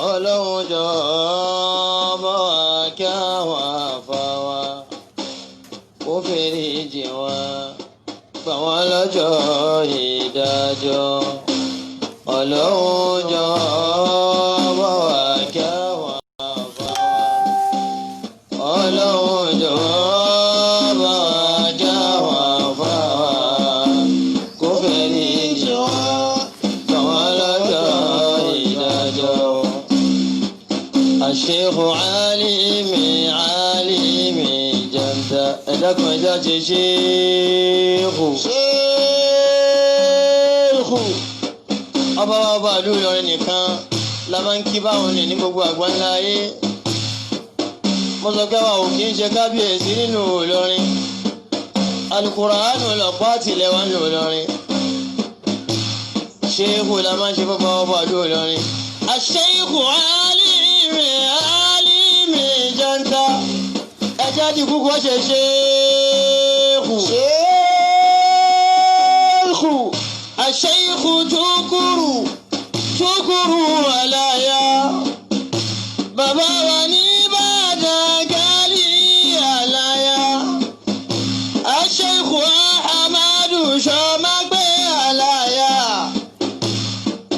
ọlọ́run jọ̀ọ́ bá wa kí àwọn àfa wa kó fèrè jì wọ́n gbà wọ́n lọ́jọ́ ìdájọ́ ọlọ́run jọ̀ọ́ bá wa kí àwọn àfa wa ọlọ́run jọ̀ọ́ bá wa kí àwọn àfa wa kó fèrè jì wọ́n gbà wọ́n lọ́jọ́ ìdájọ́. الشيخ عالمي جنتا لكم ذات شيخ ọba ìlú Ìlọrin nìkan la máa ń kí báwọn ní gbogbo àgbáńlá ayé. mo sọ pé wa ò kì í ṣe kábíyèsí nínú Ìlọrin, Al-Qur'an lọ́pọ̀ àtìlẹ́wà nínú Ìlọrin. ṣéèkù la máa ń ṣe fún ọba ìlú Ìlọrin. الشيخ عالمي جنتا ẹjẹ́ ti kúkú ṣe ṣéèkù. الشيخ tukuru alaya bàbá wa ní Ìbàdàn gálí alaya. الشيخ Ahmadu Ṣọmágbé alaya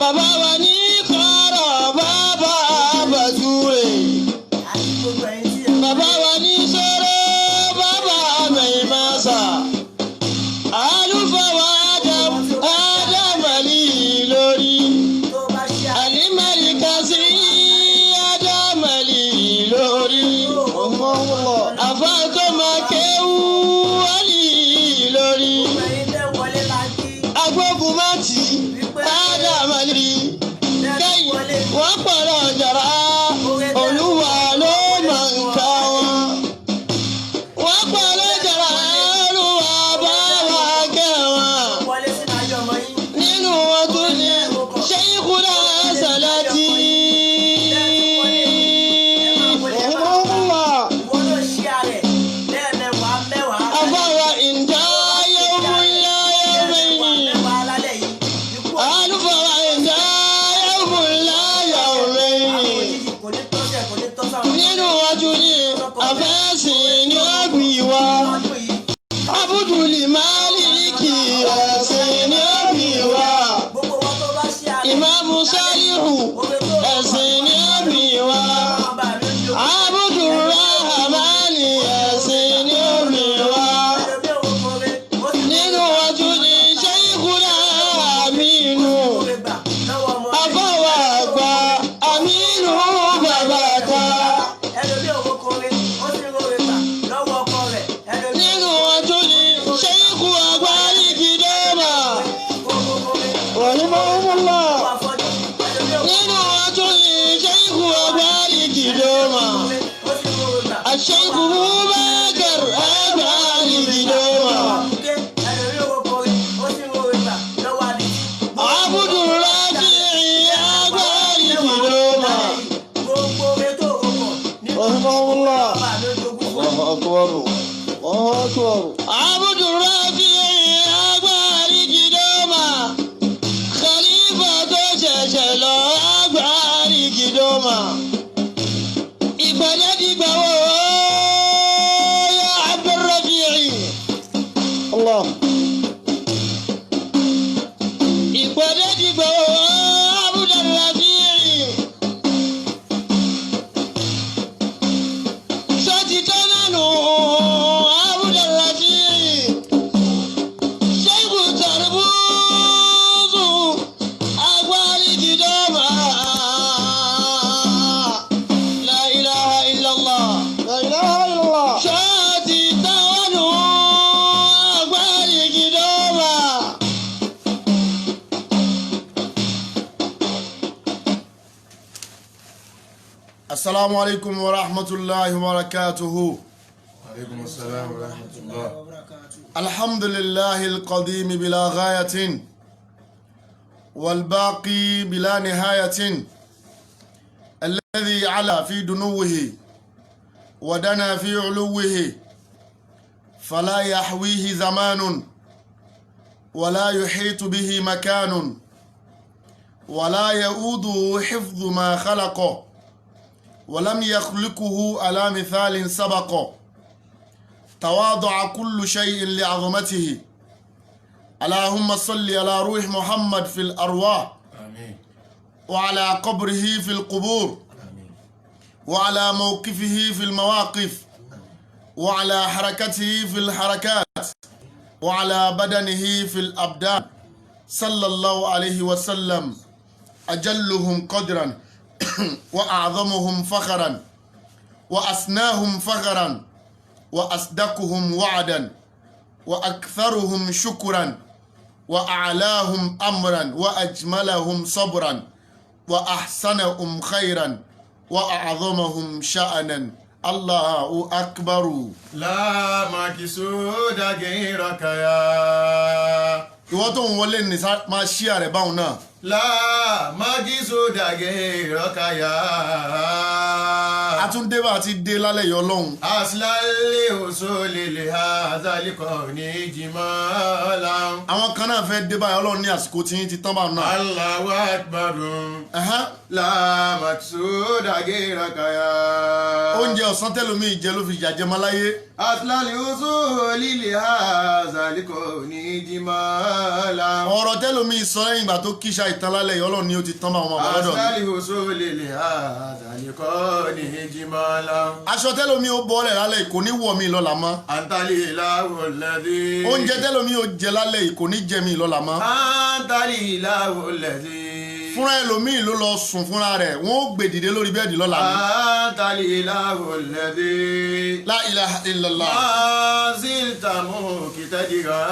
bàbá wa ní Kọ̀rọ̀ bàbá Bàtúrè bàbá wa ní Sọ̀rọ̀ bàbá Mẹ́ìmásà àlùfáà wa Ádámàlì lórí Àlímálíkàsí Ádámàlì lórí àfàkọ́mọkéwú Àlì lórí agbógunmátì Ádámàlì kẹ́yìn wọ́n pọ̀lọ́ jàrá Olúwa ló mọ̀ nǹkan wọn. wọ́n pọ̀lọ́ jàrá Olúwa bá wa kẹ́ wọn. nínú wọn tún ní Sheikhuna Salati. àfàwà ìjà yẹ́wò ńlá yẹ́wò àlùfáà ìjà yẹ́wò ńlá yẹ́wò nínú wọn tún ní àfẹ́sìn ní ọ̀gbìn wa. Abdul Maliki ẹ̀sìn ní ọ̀gbìn wa. Ìmáàmù Sálíhù ẹ̀sìn ní ọ̀gbìn wa. Abdul Rahmani ẹ̀sìn ní ọ̀gbìn wa. nínú wọn tún ní Sheikhuna Aminu àfọwọ́ àgbà Aminu bàbá ta. nínú wọn tún ní Sheikhu Agbárí Kìdọ́mà rahimahullah. nínú wọn tún ní Sheikhu Agbárí Kìdọ́mà Sheikhu Bubakar Agbárí Kìdọ́mà Abdul Rafi'i Agbárí Kìdọ́mà rahimahullah. Allahu akbar. Abdul Rafi'i Agbárí Kìdọ́mà Khalifa tó ṣẹ̀ṣẹ̀ lọ Agbárí Kìdọ́mà. ìgbàlẹ́ dìgbà wo ya Abdul Rafi'i. Allah. ìgbàlẹ́ dìgbà wo Abdul Rafi'i. sọ́tì tọ́nánù Abdul Rafi'i. Sheikhu Tarbuzu Agbárí Kìdọ́mà. La ilaha illallah. sọ́tì tọ́nánù Agbárí Kìdọ́mà. السلام عليكم ورحمة الله وبركاته. وعليكم السلام ورحمة الله. الحمد لله القديم بلا غاية والباقي بلا نهاية الذي علا في دنوه ودنا في علوه فلا يحويه زمان ولا يحيط به مكان ولا يؤوده حفظ ما خلق ولم يخلقه على مثال سبق تواضع كل شيء لعظمته اللهم صل على روح محمد في الأرواح آمين وعلى قبره في القبور آمين وعلى موقفه في المواقف وعلى حركته في الحركات وعلى بدنه في الأبدان صلى الله عليه وسلم أجلهم قدرا وأعظمهم فخرا وأسناهم فخرا وأصدقهم وعدا وأكثرهم شكرا وأعلاهم أمرا وأجملهم صبرا وأحسنهم خيرا وأعظمهم شأنا الله أكبر. لا مكسود غيرك يا ìwọ tó ń wọlé ní máa ṣí ààrẹ báwọn náà. لا مكسود غيرك يا àtúndé bá ti dé lálẹ́ yìí ọlọ́run. أصلا لوصول لهذا الكون جمالا. àwọn kan náà fẹ́ dé báyìí ọlọ́run ní àsìkò tí yín ti tán báwọn náà. الله أكبر. Ẹ̀hẹ́n. لا مكسود غيرك يا. oúnjẹ ọ̀sán tẹ́lómi ìjẹ ló fi jàjẹ́ mọ́ láyé. أصلا لوصول لهذا الكون جمالا. ọ̀rọ̀ tẹ́lómi sọ lẹ́yìn ìgbà tó kíṣà ìtàn lálẹ́ yìí ọlọ́run ní ó ti tán báwọn ọmọ ọlọ́dọ̀ mi. أصلا لوصول لهذا الكون جمالا. aṣọ tẹ́lómi ó bọ́ọ̀lẹ̀ lálẹ́ yìí kò ní wọ̀ mí lọ́la mọ́. أنت الإله الذي. oúnjẹ tẹ́lómi ó jẹ lálẹ́ yìí kò ní jẹ mí lọ́la mọ́. أنت الإله الذي. fúnra ẹlòmíì ló lọ sùn fúnra rẹ̀ wọ́n ó gbé dìde lórí bẹ́ẹ̀dì lọ́la ni. أنت الإله الذي. La ilaha illallah. ما زلت مقتدرا.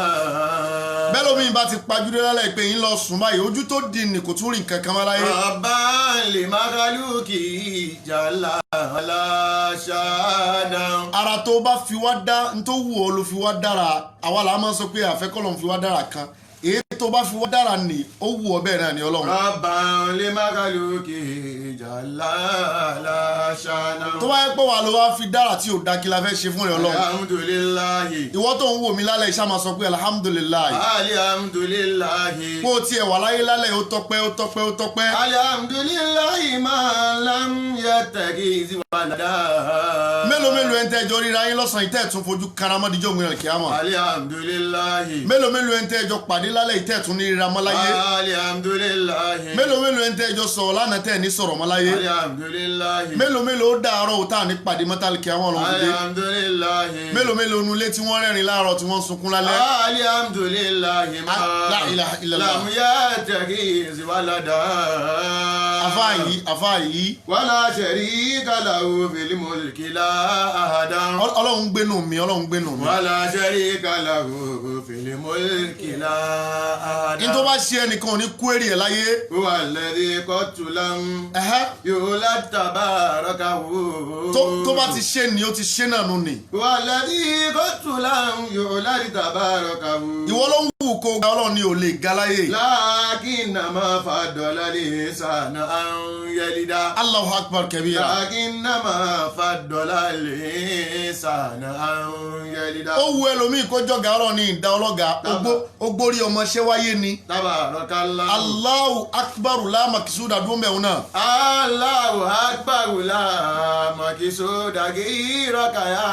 bẹ́ẹ̀ lómi bá ti pajúdé lálẹ́ pé yín lọ sùn báyìí ojú tó di nì kò tún rí nǹkan kan mọ́ láyé. ربا لمخلوقه جل وعلا شانا. ara tó bá fi wá dá n tó wù ọ́ ló fi wá dára àwa là á máa sọ pé àfẹ́kọ́lọ́ fi wá dára kan èyí tó bá fi wá dára nì ó wù ọ́ bẹ́ẹ̀ náà ni ọlọ́run. ربا لمخلوقه جل وعلا شانا. tó bá yẹ pé wà ló wá fi dára tí ò dá kí la fẹ́ ṣe fún rẹ ọlọ́run. alhamdulilayi. ìwọ tó ń wò mí lálẹ́ iṣẹ́ máa sọ pé alhamdulilayi. alhamdulilayi. bó o tiẹ̀ wà láyé lálẹ́ ó tọ́pẹ́ ó tọ́pẹ́ ó tọ́pẹ́. alhamdulilayi máa lam yàtàkì ìwàlàdà. mélòó mélòó ẹni tẹ́ ẹjọ́ ríra yín lọ́sàn-án ìtẹ́ ẹ̀tún fojú karamọ́díjọ́ ògùn ìrìnkì àmọ́. alhamdulilayi. mélòó mélòó ẹni tẹ́ ẹjọ́ pàdé lálẹ́ ìtẹ́ ẹ̀tún ní ríra mọ́ láyé. alhamdulilayi. mélòó mélòó ẹni tẹ́ ẹjọ́ sọ̀rọ̀ lánàá tẹ́ ẹ̀ ní sọ̀rọ̀ mọ́ láyé. alhamdulilayi. mélòó mélòó ó dàárọ̀ òtá ní pàdé mọ́tàlìkì àwọn ọ̀run òdìdé. alhamdulilayi. mélòó mélòó nulẹ̀ tí wọ́n rẹ́rìn láàárọ̀ tí wọ́n sunkún lálẹ́. alhamdulilayi. La ilaha illallah. lam yàtàkì ìwàlàdà. àfáà yìí wàlá sharika lahu fil mulki la ahada. ọlọ́run gbénu mi ọlọ́run gbénu mi. wàlá sharika lahu fil mulki la ahada. ní tó bá ṣe ẹnìkan ò ní kú èrè ẹ̀ láyé. huwa alladhi qatlan Ẹ̀hẹ́. yulad tabarakahu. tó bá ti ṣe ni ó ti ṣe náà nù ni. huwa alladhi qatlan yulad tabarakahu. ìwọ ló ń wù kó ga ọlọ́run ni ò lè ga láyé. lakinnama faddala al-insana an yalida. Allahu akbar kabira. lakinnama faddala al-insana an yalida. ó wu ẹlòmíì kó jọ̀gá ọlọ́run ní ìdá ọlọ́gà ó gbórí ọmọ ṣẹ́ wáyé ni. tabarakallahu. Allahu akbar lámàkìsúdà dúró mẹ́wọ̀n náà. Allahu akbar la makisuda giraka ya.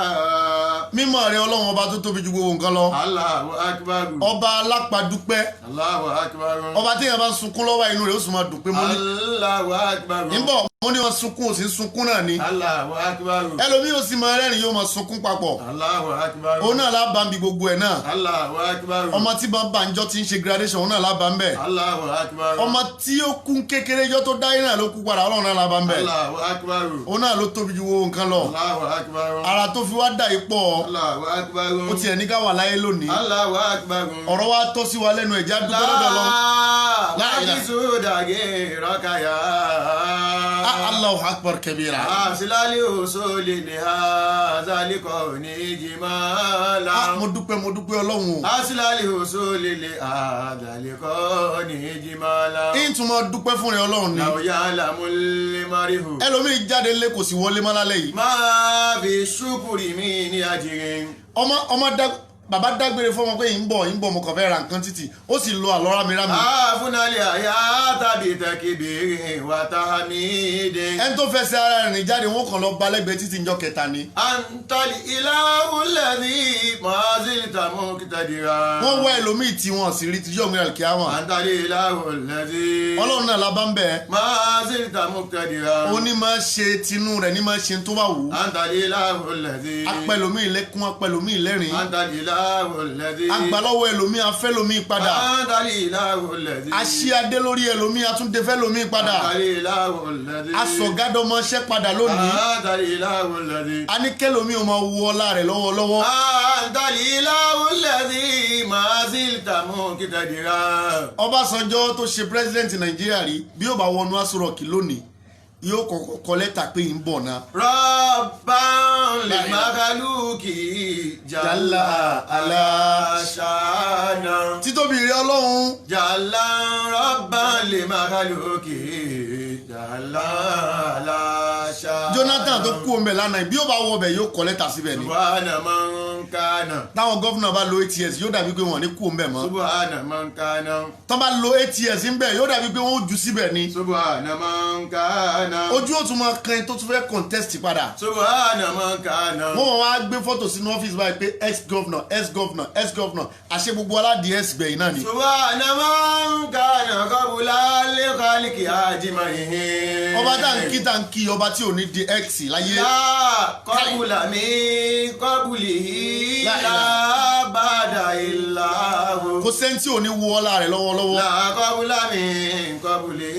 mímọ́ rẹ ọlọ́run ọba tó tóbi ju gbogbo nǹkan lọ. Allahu akbar. ọba alápàdúpẹ́. Allahu akbar. ọba téèyàn bá ń sunkún lọ́wọ́ inú rẹ̀ ó sì máa dùn pé mo ní. Allahu akbar. níbọ̀ mo ní wọn sunkún ò sí sunkún náà ni. Allahu akbar. ẹlòmíì ó sì máa rẹ́rìn yóò máa sunkún papọ̀. Allahu akbar. òun náà lábàá ń bi gbogbo ẹ̀ náà. Allahu akbar. ọmọ tí bàbá ń jọ ti ń ṣe graduation òun náà lábàá ń bẹ̀. Allahu akbar. ọmọ tí ó kún kékeré jọ tó dáyé náà ló kú padà ọlọ́run náà lábàá ń bẹ̀. Allahu akbar. òun náà ló tóbi ju gbogbo nǹkan lọ. Allahu akbar. ara tó fi wá dà ipò Allahu akbar. ó tiẹ̀ ní ká wà láyé lónìí. Allahu akbar. ọ̀rọ̀ wa tọ́ sí wa lẹ́nu ẹ̀já dúpẹ́ lọ́dọ̀ lọ. La makisuda giraka ya. Allahu akbar kabira. Asilali usuli ni hadha likoni jimala. mo dúpẹ́ ọlọ́run o. Asilali usuli li hadha likoni jimala. ìtumọ̀ dúpẹ́ fún rẹ ọlọ́run ni. Law ya'lamul marihu. ẹlòmíì jáde lé kò sí wọlé mọ́ lálẹ́ yìí. Ma bi shukuri mi ni ajirin. bàbá dágbére fún ọmọ pé ń bọ̀ mo kàn fẹ́ ra nǹkan títì ó sì lo àlọ́ rámirámi. àfúnálẹ̀ àyà tàbí tẹkibìrì wàtàmídé. ẹni tó fẹsẹ̀ ara rìn jáde wọn kàn lọ balẹ̀gbẹ́ títí njọ́ kẹta ni. àǹtálì ìlàwùlẹ̀dì màázìlì tàmú kìtàdìrà. wọ́n wá ẹlòmíì tí wọ́n sì rí tíjọ́ mi àlùkí àwọn. àǹtálì ìlàwùlẹ̀dì. ọlọ́run náà la bá ń bẹ̀. màázìlì tàmú kìtàdìrà. ó ní máa ṣe tinú rẹ̀ ní máa ṣe tó bá wù. àǹtálì ìlàwùlẹ̀dì. apẹlòmíì lẹ́kún apẹlòmíì lẹ́rìn. àǹtálì ìlàwùlẹ̀dì. agbalọ́wọ́ ẹlòmíì afẹ́lòmíì padà. àǹtálì ìlàwùlẹ̀dì. aṣí adé lórí ẹlòmíì atúndé fẹ́lòmíì padà. àǹtálì ìlàwùlẹ̀dì. asọ̀gádọ́mọṣẹ́ padà lónìí. àǹtálì ìlàwùlẹ̀dì. a ní kẹlòmíì ó máa wu ọlá rẹ̀ lọ́wọ́lọ́wọ́. àǹtálì ìlàwùlẹ̀dì màázìlì tàmú kìtàdìrà. Ọbásanjọ́ tó ṣe president Nàìjíríà rí bí ó bá wọnú Aso Rock lónìí yóò kọ́kọ́ kọ lẹ́tà pé ń bọ̀ náà. Rabban lè mákàlùkì jàlá aláṣáná. títóbi rẹ̀ Ọlọ́run. Jàlá Rabban lè mákàlùkì jàlá aláṣáná. Jonathan tó kú omi ẹ̀ lánàá bí ó bá wọ ọbẹ̀ yóò kọ lẹ́tà síbẹ̀ ni. Subhana man kana. táwọn gọ́fúnà bá lo 8 years yóò dàbí pé wọ́n ní kú omi ẹ̀ mọ́. Subhana man kana. tọ́ bá lo 8 years ń bẹ̀ yóò dàbí pé wọ́n ó jù síbẹ̀ ni. Subhana man kana. ojú ó tún máa kan tó tún fẹ́ contest padà. Subhana man kana. wọ́n wá gbé fọ́tò sínú ọ́fíìsì báyìí pé ex-governor ex-governor ex-governor àṣẹ gbogbo aládìí ẹ̀sìgbẹ̀yìn náà ni. Subhana man kana qabla al-khalqi ajma'in. ọba tá n kí ọba tí ò ní di x láyé. kọ́bùlà mi kọ́bùlì lábàdà ìlàwó. kò sẹ́ni tí ò ní wo ọlá rẹ̀ lọ́wọ́lọ́wọ́. kọ́bùlà mi kọ́bùlì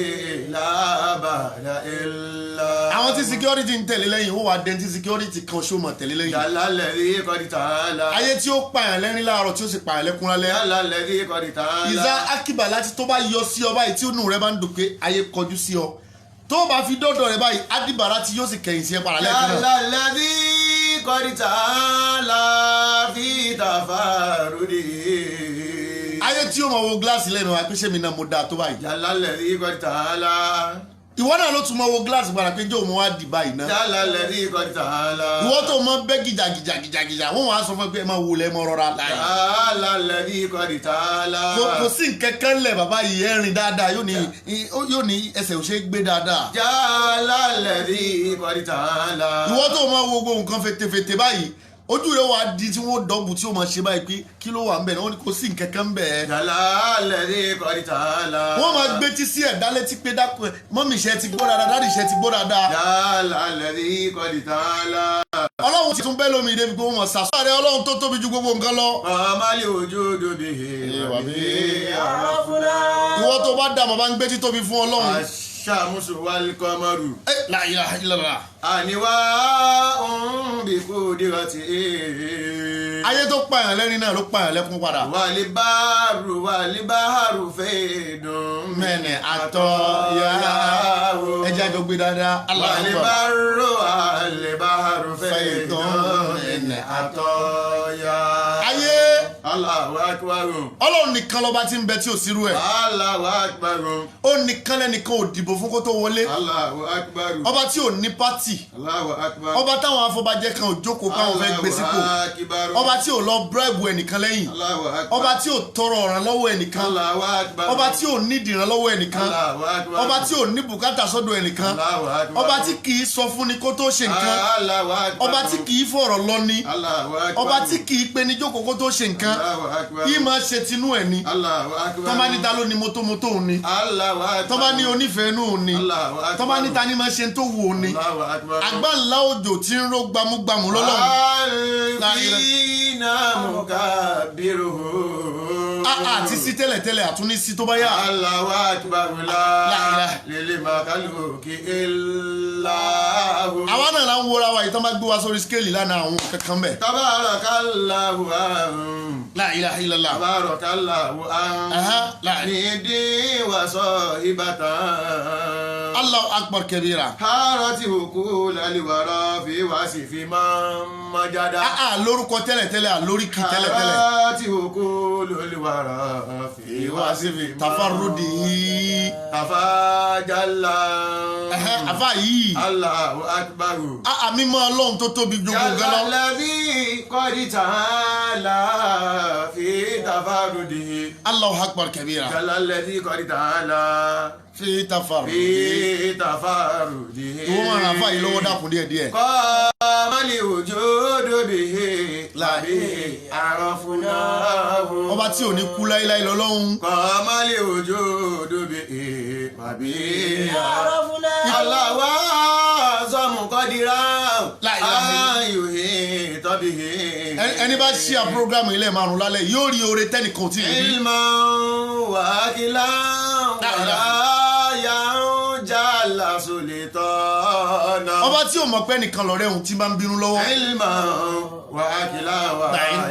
lábàdà ìlàwó. àwọn tí security ń tẹ̀lé lẹ́yìn ó wà dẹ́n tí security kan ṣó mọ̀ tẹ̀lé lẹ́yìn. yàrá lẹ́rí kọ́ni tààlà. ayé tí ó pààyàn lẹ́rìn láàárọ̀ tí ó sì pààyàn lẹ́kún lálẹ́. yàrá lẹ́rí kọ́ni tààlà. ìzá akíbà láti tó bá yọ sí ọ báyìí tí inú rẹ bá ń dùn pé ayé kọjú sí ọ tó bá fi dọ́dọ̀ rẹ báyìí adìbàrà tí yóò sì kẹ̀yìn sí ẹ padà lẹ́kún náà. yàrá lẹ́rí kọ́ni tààlà fi tàfàrúdì. ayé tí ó mọ̀ wo gíláàsì lẹ́nu wa pé ṣé mi náà mo dáa tó báyìí. yàrá lẹ́rí kọ́ni tààlà. ìwọ náà ló tún mọ̀ wo gíláàsì padà pé jẹ́ òun wá dì báyìí náà. yàrá lẹ́rí kọ́ni tààlà. ìwọ tó mọ̀ bẹ́ gìjàgìjà wọ́n wàá sọ fún ẹ pé ẹ máa wò lẹ́ mọ́ rọra láyé. yàrá lẹ́rí kọ́ni tààlà. kò sí nǹkan kan lẹ̀ bàbá yìí ẹ rìn dáadáa yóò ní ẹsẹ̀ ò ṣe é gbé dáadáa. yàrá lẹ́rí kọ́ni tààlà. ìwọ tó mọ̀ wo gbogbo nǹkan fetefete báyìí ojú rẹ wà di tí wọn dọ̀bù tí ó máa ṣe báyìí pé kí ló wà ń bẹ̀ náà wọn ni kò sí nǹkan kan ń bẹ̀. yàrá lẹ́rí kọ́ni tààlà. wọ́n máa gbé tí sí ẹ̀dá létí pé dákun ẹ̀ mọ́mí iṣẹ́ ti gbọ́ dáadáa dáàdì iṣẹ́ ti gbọ́ dáadáa. yàrá lẹ́rí kọ́ni tààlà. ọlọ́run ti tún bẹ́ẹ̀ lómi débi pé wọ́n mọ̀ sàṣọ rẹ ọlọ́run tó tóbi ju gbogbo nǹkan lọ. ọmọlẹ ojú dòbí ìwọ tó bá dà mọ́ bá ń gbé títóbi fún ọlọ́run. aṣàmùsù wálé kọ́mọ́rù. la ilaha illallah. àníwá ń bí kú dírọ̀tì. ayé tó pààyàn lẹ́rìn náà ló pààyàn lẹ́kún padà. wàlí báàrù fẹ́ dùn. mẹ́nẹ̀ àtọ́ ya ẹjẹ́ àjọ gbé dáadáa. wàlí báàrù fẹ́ dùn. mẹ́nẹ̀ àtọ́ ya. ayé Allahu akbar. ọlọ́run nìkan lọ́ba tí ń bẹ tí ò sírú ẹ̀. Allahu akbar. ó nìkan lẹ́nìkan ò dìbò fún kó tó wọlé. Allahu akbar. ọba tí ò ní pátì. Allahu akbar. ọba táwọn afọbajẹ kan ò jókòó káwọn fẹ́ gbé sípò. ọba tí ò lọ bíráìbù ẹnìkan lẹ́yìn. Allahu akbar. ọba tí ò tọrọ ìrànlọ́wọ́ ẹnìkan. Allahu akbar. ọba tí ò nídìí ìrànlọ́wọ́ ẹnìkan. Allahu akbar. ọba tí ò ní bùkátà sọ́dọ̀ ẹnìkan. Allahu akbar. ọba tí kì í sọ fún ni kó tó ṣe nǹkan. Allahu akbar. ọba tí kì í fọ̀rọ̀ lọ ni. Allahu akbar. ọba tí kì í pe ní jókòó kó tó ṣe nǹkan. Allahu akbar. yìí máa ṣe tinú ẹ̀ ni. Allahu akbar. tọ́ba ní ta ló ní mọ́tòmọ́tò òun ni. Allahu akbar. tọ́ba ní onífẹ̀ẹ́ inú òun ni. Allahu akbar. tọ́ba ní ta ni máa ṣe tó wù òun ni. Allahu akbar. àgbà ńlá òjò tí ń ró gbámúgbámú lọ́lọ́run. Alfina mukabiruhu. àti sí tẹ́lẹ̀tẹ́lẹ̀ àtúní sí tó bá yà. Allahu akbar la lil makhluqi illahu. àwa náà la ń wọra wa ìtàn bá gbé wa sórí skéèlì lánàá àwọn kankan bẹ̀. Tabarakallahu la ilaha illallah. Tabarakallahu nidi wa sahibatan. Allahu akbar kabira. Harati hukul aliwara fi wasifi majada. lórúkọ tẹ́lẹ̀tẹ́lẹ̀ lóríkì tẹ́lẹ̀tẹ́lẹ̀. Harati hukul aliwara fi wasifi tafarudi. afajalla. afa yìí. Allahu akbar. mímọ́ Ọlọ́run tó tóbi ju gbogbo lọ. Jalalazi qad ta'ala fi tafarrudihi. Allahu akbar kabira. Jalalazi qad ta'ala fi tafarrudihi. fi tafarrudihi. ìwọ máa ràn fà yìí lọ́wọ́ dákun díẹ̀díẹ̀. Qamali wujudu bihi labi arafunahu. ọba tí ò ní kú láíláí lọ́lọ́run. Qamali wujudu bihi labi Arafuna. Allahu azamu qadiran La ilaha illallah. ayuhi tabihi. ẹni bá ṣí à programu ilé márùn lálẹ́ yóò rí oore tẹ́nìkan ò tí ì rí. Ilman wa akilan La wa ilaha. yanjala sulitana. ọba tí ò mọ̀ pé nìkan lọ́rẹ́ òun tí bá ń bínú lọ́wọ́. Ilman wa akilan wa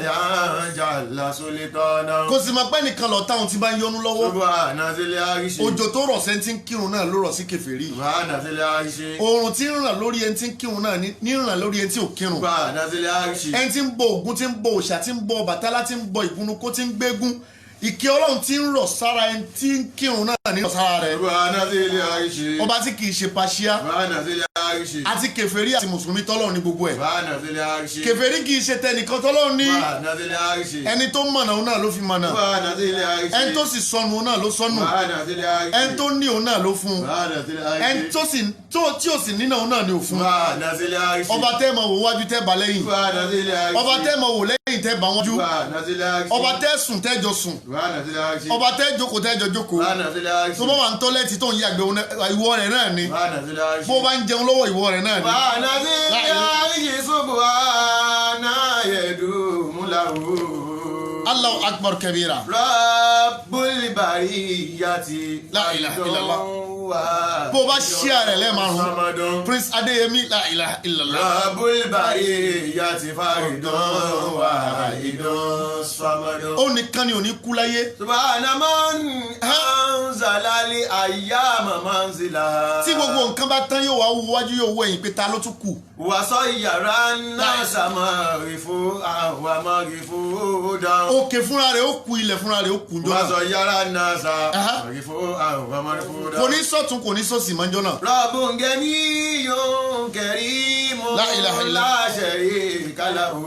yanjala sulitana. kò sì mọ̀ pé nìkan lọ́ta òun tí bá ń yọnu lọ́wọ́. Subhana zil arishi. òjò tó rọ̀ sẹ́ni tí ń kírun náà ló rọ̀ sí kèfèrí. Subhana zil arishi. oòrùn tí ń ràn lórí ẹni tí ń kírun náà ní ràn lórí ẹni tí ò kírun. Subhana zil arishi. ẹni tí ń bọ Ògún tí ń bọ òòṣà tí ń bọ Ọbàtálá tí ń bọ ìgúnnukó tí ń gbégún ìkẹ́ Ọlọ́run tí ń rọ̀ sára ẹni tí ń kírun náà ní rọ̀ sára rẹ̀. Subhana zil arishi. ọba tí kì í ṣe paṣíá Subhana zil arishi. àti kèfèrí àti mùsùlùmí tọ́lọ́run ní gbogbo ẹ̀. Subhana zil arishi. kèfèrí kì í ṣe tẹnìkan tọ́lọ́run ní. Subhana zil arishi. ẹni tó mọ̀nà òun náà ló fi mọ̀nà. Subhana zil arishi. ẹni tó sì sọnù òun náà ló sọnù. Subhana zil arishi. ẹni tó ní òun náà ló fún un. Subhana zil arishi. ẹni tí ò sì nínà òun náà ni ò fún un. Subhana zil arishi. ọba tẹ́ mọ̀ wò wájú tẹ́ bá lẹ́yìn. Subhana zil arishi. ọba tẹ́ mọ̀ wò lẹ́yìn tẹ́ bá wájú. Subhana zil arishi. ọba tẹ́ sùn tẹ́ jọ sùn. Subhana zil arishi. ọba tẹ́ jókòó tẹ́ jọ jókòó. Subhana zil arishi. tó bá wà ní tọ́lẹ́tì tó ń yàgbẹ́ ìwọ rẹ̀ náà ni. Subhana zil arishi. bó bá ń jẹun lọ́wọ́ ìwọ rẹ̀ náà ni. Subhana zil arishi. Subhana yadumu lahu. Allahu akbar kabira. Rabbul bariyati. La ilaha illallah. Wa bó bá ṣí ààrẹ lẹ́ẹ̀márùn Samadun. Prince Adéyẹmí la ilaha illallah. Rabbul bariyati faridun wahidun samadun. ó nìkan ni ò ní kú láyé. Subhana man anzala li ayyama manzila. tí gbogbo nǹkan bá tán yóò wá wo wájú yóò wo ẹ̀yìn pé ta ló tún kù. Wàsọ ìyàrá náà sàmárìfò àwọn amárìfò dáhùn. òkè fúnra rẹ̀ ó kù ilẹ̀ fúnra rẹ̀ ó kù njọ́ Wàsọ náà. ìyàrá náà sàmárìfò àwọn amárìfò kò dáhùn. ní sọ̀tún kò ní sọ̀sì mọ́jọ́ náà. Rabbun ganiyyun karimun La ilaha illallah. la sharika lahu.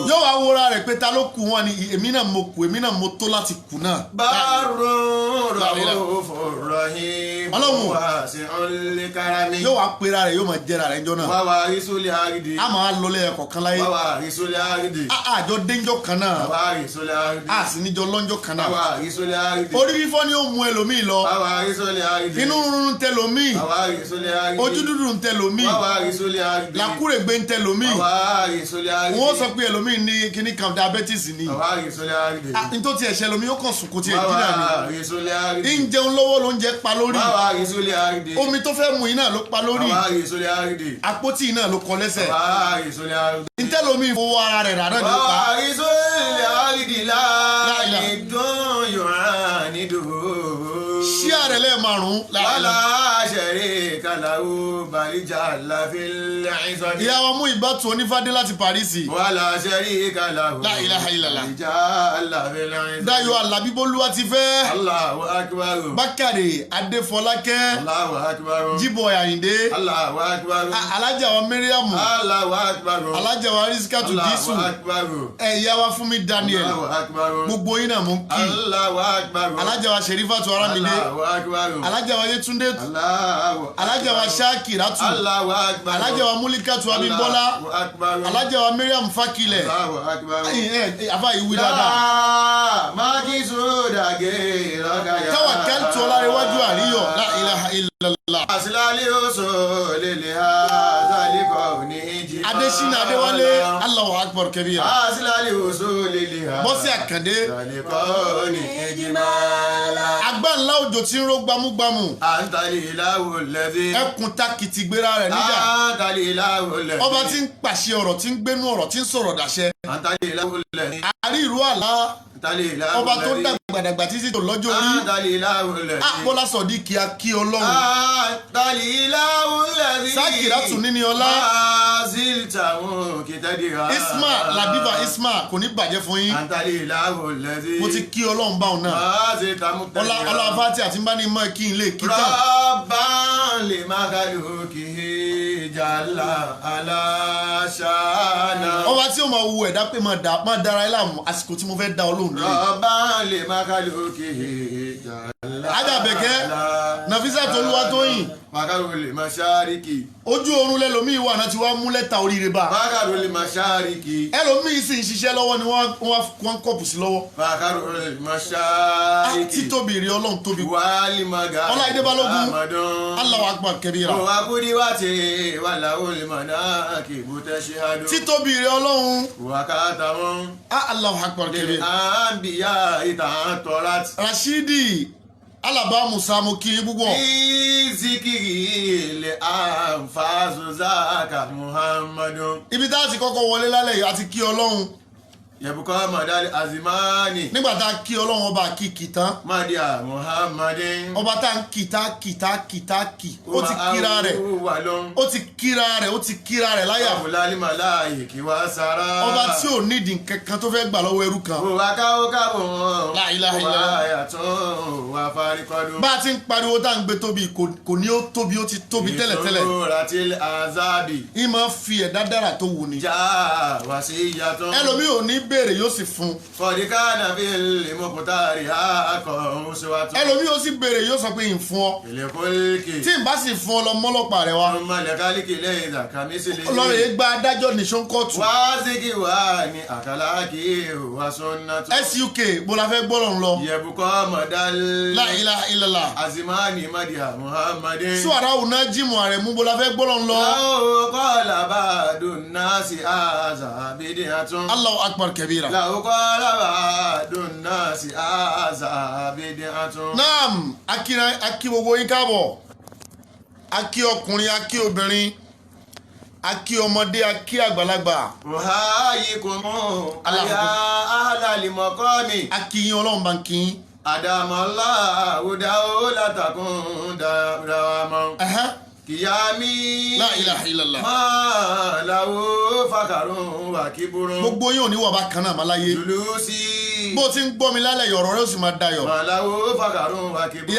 yóò wá wúra rẹ̀ pé ta ló kù wọn ni èmi náà mo kù èmi náà mo tó láti kù náà. Barrun La ilaha. rahufur rahim. Ọlọ́run. Wasi'ul karami. yóò wá pera rẹ̀ yóò máa jẹ́ra rẹ̀ njọ́ náà. Wa warisul ardi. a máa lọlé ẹ̀kọ́ kan láyé. Wa warisul ardi. àjọ dénjọ́ kan náà. Wa warisul ardi. a sì níjọ lọ́njọ́ kan náà. Wa warisul ardi. orí fífọ́ ni ó mú ẹlòmíì lọ. Wa warisul ardi. inú rúnrún ń tẹ lòmíì. Wa warisul ardi. ojú dúdú ń tẹ lòmíì. Wa warisul ardi. làkúrègbè ń tẹ lòmíì. Wa warisul ardi. wọ́n sọ pé ẹlòmíì ní kíní kan diabetes ni. Wa warisul ardi. nítorí tí ẹ̀ṣẹ̀ ẹlòmíì ó kàn sùn kò tiẹ̀ Wa jìnnà ni. warisul ardi. ń jẹun lọ́wọ́ ló ń jẹ pa lórí. Wa warisul ardi. omi tó fẹ́ mu iná ló pa lórí. Wa warisul ardi. àpótí iná ló kọ lẹ́sẹ̀. Wa warisul ardi. ntẹ́lómi fowó ara rẹ̀ rà náà ni ó pa. Wa warisul ardi la ilaha. idun yu'anidu. ṣí àrẹ lẹ́ẹ̀márùn-ún. Wala sharika lahu balijalla fil izadi. ìyá wa mú ìbátu onífádé láti Parísì. Wala sharika lahu La ilaha illallah. balijalla fil izadi. Dayọ̀ Alábíbólúwa ti fẹ́. Allahu akbar. Bákàrè Adéfọlákẹ́. Allahu akbar. Jíbọ̀ Àyìndé. Allahu akbar. alájà wa Mẹ́ríàmù. Allahu akbar. alájà wa Rísíkàtù Dísù. Allahu akbar. ẹ̀yà wa Fúnmi Daniel. Allahu akbar. gbogbo yín náà mú kí. Allahu akbar. alájà wa Ṣẹ̀rífàtù Arámidé. Allahu akbar. alájà wa Yétúndé. Allahu alájà wa Ṣákìrátù. Allahu akbar. alájà wa Múlíkàtù Abímbọ́lá. Allahu akbar. alájà wa Mẹ́ríàmù Fákilẹ̀. Allahu akbar. àfa ìwí dáadáa. Mákìsúdàgé lọ́gàyà. Tawakkaltu ọlárẹ̀wájú àríyọ̀ la ilaha illallah. Àsìlálẹ̀ oṣù lèlè ha sálíkọ̀ ní ìjì. Adésínà Adéwálé Allahu akbar kabira. Àsìlálẹ̀ oṣù lèlè ha. Bọ́sí Àkàndé. Sálíkọ̀ ní ìjì máa. Àgbà ńlá òjò tí ń ró gbámúgbámú. Àǹtàlì ìlàwò lẹ́dí. Ẹkùn takìtì gbéra rẹ̀ níjà. Àǹtàlì ìlàwò lẹ́dí. Ọba tí ń pàṣẹ ọ̀rọ̀ tí ń gbénú ọ̀rọ̀ tí ń sọ̀rọ̀ dàṣẹ. Àǹtàlì ìlàwò lẹ́dí. Àrí ìró àlá. Àǹtàlì ìlàwò lẹ́dí. Ọba tó dàgbàdàgbà títí tó lọ́jọ́ orí. Àǹtàlì ìlàwò lẹ́dí. Bọ́lá Sọ̀dí kí Ọlọ́run. Àǹtàlì ìlàwò lẹ́dí. Sákìrátù níní ọlá. ziltamu kitadira. Isma ladiva Isma kò ní bàjẹ́ fún yín. Antali ilahu lẹ́sí. Mo ti kí Ọlọ́run báwọn náà. Ziltamu tadira. Ọlá fati àti bá ní mọ́ kí n lè kí tán. Rabban li makhluqihi jalla ala shana. Ọba tí ó máa wu ẹ̀dá pé máa dára ẹ láàmú àsìkò tí mo fẹ́ dá Ọlọ́run lórí. Rabban li makhluqihi jalla. Ajabẹ̀kẹ́ Nafisat Olúwatóyìn. Makarul mashariki. Ojú oorun lẹ́lòmíì wà náà ti wá mú lẹ́tà oríire bá. Makarul mashariki. Ẹlòmíì sì ń ṣiṣẹ́ lọ́wọ́ ni wọ́n kọ́pù sí lọ́wọ́. Makarul mashariki. Títóbi rí Ọlọ́run tóbi. Wali maga. Ọláìdé Balógun. Allahu akbar kabira. Wa kudi wati wala ul manaki butashhadu. Títóbi rí Ọlọ́run. Wa katamun. Allahu akbar kabira. Anbiya itan torat. Rashidi Alaba Musa mo kí púpọ̀. Zikiri le anfazu zaka Muhammadu. Ibi tá a ti kọ́kọ́ wọlé lálẹ́ yìí àti kí Ọlọ́run. Yabuka madali azimani. Nígbà tá a kí Ọlọ́run ọba kìkì tán. Madia Muhammadin. Ọba tá a ń kìtá kì. Ó ti kíra rẹ̀. Ó ti kíra rẹ̀ láyà. Abulali malaiki wa sara. Ọba tí ò nídìí kankan tó fẹ́ gbà lọ́wọ́ ẹrú kan. Wa káwọ́. La ilaha illallah. Wa farikodu. Bá a ti ń pariwo tá à ń gbé tóbi kò ní ó tóbi ó ti tóbi tẹ́lẹ̀tẹ́lẹ̀. Ratil azabi. Ìmọ̀ fi ẹ̀dá dára tó wù ni. Ja wasiyatun. Ẹlòmíì ò ní béèrè yóò sì fún. Kọ̀díkà nàbí limokutari akọ̀ ṣèwàtò. Ẹlòmíì ó sì béèrè yóò sọ pé ì ń fún ọ. Ìlẹ̀kọ́lẹ́kì. Tí n bá sì fún ọ lọ mọ́lọ́pàá rẹ wá. Ọmọ lẹ́kálíkì lẹ́yìn ìdàkàmísílẹ̀. Ọlọ́run yìí gba adájọ́ nìṣó ń kọ́ọ̀tù. Wá síkì wá ní àkàlákì wá sọ́nà tó. SUK bó la fẹ́ gbọ́rọ̀ ń lọ. Yẹ̀bùkọ́ mọ̀dálẹ́. La ilaha illallah. Azimani Madiha Muhammadin. Suwara una jimu ààrẹ mú bó la fẹ́ gbọ́rọ̀ ń lọ. Láwọ́ kọ́lá bá dùn náà sí àzà bídí àtún. Allahu akbar kabira. Láwọ́ kọ́lá bá dùn náà sí àzà bídí àtún. Naam, akí gbogbo yín káàbọ̀. Akí ọkùnrin, akí obìnrin, akí ọmọdé, akí àgbàlagbà. Wàháyí kò mú àyà àhàlàlìmọ̀kọ́ mi. Akí yín Ọlọ́run bá ń kí yín. Àdàmọ́lá òdà ó látàkùn dáwàmọ́. Kìyàmí. La ilaha illallah. Máa làwọ̀ fàkàrùn wà kíburún. Gbogbo yín ò ní wọ̀ bá kan náà máa láyé. Jùlúsí. Bó ti ń gbọ́ mi lálẹ́ yọ̀rọ̀ rẹ̀ ó sì máa dayọ̀. Máa làwọ̀ fàkàrùn wà kíburún.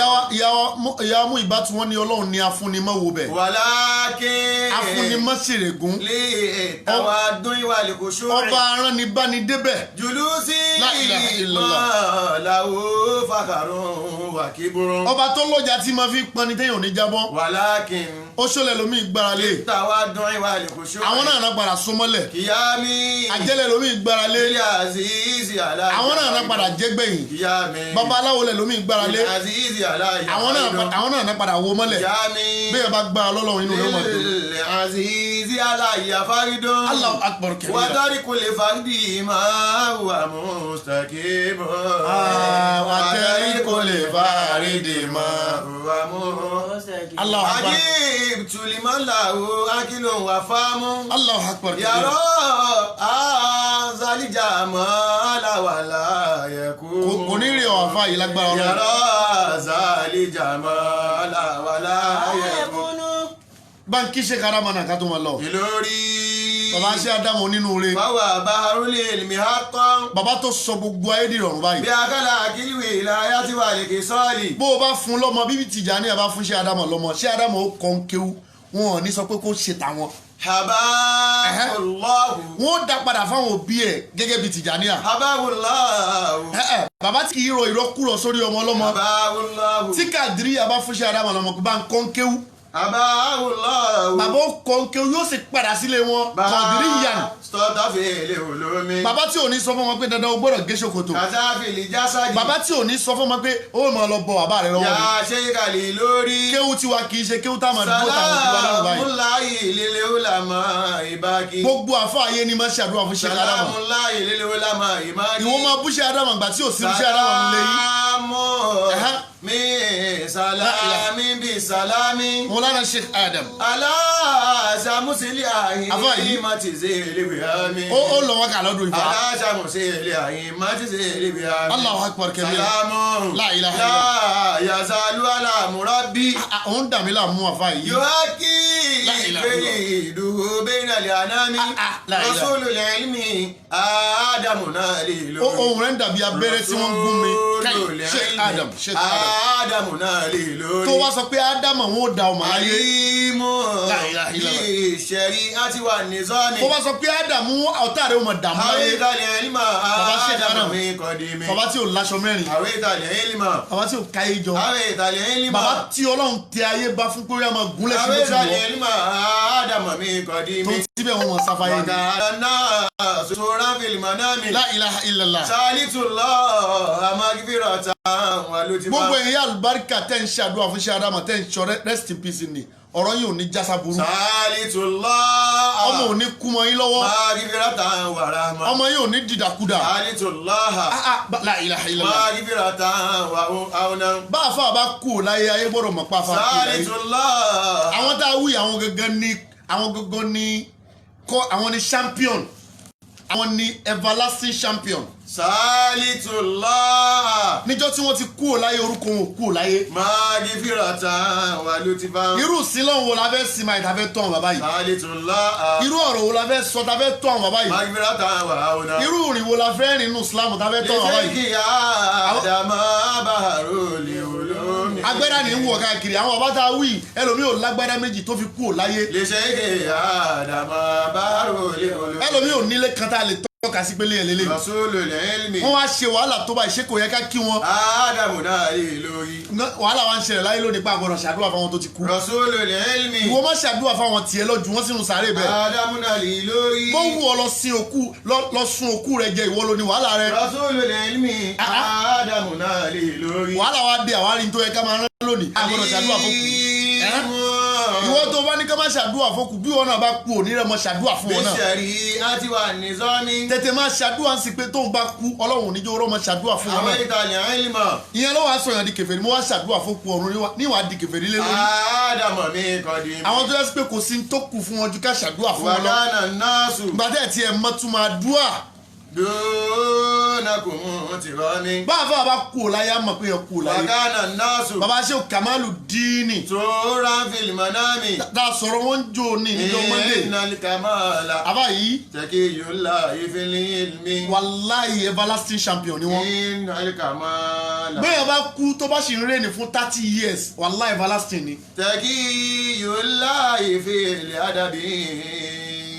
Ìyá mú ìbátu wọn ní Ọlọ́run ní afúnimọ́wò bẹ̀. Wàlákín. Afúnimọ́sìrègún. Lè tàwa dún ìwà lè kò ṣó rẹ̀. Ọba aránibánidébẹ̀. Jùlúsí. La ilaha illallah. Máa làwọ̀ fàkàrùn wà kíburún. Ọba tó lọ́jà tí máa fi pọnni téèyàn ò ní jábọ́. Wàlákín. Ó ṣọlẹ̀ lómi ìgbára lé. Tàwa dún ìwà lè kò ṣó rẹ̀. Àwọn náà padà súnmọ́lẹ̀. Kìyàmí. Àjẹ́lẹ̀ lómi ìgbára lé. Ilé àzízì aláìyá. Àwọn náà padà jẹ́gbẹ̀yìn. Kìyàmí. Babaláwo lẹ̀ lómi ìgbára lé. Ilé àzízì aláìyá. Àwọn náà padà wo mọ́lẹ̀. Kìyàmí. Bẹ́ẹ̀ bá gbá Ọlọ́run inú ló mọ̀ tó. Ilé àzízì aláìyá fárídùn. Allahu akbar kabira. Wàtàrí kò lè fàdí máa wà mustaqim. Wàtàrí kò lè fàrídì máa wà mustaqim. Allahu akbar. Ajib tulimalahu akilun wa famu. Allahu akbar kabira. Yàrá azalija mọ́láwàlá yẹ̀kú. Kò ní rí ọ̀fà yìí lágbára Ọlọ́run. Yàrá azalija mọ́láwàlá yẹ̀kú. Báńkì ṣe karama náà ká tó máa lọ. Ìlórí. Bàbá ṣe Ádámù nínú rẹ̀. Báwo àbáharúlé èlìmí á tán. Bàbá tó sọ gbogbo ayé di ìrọ̀rùn báyìí. Bí akálà àkílìwé ìlàyà ti wà lèkè sọ́ọ̀lì. Bó o bá fún lọ́mọ bíbí Tìjàní àbá fún ṣe Ádámù lọ́mọ ṣé Ádámù ó kọ́ ń kéwú wọn ò ní sọ pé kó ṣe tàwọn. Habáwùláhù. Wọ́n dá padà fáwọn òbí ẹ̀ gẹ́gẹ́ bí Tìjàní à. Habáwùláhù. Bàbá tí kì í ro ìrọ́kúrọ̀ sórí ọmọ ọlọ́mọ. Habáwùláhù. Tí Kàdírí àbá fún ṣe Ádámù lọ́mọ kó bá ń kọ́ ń kéwú. Habáwùláhù. Bàbá ó kọ́ ń kéwú yóò sì padà sílé wọn. Kàdírí yàn. Stọ́tà fèlè olómi. Bàbá tí ò ní sọ fún wọn pé dandan o gbọ́dọ̀ gé ṣòkòtò. Kàtàfìlì jásàdì. Bàbá tí ò ní sọ fún wọn pé ó máa lọ bọ bàbá rẹ lọ́wọ́ ni. Yà ṣe kàlì lórí. Kéwú tiwa kì í ṣe kéwú táwọn àdúgbò táwọn òbí wa lọ́rùn báyìí. Sàlámùláyì lílé ulàmà ìbákí. Gbogbo àfọ ayé ni máa ń ṣàdúrà fún ṣe Ádámù. Sàlámùláyì lílé ulàmà ìbákí. Ìwọ máa bú ṣe Ádámù àgbà tí ò sí ṣe Ádámù nílé yìí. Sàlámù mi sàlámì bí sàlámì. Mọ̀lánà Sheikh Adam. Aláṣàmùsílì àyìn. Àfọ yìí. Má ti ṣe eléwé àmì. Ó lọ wọ́n kà lọ́dún ìfà. Aláṣàmùsílì àyìn. Má ti ṣe eléwé àmì. Allahu akbar kabira. Sàlámù. La ilaha illallah. Yàzàlú alámùrábí. Òun dàmí láàmú àfá yìí. Yóò kí سيده بين الأنام رسول العلم آدم نالي ohun rẹ̀ ń dàbí abẹ́rẹ́ tí wọ́n ń gún mi Sheikh Adam آدم نالي tó wá sọ pé Ádámù wọn ò da ọmọ láyé عليم بالشريعة والنظام tó wá sọ pé Ádámù ọ̀tá rẹ̀ ò mọ̀ dààmú láyé أويت العلم آدم من قديم bàbá tí ò láṣọ mẹ́rin أويت العلم bàbá tí ò káyé jọ أويت العلم bàbá tí Ọlọ́run tẹ ayé bá fún kórìíra máa gúnlẹ̀ sí bó أويت ti wọ̀ العلم آدم من قديم tó síbẹ̀ wọn mọ̀ sáfáyé ni وكان الناس سورا في المنام La ilaha illallah. سالت الله مغفرة ولطفا gbogbo ẹ̀yin àlùbáríkà tẹ́ ń ṣàdúrà fún Sheikh Adam tẹ́ ń ṣọ rest in peace ni ọ̀rọ̀ yìí ò ní jásá burú سالت الله ọmọ ò ní kú mọ́ yín lọ́wọ́ مغفرة ورحمة ọmọ yìí ò ní dìdàkudà سالت الله La ilaha illallah. مغفرة وعونا bá a fà bá kú ò láyé ayé gbọ́dọ̀ mọ̀ pa fà kú láyé سالت الله àwọn tá a wí àwọn gangan ní àwọn ní champion àwọn ní everlasting champion سالت الله níjọ́ tí wọ́n ti kú ò láyé orúkọ wọn ò kú ò láyé مغفرة ولطفا irú sílọ̀ wo la fẹ́ sinmi àyè tàfẹ́ tọ́ àwọn bàbá yìí سالت الله irú ọ̀rọ̀ wo la fẹ́ sọ tàfẹ́ tọ́ àwọn bàbá yìí مغفرة وعونا irú ìrìn wo la fẹ́ rìn nínú Islam tàfẹ́ tọ́ àwọn bàbá yìí لشيخ آدم بحر العلوم agbẹ́dá ní ń wọ̀ káàkiri àwọn bàbá tá a wí ẹlòmíì ò lágbádá méjì tó fi kú ò láyé لشيخ آدم بحر العلوم ẹlòmíì ò nílé kan tá a lè tọ́ka sí pélé ẹ̀ lélẹ́yìn رسول العلم wọ́n wá ṣe wàhálà tó báyìí ṣé kò yẹ ká kí wọn آدم نالي لوري wàhálà wa ń ṣẹlẹ̀ láyé lónìí pa àgbọ̀dọ̀ ṣàdúrà fáwọn tó ti kú رسول العلم ìwọ má ṣàdúrà fáwọn tiẹ̀ lọ́jú wọn sínú sàárè bẹ́ẹ̀ آدم نالي لوري bó wù ọ lọ sun òkú rẹ jẹ ìwọ ló ní wàhálà rẹ رسول العلم آدم نالي لوري wàhálà wa dé àwárí tó yẹ ká máa rán lónìí àgbọ̀dọ̀ ṣàdúrà fókù ìwọ tó bá ní ká má ṣàdúrà fókù bí wọn náà bá kú òní rẹ mọ ṣàdúrà fún wọn náà بالشريعة والنظام tètè má ṣàdúrà ń sì pé tóun bá kú ọlọ́run níjó ọ̀rọ̀ mọ ṣàdúrà fún wọn náà أويت العلم ìyẹn ló wàá sọyàn di kèfèrí mo wá ṣàdúrà fókù ọ̀run níwàá di kèfèrí lé lórí آدم من قديم àwọn tó yẹ sí pé kò sí tó kù fún wọn ju ká ṣàdúrà fún wọn lọ وكان الناس gbàdẹ́ tí ẹ mọ́ tún máa dúà دونكم ترامي bá a fà bá kú ò láyé á mọ̀ pé ẹ kú ò láyé وكان الناس bàbá ṣe Kamalu Dini سورا في المنام tá a sọ̀rọ̀ wọn jò ní níjọ́ Monday إن الكمال àbá yìí تكي الله في العلم wàláhì everlasting champion ni wọn إن الكمال bẹ́ẹ̀ bá kú tó bá sì ń rẹ́ni fún 30 years wàláhì everlasting ni تكي الله في الأدب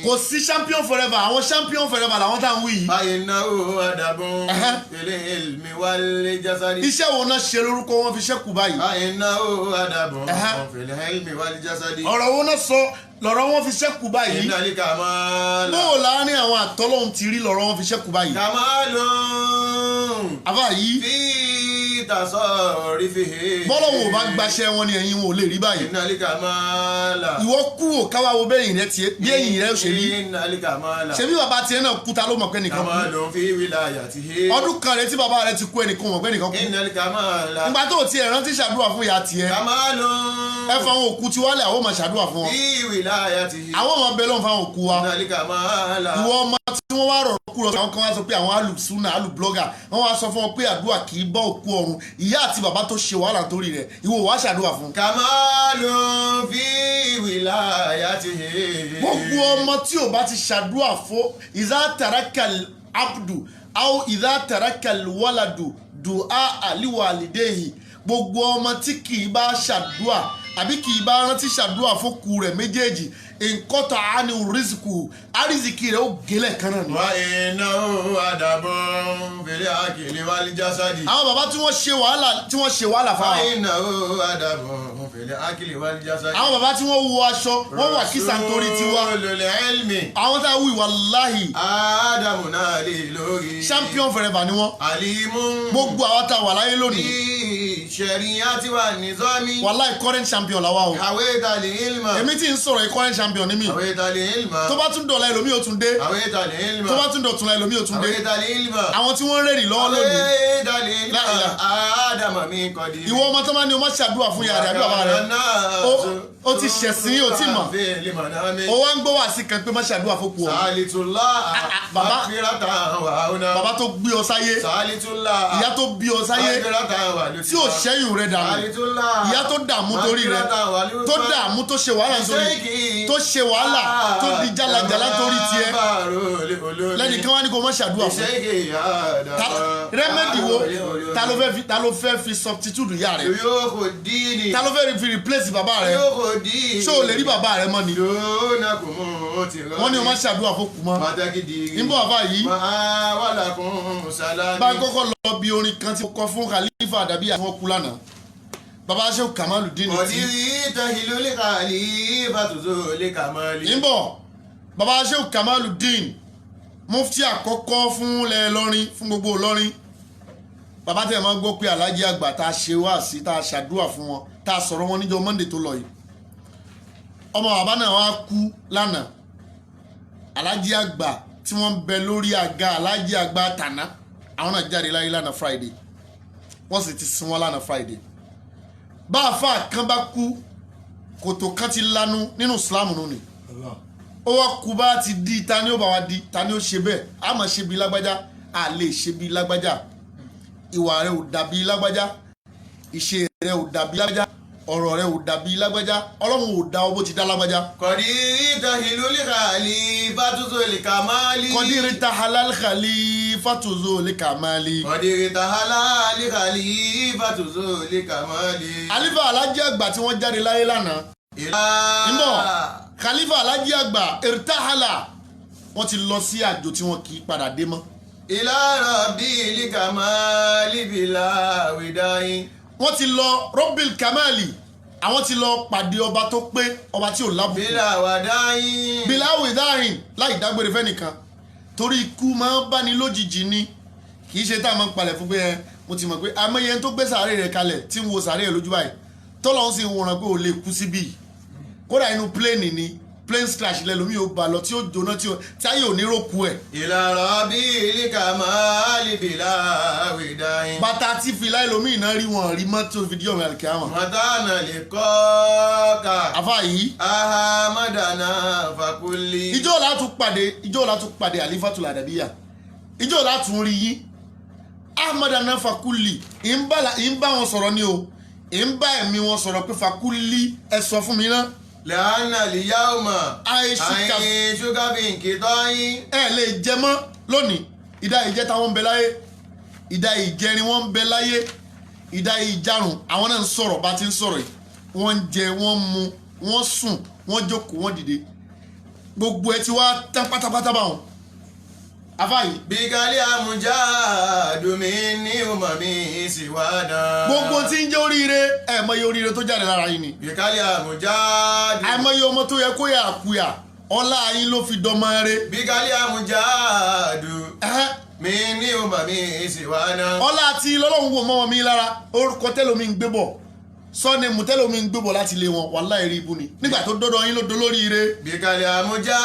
kò sí champion forever àwọn champion forever làwọn tá à ń wí yìí فإنه أدب في العلم والجسد iṣẹ́ wo náà ṣe lórúkọ wọn fi ṣẹ́kù báyìí فإنه أدب في العلم والجسد ọ̀rọ̀ wo náà sọ lọ́rọ̀ wọn fi ṣẹ́kù báyìí إن الكمال bóò láàrin àwọn àtọ́lọ́hún ti rí lọ́rọ̀ wọn fi ṣẹ́kù báyìí كمال àbá yìí في تصرفه bọ́lọ́hún ò bá gbaṣẹ́ wọn ni ẹ̀yin wọn ò lè rí báyìí إن الكمال ìwọ kú ò káwá wo bẹ́yìn rẹ tiẹ̀ bí ẹ̀yìn rẹ ṣe rí إن الكمال ṣebí bàbá tiẹ̀ náà kú ta ló mọ̀ pé nìkan kú كمال في ولايته ọdún kan rẹ tí bàbá rẹ ti kú ẹnìkan mọ̀ pé nìkan kú إن الكمال nígbà tó tiẹ̀ rántí ṣàdúrà fún ìyá tiẹ̀ كمال ẹ fa àwọn òkú tí wálé àwọn ọmọ ṣàdúrà fún wọn في ولايته àwọn ọmọ bẹ lọ́n fa àwọn òkú wa إن الكمال ìwọ ọmọ tí wọ́n wá rọ̀rọ̀ kúrò àwọn kan wá sọ pé àwọn alùsùnà alùblọ́gà wọ́n wá sọ fún wọn pé àdúrà kì í bọ́ òkú ọ̀run ìyá àti bàbá tó ṣe wàhálà torí rẹ̀ ìwọ wàá ṣàdúrà fún. كمال في ولايته gbogbo ọmọ tí ò bá ti ṣàdúrà fún ìzá tarakal abdu aw ìzá tarakal waladu du'a aliwalidehi gbogbo ọmọ tí kì í bá ṣàdúrà àbí kì í bá rántí ṣàdúrà fókù rẹ̀ méjèèjì nkọ́tà àánú rìsíkù àrísìkì rẹ̀ ó gélẹ̀ kan náà ni. وإنه أدب في العقل والجسد àwọn bàbá tí wọ́n ṣe wàhálà fáwọn. وإنه أدب في العقل والجسد àwọn bàbá tí wọ́n wọ aṣọ wọ́n wà kí santori tiwa. رسول العلم àwọn tá a wí wàláhì آدم نالي لوري champion forever ni wọ́n. عليم gbogbo àwọn tá a wà láyé lónìí بالشريعة والنظام wàláhì current champion làwa o. هويت العلم èmi tí ń sọ̀rọ̀ current champion ni mí. هويت العلم tó bá tún dọ̀la ẹlòmíì ó tún dé. هويت العلم tó bá tún dọ̀tún ẹlòmíì ó tún dé. هويت العلم àwọn tí wọ́n ń rẹ́rìn lọ́wọ́ lónìí. هويت العلم لا إله. آدم من قديم ìwọ ọmọ tó máa ní o má ṣàdúrà fún yàrá àbí bàbá rẹ. ó ti ṣẹ̀sìn ó ti mọ̀ ó wá ń gbọ́ wá sí kan pé má ṣàdúrà fókù ọ. sàlìtúlá àfíràtà wà ọ̀nà. bàbá tó gbé ọ sáyé sàlìtúlá ìyá tó bí ọ sáyé àfíràtà wà lótìtà. tí ò ṣẹ́yìn rẹ dànù sàlìtúlá ìyá tó dààmú torí rẹ tó dààmú tó ṣe wàhálà torí tó ṣe wàhálà tó di jálajàlá torí tiẹ̀ lẹ́nìkan wá ní kó má ṣàdúrà fún. rẹ́mẹ̀dì wo ta ló fẹ́ fi substitute ìyá rẹ ta ló fẹ́ fi replace bàbá rẹ ṣé o lè rí bàbá rẹ mọ́ ni wọ́n ní o má ṣàdúrà fókù mọ́ níbo bàbá yìí bá kọ́kọ́ lọ bí orin kan tí mo kọ fún Khalifa Adabiya àti wọn kú lánàá bàbá Sheikh Kamaluddin níbo bàbá Sheikh Kamaluddin mufti àkọ́kọ́ fún ilẹ̀ Ìlọrin fún gbogbo Ìlọrin bàbá tẹ̀ máa gbọ́ pé alájí àgbà tá a ṣe wá sí tá a ṣàdúrà fún wọn tá a sọ̀rọ̀ wọn níjọ́ Monday tó lọ yìí ọmọ bàbá náà wá kú lánàá alájí àgbà tí wọ́n ń bẹ lórí àga alájí àgbà tàná àwọn náà jáde láyé lánàá Friday wọ́n sì ti sin wọn lánàá Friday bá àfa kan bá kú kòtò kan ti lanu nínú Islam nù ni ó wá kú bá ti di ta ni ó bá wa di ta ni ó ṣe bẹ́ẹ̀ a máa ṣe bí lágbájá a lè ṣe bí lágbájá ìwà rẹ ò dàbí lágbájá ìṣe rẹ ò dàbí lágbájá ọ̀rọ̀ rẹ ò dàbí lágbájá ọlọ́run ò dá ọ bó ti dá lágbájá. kọ̀dírí tahilul khalifatu lil kamali. kọ̀dírí tahalal khalifatu lil kamali. kọ̀dírí tahalal khalifatu lil kamali. alifa alájí àgbà tí wọ́n jáde láyé lánàá. ìmọ̀ khalifa alájí àgbà irtahala wọ́n ti lọ sí àjò tí wọ́n kì í padà dé mọ́. ila rabbil kamali bila widayin. wọ́n ti lọ Rabbil Kamali àwọn ti lọ pàdé ọba tó pé ọba tí ò lábùkù. bila wadayin. bila wadayin láì dágbére fẹ́nìkan torí ikú máa ń báni lójijì ni kì í ṣe tá a máa ń palẹ̀ fún pé ẹ mo ti mọ̀ pé amẹ́yẹ tó gbé sàárè rẹ̀ kalẹ̀ tí ń wo sàárè rẹ̀ lójú báyìí tọ́lọ́hún sì ń wòran pé ò lè kú síbí kódà inú pléènì ni plane crash lẹ́lòmí ò bá lọ tí ó jóná tí ayé ò ní rókù ẹ̀. ila rabbil kamali bila widayin. bàtà tí fìlà ẹlòmí iná rí wọn rí mọ́tò fìdíò mi àlùkè àwọn. mọ̀tánà lè kọ́ ká. àfa yìí. ahamadana fakuli. ìjọ látún pàdé Alifatul Adabiya ìjọ látún rí yí ahamadana fakuli ń bá wọn sọ̀rọ̀ ni o ń bá ẹ̀mí wọn sọ̀rọ̀ pé fakuli ẹ sọ fún mi náà. lẹ́hánà lìyáwòmá àìṣúgà bí nkìtọ́yìn. ẹ lè jẹ mọ́ lónìí ìdá ìjẹta wọn ń bẹ láyé ìdá ìjẹrin wọn ń bẹ láyé ìdá ìjarun àwọn náà ń sọ̀rọ̀ bá ti ń sọ̀rọ̀ yìí wọ́n ń jẹ wọ́n mu wọ́n sùn wọ́n jókòó wọ́n dìde gbogbo ẹ ti wá tán pátápátá báwọn afáyì. bíkálí àmújá domi ní umami síwádà. gbogbo tí ń jẹ́ oríire ẹ̀ mọ iye oríire tó jáde lára yín ni. bíkálí àmújá. àìmọye ọmọ tó yẹ kó yà àkúyà ọlá yín ló fi dọmọ rẹ. bíkálí àmújá mi ní umami síwádà. ọlá àti lọ́lọ́run wò mọ́ mi lára orúkọ tẹ́lómi ń gbé bọ̀ sọ́ni mùtẹ́lómi ń gbé bọ̀ láti lé wọn wàláhì rí ibú ni nígbà tó dọ́dọ̀ yín ló dolóríire. bíkálí àmújá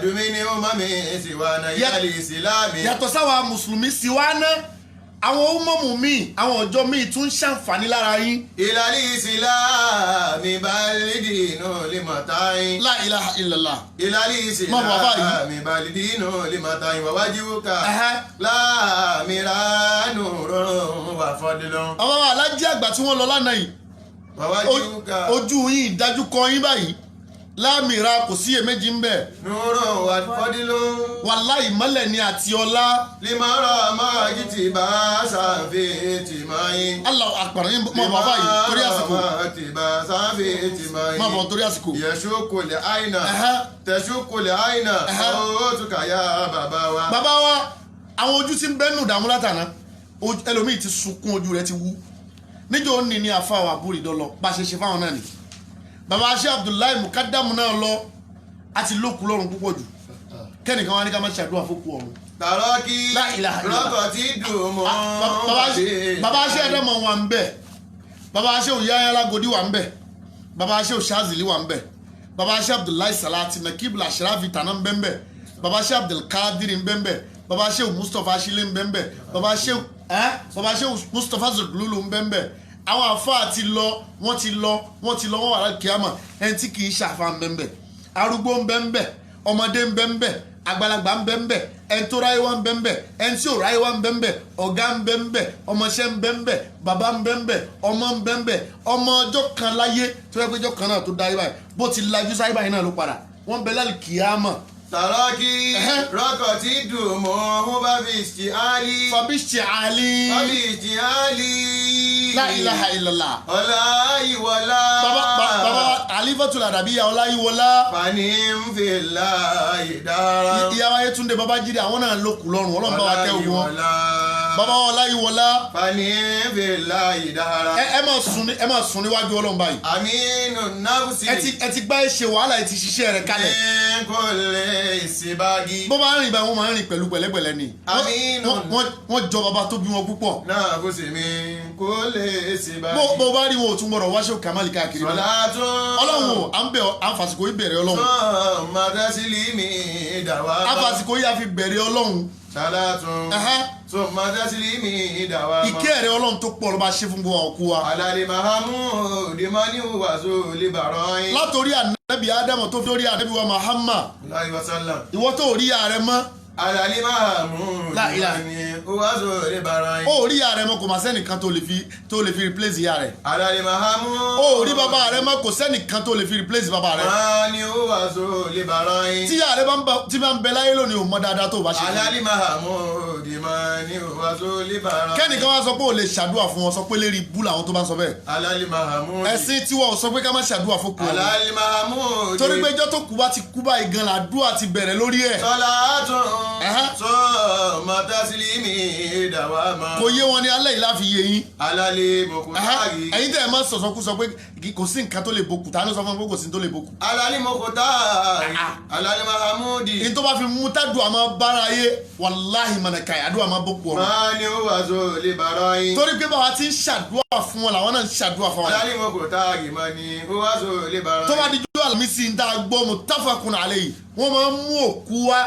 domi ní umami síwádà ìyáàlì ìsìlámì. yàtọ̀ sáwa mùsùlùmí síwáná àwọn ọmọọmọ míì àwọn ọjọ́ míì tún ṣàǹfààní lára yín. ìlàlí ìsìlámì balidinu limatayin. la ilaha illallah. ìlàlí ìsìlámì balidinu limatayin wàwájúkà láàmìránù rọrùn wà fọdúlọ. àwọn alájí àgbà tí wọ́n lọ lánàá yìí wàwájúkà ojú yín ìdájú kọ yín báyìí láàmìrà kò sí èméjì ń bẹ. nùrọ̀ wà fọdúlọ. wàláhì ìmọ́lẹ̀ ni àti ọlá. limara máàjì tí bá sàfẹ́ tì máa yín. Allahu akbar yín mọ̀ bàbá yìí torí àsìkò. limara tí bá sàfẹ́ tì máa yín. mọ̀ bọ̀ torí àsìkò. yẹ̀sùkùlẹ̀ àyìnà tẹ̀sùkùlẹ̀ àyìnà ó tún kàyà bàbá wa. bàbá wa àwọn ojú tí ń bẹ́ẹ̀ nù dààmú látàná ẹlòmíì ti sunkún ojú rẹ̀ ti wú níjọ́ ní ní àfàwọ̀ àbúrò ìdọ́lọ bá ṣe ṣe fáwọn náà ni bàbá aṣẹ́ Abdullahi Mukadamu náà lọ àti lókun lọ́rùn púpọ̀ jù kẹ́nìkan wá ní ká má ṣàdúrà fókù ọ̀run. tàrọ́kì rọ́kọ̀ tí dùn mọ́. bàbá aṣẹ́ ẹ̀dẹ́mọ̀ wà ń bẹ̀ bàbá aṣẹ́ òyáyá alágòdì wà ń bẹ̀ bàbá aṣẹ́ òṣàzìlì wà ń bẹ̀ bàbá aṣẹ́ Abdullahi Salati Nakibul Ashrafi tàná ń bẹ̀ ń bẹ̀ bàbá aṣẹ́ Abdulkadir ń bẹ̀ ń bẹ̀ bàbá aṣẹ́ Mustapha Ashile ń bẹ̀ ń bẹ̀ bàbá aṣẹ́ Mustapha Zululu ń bẹ̀ ń bẹ̀ àwọn àfáà ti lọ wọ́n wà láti kíámà ẹni tí kì í ṣàfà ń bẹ́ẹ̀ arúgbó ń bẹ́ẹ̀ ọmọdé ń bẹ́ẹ̀ àgbàlagbà ń bẹ́ẹ̀ ẹni tó ráyé wá ń bẹ́ẹ̀ ẹni tí ò ráyé wá ń bẹ́ẹ̀ ọ̀gá ń bẹ́ẹ̀ ọmọọṣẹ́ ń bẹ́ẹ̀ bàbá ń bẹ́ẹ̀ ọmọ ń bẹ́ẹ̀ ọmọ ọjọ́ kan láyé tó yẹ pé ọjọ́ kan náà tó dá yé báyìí bó ti lajú sáyé báyìí náà ló padà wọ́n bẹ lálẹ́ kíámà. Sàrọ́kì rọ́kọ̀ tí dùn mọ́ ọ́n bá fi ṣì álí. Fabishti Ali. Fabishti Ali. La ilaha illallah. Ọláyíwọlá. Baba Alifatul Adabiya Ọláyíwọlá. Fani ń fi láàyè dára. Ìyàwó Ayétúndé Babájídé àwọn náà ló kù lọ́rùn ọlọ́run bá wa kẹ́ ogun wọn. Baba Ọláyíwọlá. Fani ń fi láàyè dára. Ẹ máa sùn níwájú ọlọ́run báyìí. Aminu Nabusi. Ẹ ti gbá ṣe wàhálà ẹ ti ṣiṣẹ́ rẹ̀ kalẹ̀. Kò lè ìsìnbági. bó bá rìn báyìí wọ́n máa ń rìn pẹ̀lú pẹ̀lẹ́pẹ̀lẹ́ ni. Aminu. wọ́n jọ bàbá tó bí wọn púpọ̀. náà kò sí mi kò lè ìsìnbági. bó bá rí wọn ò tún gbọdọ̀ wáṣọ kàmáàlì káàkiri. sọlá tún. ọlọ́run o à ń fàsìkò yìí bẹ̀rẹ̀ ọlọ́run. mọ̀tẹ́sílì mi dàwà. à ń fàsìkò yìí a fi bẹ̀rẹ̀ ọlọ́run. sọlá tún. so mọ̀tẹ́sílì mi dàwà. ìkẹ́ rẹ̀ ọlọ́run tó pọ̀ ló bá ṣe fún gbogbo ọkú wa. alali mahamu dimani wàzó libarọ́yìn. látòrí ànábì ádámù tó fi lórí ànábì wa Muhammad. alayhi wa sallam. ìwọ tó rí ààrẹ mọ́. alali mahamu dimani wàzó libarọ́yìn. ó rí ààrẹ mọ́ kò má sẹ́nìkan tó lè fi replace ìyá rẹ̀. alali mahamu. ó rí bàbá rẹ̀ mọ́ kò sẹ́nìkan tó lè fi replace bàbá rẹ̀. dimani wàzó libarọ́yìn. tí ààrẹ bá ń bẹ láyé lónìí ò mọ dáadáa tó bá ṣe. alali mahamu dimani wàzó libarọ́yìn. kẹ́nìkan wá sọ pé ò lè ṣàdúrà fún wọn sọ pé lérí bú làwọn tó bá ń sọ bẹ́ẹ̀. alali mahamu. ẹ̀sìn tiwọn ò sọ pé ká má ṣàdúrà fún kù. alali mahamu. torí pé ijọ́ tó kú bá ti kú báyìí gan làdúrà ti bẹ̀rẹ̀ lórí ẹ̀. sọlá tún. sọ mọ̀tẹ́sílì mi dàwà mọ́. kò yé wọn ní alẹ́ yìí láfi yé yín. alali mokutari. ẹ̀yin tẹ́ ẹ máa sọ̀sọ́ kú sọ pé kò sí nǹkan tó lè bokù tá a ní sọ fún mi pé kò sí tó lè bokù. alali mokutari. alali mahamudi. ní tó bá fi mú tádùn àmọ́ bára yé wàláhì mọ̀nàkà àdúrà máa bokù ọ̀run. máa ní ó wà so lè bàrọ̀ yín. torí pé báwa ti ń ṣàdúrà fún wọn làwọn náà ń ṣàdúrà fún wọn. alali mokutari máa ní ó wà so lè bàrọ̀ yín. tó bá di jọ́ àlùmísì ń dá gbọ́ muttafaqun alayhi wọ́n máa ń mú òkú wá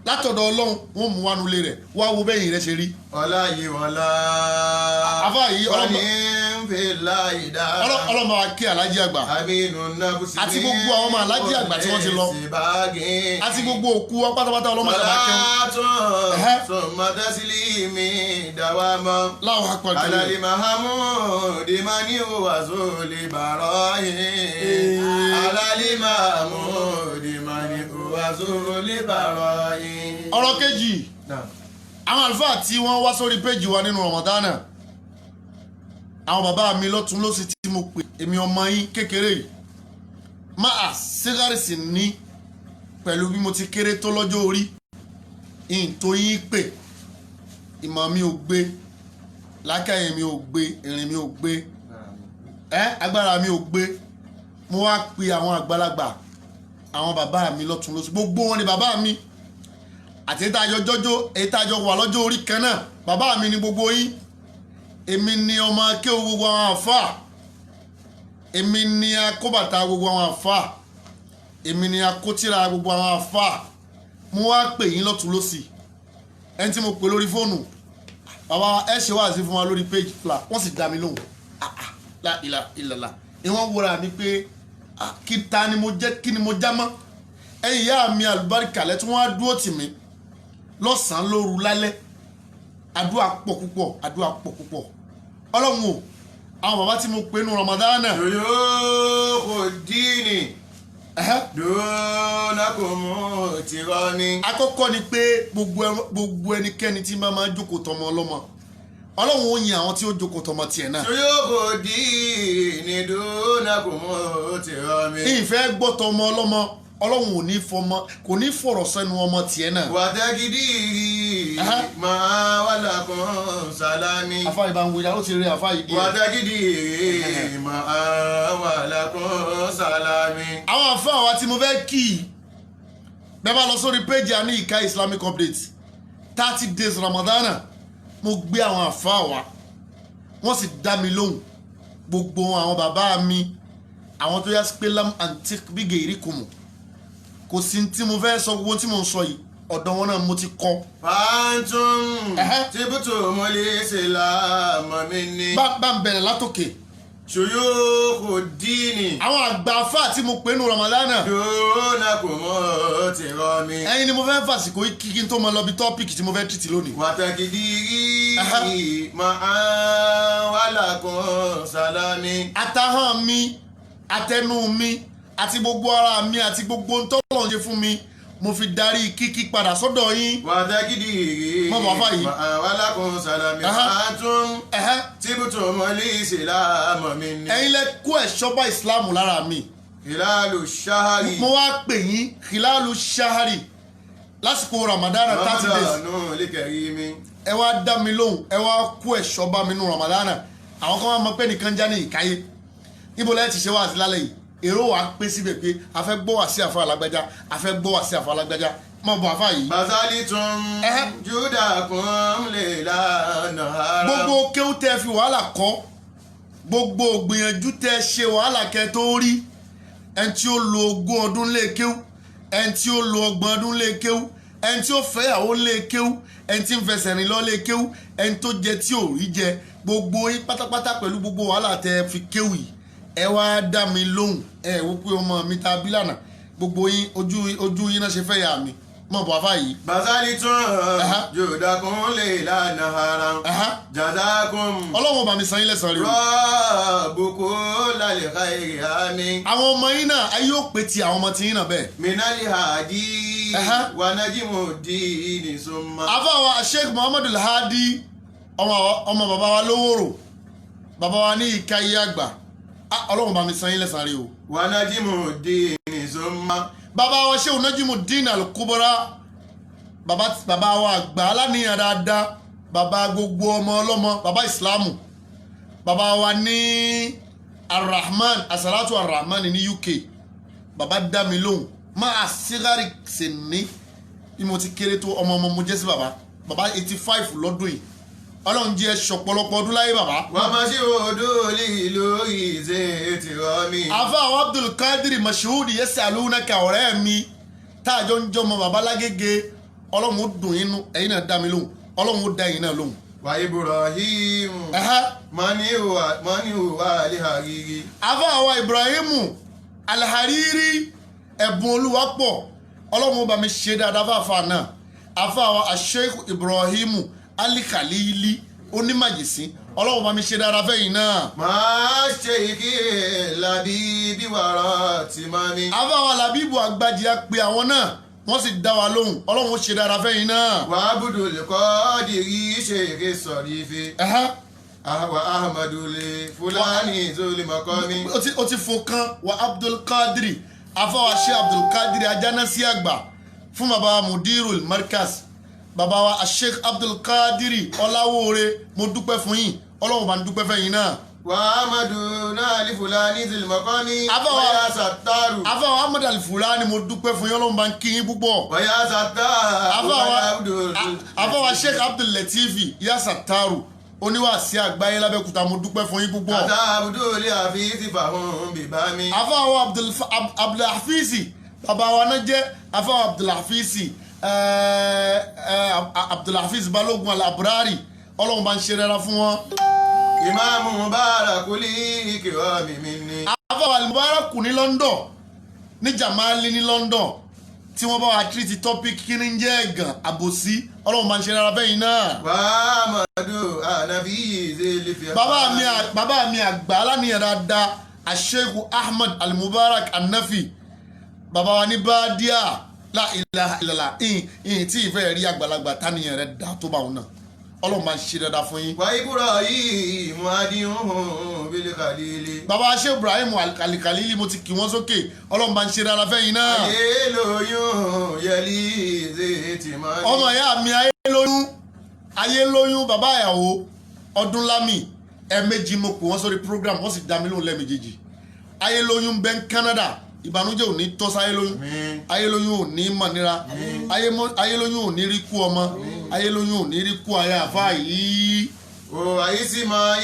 látọ̀dọ̀ ọlọ́run wọ́n mú wánu lé rẹ̀ wá wo bẹ́yìn rẹ̀ ṣe rí. ọláyíwọlá. àfa yìí ọlọ́mọ fi láyé dá. ọlọ́mọ wa kí alájí àgbà. aminu nabusi. àti gbogbo àwọn ọmọ alájí àgbà tí wọ́n ti lọ. àti gbogbo òkú wa pátápátá ọlọ́mọ àgbà kẹ́wọ́n. sọ mọ̀tẹ́sílì mi dàwà mọ́. láwọn apàdé. alali mahamudi mani wàzó lè bàrọ̀ yín. alali mahamudi mani wàzó lè bàrọ̀ yín. ọ̀rọ̀ kejì àwọn àlùfáà tí wọ́n wá sórí péjì wa nínú Ramadana àwọn bàbá mi lọ́tún lósì tí mo pè èmi ọmọ yín kékeré yìí máa sígárìsì ní pẹ̀lú bí mo ti kéré tó lọ́jọ́ orí ìyìn tó yín pè ìmọ̀ mi ò gbé lákàyè mi ò gbé ìrìn mi ò gbé agbára mi ò gbé mo wá pe àwọn àgbàlagbà àwọn bàbá mi lọ́tún lósì gbogbo wọn ni bàbá mi àti ètàjọ wà lọ́jọ́ orí kan náà bàbá mi ni gbogbo yín èmi ni ọmọ akéwò gbogbo àwọn àfà èmi ni akóbàtà gbogbo àwọn àfà èmi ni akótíra gbogbo àwọn àfà mo wá pè yín lọ́tún lọ́sì ẹni tí mo pè lórí fóònù bàbá ẹ ṣe wá sí fún wa lórí page fla wọ́n sì dá mi lóhùn la ìlàlà ìwọ̀n wúra mi pé kí ta ni mo jẹ́ kí ni mo já mọ́ ẹ̀yin ìyá mi àlùbáríkà lẹ́tí wọ́n á dúró tì mí lọ́sàn-án lóru lálẹ́ àdúrà pọ̀ púpọ̀ ọlọ́run o àwọn bàbá tí mo pè nù Ramadana. yóò kò díìnì dúnà kò mú tìrọ ni. àkọ́kọ́ ni pé gbogbo ẹnikẹ́ni tí máa jókòó tọmọ ọlọ́mọ ọlọ́run ó yin àwọn tí ó jókòó tọmọ tiẹ̀ náà. yóò kò díìnì dúnà kò mú tìrọ ni. ìfẹ́ gbọ́ tọmọ ọlọ́mọ ọlọ́run kò ní fọ̀rọ̀ sẹ́nu ọmọ tiẹ̀ náà. wàtẹ́gídì máa wà lákùn sálámì. afá ìbá ń wíjà ó ti rí afá ìdí ẹ̀. wàtẹ́gídì máa wà lákùn sálámì. àwọn afá wa tí mo fẹ́ kí i bẹ́ẹ̀ bá lọ sórí péjì àní ìka Islamic update 30 days Ramadana mo gbé àwọn afá wa wọ́n sì dá mi lóhùn gbogbo àwọn bàbá mi àwọn tó yá sí pé lam antik bí gèrí kùmù kò sí tí mo fẹ́ sọ gbogbo tí mo ń sọ yìí ọ̀dọ̀ wọn náà mo ti kọ́. fàǹtún tìbútù mo lè ṣe láàmú mi ní. bá ń bẹ̀rẹ̀ látòkè ṣòyókò díìnì. àwọn àgbà afá tí mo pè nù Ramadana. dùnà kò mọ́ ti rọ mi. ẹ̀yin ni mo fẹ́ fàsìkò kíkí tó mọ lọ bí tọ́pìkì tí mo fẹ́ tìtì lónìí. wàtàkìdí máa wàhálà kan sálámì. àtàhàn mi àtẹnu mi àti gbogbo ara mi àti gbogbo ntọ́lọ̀ ń ṣe fún mi mo fi darí kíkí padà sọ́dọ̀ yín. wàtàkìdí máa wàhálà kan sálámì. àtún tíbùtù mọ́lì ìsìlámù mi ni. ẹ̀yin lẹ kó ẹ̀ṣọ́ bá ìsìlámù lára mi. hilalu shahari. mo wá pè yín hilalu shahari lásìkò Ramadana 30 days. Ramadana lè kẹ́rì mi. ẹ wá dá mi lóhùn ẹ wá kó ẹ̀ṣọ́ bá mi nù Ramadana àwọn kan wá mọ pé nìkan já ní ìkáyé níbo lẹ́yìn ti ṣe wá sí lálẹ́ yìí èrò wa pé síbẹ̀ pé a fẹ́ gbọ́ wá sí àfa alágbájá a fẹ́ gbọ́ wá sí àfa alágbájá mọ̀ bọ̀ àfa yìí. basali tún juda kun lè lànà ara. gbogbo kéwú tẹ fi wàhálà kọ́ gbogbo gbìyànjú tẹ ṣe wàhálà kẹ tó rí ẹni tí ó lo 20 ọdún lé kéwú ẹni tí ó lo 30 ọdún lé kéwú ẹni tí ó fẹ́yàwó lé kéwú ẹni tí ń fẹsẹ̀ rìn lọ lé kéwú ẹni tó jẹ tí ò rí jẹ gbogbo yín pátápátá pẹ̀lú gbogbo wàhálà tẹ fi kéwú yìí ẹ wá dá mi lóhùn ẹ wò pé ọmọ mi ta bílànà gbogbo yín ojú yín náà ṣe fẹ́ yà mí mọ̀ bọ̀ afá yìí. basali tún juda kun lè lànà ara. jazakum. ọlọ́run bá mi san yín lẹ́san rí o. rọ́ọ̀bùkú lálẹ́ ká èrè àmì. àwọn ọmọ yín náà ayé ó pè ti àwọn ọmọ tí yín náà bẹ́ẹ̀. minali hadi wanajimu dini summa. àfàwà Sheikh Muhammadu Al-Hadi ọmọ bàbá wa lówóró bàbá wa ní ìkáyé àgbà ọlọ́run bá mi san yín lẹ́san rí o. wanajimu dini summa. bàbá wa Sheikh Najimuddin Al-Kubra bàbá wa àgbà aláníyàn dáadáa bàbá gbogbo ọmọ ọlọ́mọ bàbá ìsìlámù bàbá wa ní Ar-Rahman Asalatu Ar-Rahman ní UK bàbá dá mi lóhùn máa sígárì sí ní bí mo ti kéré tó ọmọ mo jẹ́ sí bàbá 85 lọ́dún yìí ọlọ́run jẹ́ ṣọ̀pọ̀lọpọ̀ ọdún láyé bàbá. wà á máa ṣe odò lórí ìṣe ti rọ mi. àfa àwọn Abdul Qadir Mashood yasalunaka ọ̀rẹ́ mi táàjọ ń jọmọ bàbá lágége ọlọ́run ó dùn inú ẹ̀yin náà dá mi lóhùn ọlọ́run ó dá ẹ̀yin náà lóhùn. wà Ibrahim mọ́níhùwà alihariri. àfa àwọn Ibrahim Al-Hariri ẹ̀bùn olúwapọ̀ ọlọ́run ó bá mi ṣe dáadáa fáfá náà àfa àwọn Sheikh Ibrahim Al-Khalili onímàjèsí ọlọ́run bá mi ṣe dára fẹ́yìn náà. máa ṣe ìkí làbíbí wàrà tí máa ní. àbáwá làbíbù àgbàjì á pe àwọn náà wọ́n sì dá wa lóhùn ọlọ́run ó ṣe dára fẹ́yìn náà. wà á bùdó lè kọ́ dìrí ṣe èrè sọ̀rí ife. àwa ahmadu lè fúlàní tó lè mọ̀kọ́ mi. ó ti fò kan wa Abdul Qadir afáwa ṣe Abdul Qadir ajánásí àgbà fún baba Mudirul Markaz bàbá wa Sheikh Abdul Qadir ọláwóore mo dúpẹ́ fún yín ọlọ́run bá ń dúpẹ́ fẹ́yìn náà. wà á mọ̀dù náà lè fúlàní tó lè mọ̀kọ́ mi. wáyà sàtàrù. afáwa Ahmad Al-Fulani mo dúpẹ́ fún yín ọlọ́run bá ń kí yín púpọ̀. wáyà sàtàrù. afáwa Sheikh Abdul Latifi yà sàtàrù oníwàásí àgbáyé lábẹ́kúta mo dúpẹ́ fún yín púpọ̀. àtà abudulayi àfíìsì fàhùn bìbá mi. afáwa Abdulhafizi bàbá wa náà jẹ́ afáwa Abdulhafizi Abdulhafiz Balogun Al-Abrari ọlọ́run bá ń ṣe rẹ́ra fún wọn. ìmáàmù Mubarak kúlí ìkìrọ̀ mímí ni. afáwa Mubarak ní London ní Jamali ní London tí wọ́n bá wa tírìtì topic kí ni ń jẹ́ ẹ̀gàn àbòsí ọlọ́run bá ń ṣe rẹ́ra fẹ́yìn náà. wàá mọ̀dù ànàbí ìzèlè fi. bàbá mi àgbà aláníyàn dáadáa Sheikh Ahmad Al-Mubarak An-Nafi bàbá wa ní Bàdíà la ilaha illallah ìyìn tí ìfẹ́ rí àgbàlagbà táníyàn rẹ̀ dá tó bá wọn náà ọlọ́run máa ń ṣe dáadáa fún yín. wà Ibrahim adihun bil khalili. bàbá Sheikh Ibrahim Al-Khalili mo ti kì wọ́n sókè ọlọ́run máa ń ṣe dáadáa fẹ́yìn náà. ayé lóyún yẹlí zèétì máa ní. ọmọ ìyá mi ayé lóyún bàbá ìyàwó Ọdúnlámì ẹ̀ẹ̀mejì mo pè wọ́n sórí program wọ́n sì dá mi lóhùn lẹ́ẹ̀mejì ayé lóyún bẹ́ẹ̀ Canada ìbànújẹ́ ò ní tọ́ sáyé lóyún ayé lóyún ò ní mọ̀nira ayé lóyún ò ní rí kú ọmọ ayé lóyún ò ní rí kú aya àfa yìí. o ayé sì máa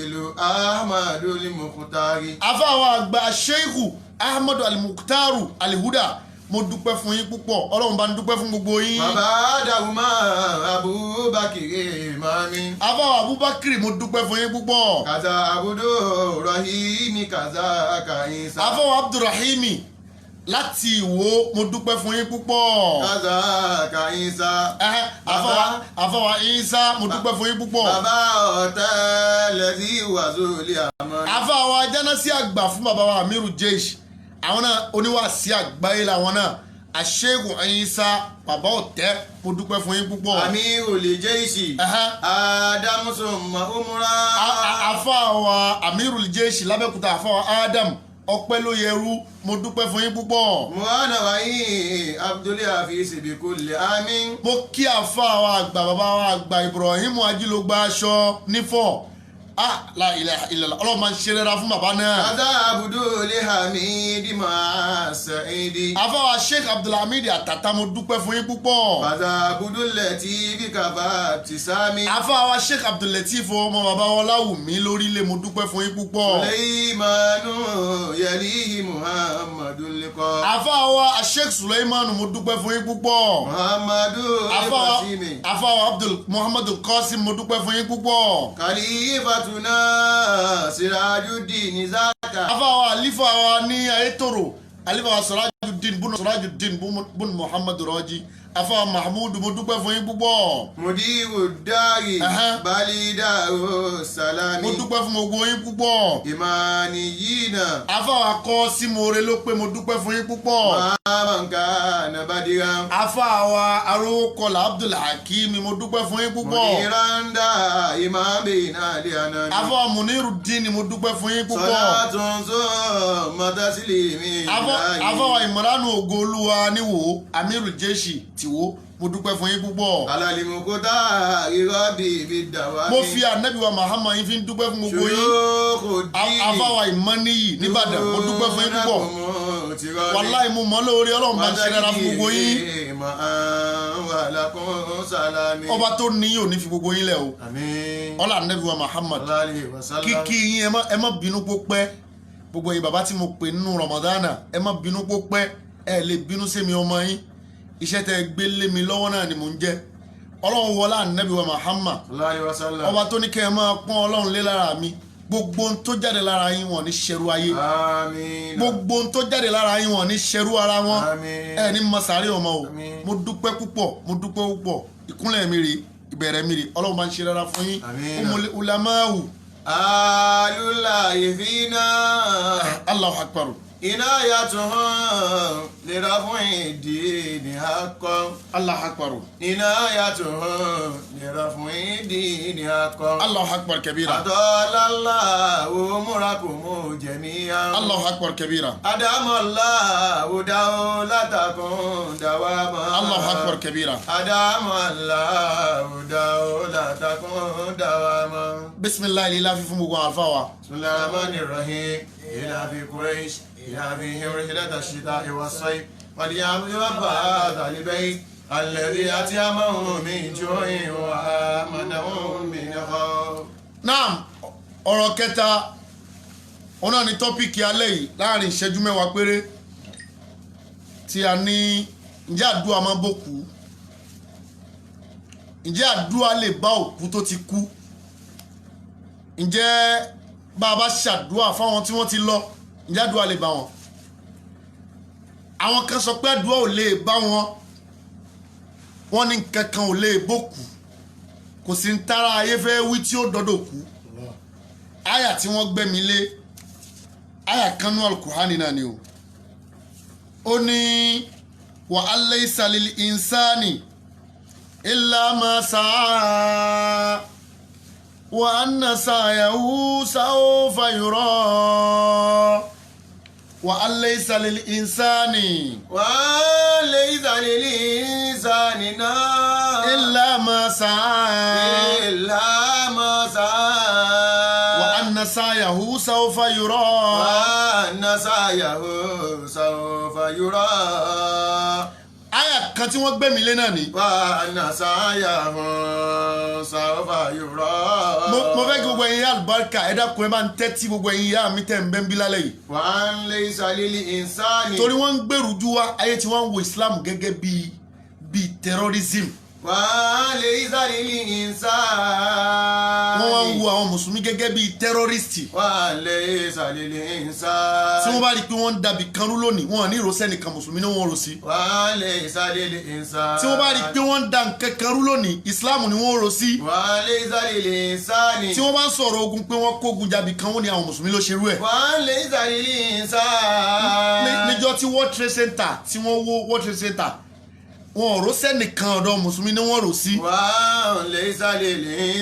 ìlú Ahmadu Al-Mukhtari. àfa àwọn àgbà Sheikh Ahmadu Al-Mukhtaru Al-Huda mo dúpẹ́ fún yín púpọ̀ ọlọ́run bá ń dúpẹ́ fún gbogbo yín. bàbá dàrúmà abubakiri mami. afáwọ̀ abubakiri mo dúpẹ́ fún yín púpọ̀. kàtà abudu rahimi kàtà kàyínsá. afáwọ̀ abdulrahimi láti Ìwó mo dúpẹ́ fún yín púpọ̀. kàtà kàyínsá. afáwọ̀ Ìsá mo dúpẹ́ fún yín púpọ̀. bàbá ọ̀tẹ́lẹ̀ sí wàzúlì àmọ́. afáwọ̀ ajánásí àgbà fún bàbá wa Amiru Jeish àwọn náà oníwàásí àgbáyé làwọn náà àṣẹ́gun Ìsá bàbá ọ̀tẹ́ mo dúpẹ́ fún yín púpọ̀. Amiru Jeish Adamuso mahumura. afáwọ̀ Amiru Jeish lábẹ́kúta afáwọ̀ Adam ọpẹ́ ló yẹrú mo dúpẹ́ fún yín púpọ̀. muhana wáyé Abdul Hafiz bikulli amin. mo kí afáwọ̀ àgbà bàbá wa àgbà Ibrahim ajílógbá aṣọ nífọ̀ la ilaha illallah ọlọ́run máa ń ṣe rẹ́ra fún bàbá náà. kàtà Abdul Hamid Sa'idi. afáwọ̀ Sheikh Abdulhamid Àtàtà mo dúpẹ́ fún yín púpọ̀. kàtà Abdul Latif kàfà tìsámi. afáwọ̀ Sheikh Abdul Latif ọmọ bàbá wọn Láwùmí lórílẹ̀ mo dúpẹ́ fún yín púpọ̀. Suleimanu yalihi Muhammadu likọ. afáwọ̀ Sheikh Suleimanu mo dúpẹ́ fún yín púpọ̀. Muhammadu Qasimi. afáwọ̀ Abdul Muhammadu Qasim mo dúpẹ́ fún yín púpọ̀. Khalifatu Sirajuddin Zaka. afáwọ̀ alifa wa ní Ayétòrò alifa wa Sirajuddin bun Muhammadu Raji afáwọ̀ Mahmud mo dúpẹ́ fún yín púpọ̀. Mudiru Dari Balidaru Salami. mo dúpẹ́ fún gbogbo yín púpọ̀. Imani Yina. afáwọ̀ akọ́ sí more ló pé mo dúpẹ́ fún yín púpọ̀. Mamanka Nabadira. afáwọ̀ arókọlá Abdul Hakim mo dúpẹ́ fún yín púpọ̀. Muniranda Imami Nadi Anani. afáwọ̀ Munirudin mo dúpẹ́ fún yín púpọ̀. Salatun Matasilimi. afáwọ̀ Ìmọ̀ránù Ògoolúwa níwò Amiru Jeish tìwó mo dúpẹ́ fún yín púpọ̀. Alalimukuta irọ́bì ibi dàwámi. mo fi ànábì wa Muhammad yín fi ń dúpẹ́ fún gbogbo yín. afáwọ̀ Ìmọ̀níyì nìbàdàn mo dúpẹ́ fún yín púpọ̀. wàláì mo mọ̀ lórí ọlọ́run bá ń ṣe rárá fún gbogbo yín. ọba tó ní yóò ní fi gbogbo yín lẹ̀ o. ọlá ànábì wa Muhammad kíkí yín ẹ má bínú pó pẹ́ gbogbo yín bàbá tí mo pè nínú Ramadana ẹ má bínú pó pẹ́ ẹ lè bínú sí mi ọmọ yín iṣẹ́ tẹ́ gbé lé mi lọ́wọ́ náà ni mò ń jẹ́ ọlọ́run wọlá ànábì wa Muhammad ọba tó ní kẹ́ ẹ máa pọ́n ọlọ́run lé lára mi gbogbo ohun tó jáde lára yín wọ́n ní ṣẹrú ayé gbogbo ohun tó jáde lára yín wọ́n ní ṣẹrú ara wọn ẹ ní masari ọmọ o mo dúpẹ́ púpọ̀ ìkúnlẹ̀ mi rè ìbẹ̀rẹ̀ mi rè ọlọ́run máa ń ṣe rárá fún yín ulamahu alulayi fina. Allahu akbar. Inayatuhum liraf'i dini haqqan. Allahu akbar. Inayatuhum liraf'i dini haqqan. Allahu akbar kabira. Adalallahu umurakum jami'an. Allahu akbar kabira. Adamallahu dawlatakum dawama. Allahu akbar kabira. Adamallahu dawlatakum dawama. Bismillah lillahi fún gbogbo àlfáà. Bismillahir rahmanir rahim. Ila fi Quraysh. بهم رحلة الشتاء والصيف وليعبدوا رب هذا البيت الذي أطعمهم من جوع وآمنهم من خوف. Naam, ọ̀rọ̀ kẹta ọ̀nà ni tọ́pìkì alẹ́ yìí láàrin ìṣẹ́jú mẹ́wàá péré tí a ní ǹjẹ́ àdúrà máa bòkú ǹjẹ́ àdúrà lè bá òkú tó ti kú ǹjẹ́ bá a bá ṣàdúrà fáwọn tí wọ́n ti lọ ǹjẹ́ àdúrà lè bá wọn àwọn kan sọ pé àdúrà ò lè bá wọn wọ́n ní nǹkan kan ò lè bòkú kò sí ń tara ayé fẹ́ wí tí ó dọ́dọ̀ kú àyà tí wọ́n gbẹ́mi lé àyà kanú alukuhani náà ni o ó ní wa alaysa lil insani illa ma sa'a wa anna sa'yahu sawfa yura wa alaysa lil insani illa ma sa'a وأن سعيه سوف يرى àyà kan tí wọ́n gbẹ̀mí lé náà ni. wà á nà sáyà hàn sáwọ́fà yòrò. mo fẹ́ kí gbogbo ẹ̀yin àlùbáríkà ẹ dákun ẹ bá ń tẹ́tí gbogbo ẹ̀yin ìyá mi tẹ̀ ń bẹ́ ń bí lálẹ́ yìí. wà á lé ìsàlẹ̀ ìsáni. torí wọ́n ń gbèrú ju wa ayé tí wọ́n ń wo Islam gẹ́gẹ́ bíi terrorism. wà á lé ìsàlẹ̀ ìsáni. wọ́n wá ń wo àwọn mùsùlùmí gẹ́gẹ́ bíi terroristi. wà á lé ìsàlẹ̀ ìsáni. tí wọ́n bá rí i pé wọ́n ń dàbí kan rú lónìí wọn ní ìrọsẹ́ nìkan mùsùlùmí ni wọ́n rò sí. wà á lé ìsàlẹ̀ ìsáni. tí wọ́n bá rí i pé wọ́n ń da nǹkan kan rú lónìí Islam ni wọ́n rò sí. wà á lé ìsàlẹ̀ ìsáni. tí wọ́n bá ń sọ̀rọ̀ ogun pé wọ́n kógun jàbí kan wọ́n ní àwọn mùsùlùmí ló ṣerú ẹ̀. wà á lé ìsàlẹ̀ ìsáni. níjọ́ tí World Trade Center tí wọ́n wó World Trade Center wọn ò rò sẹ́nìkan ọ̀dọ̀ mùsùlùmí ni wọ́n rò sí. wà á lé ìsàlẹ̀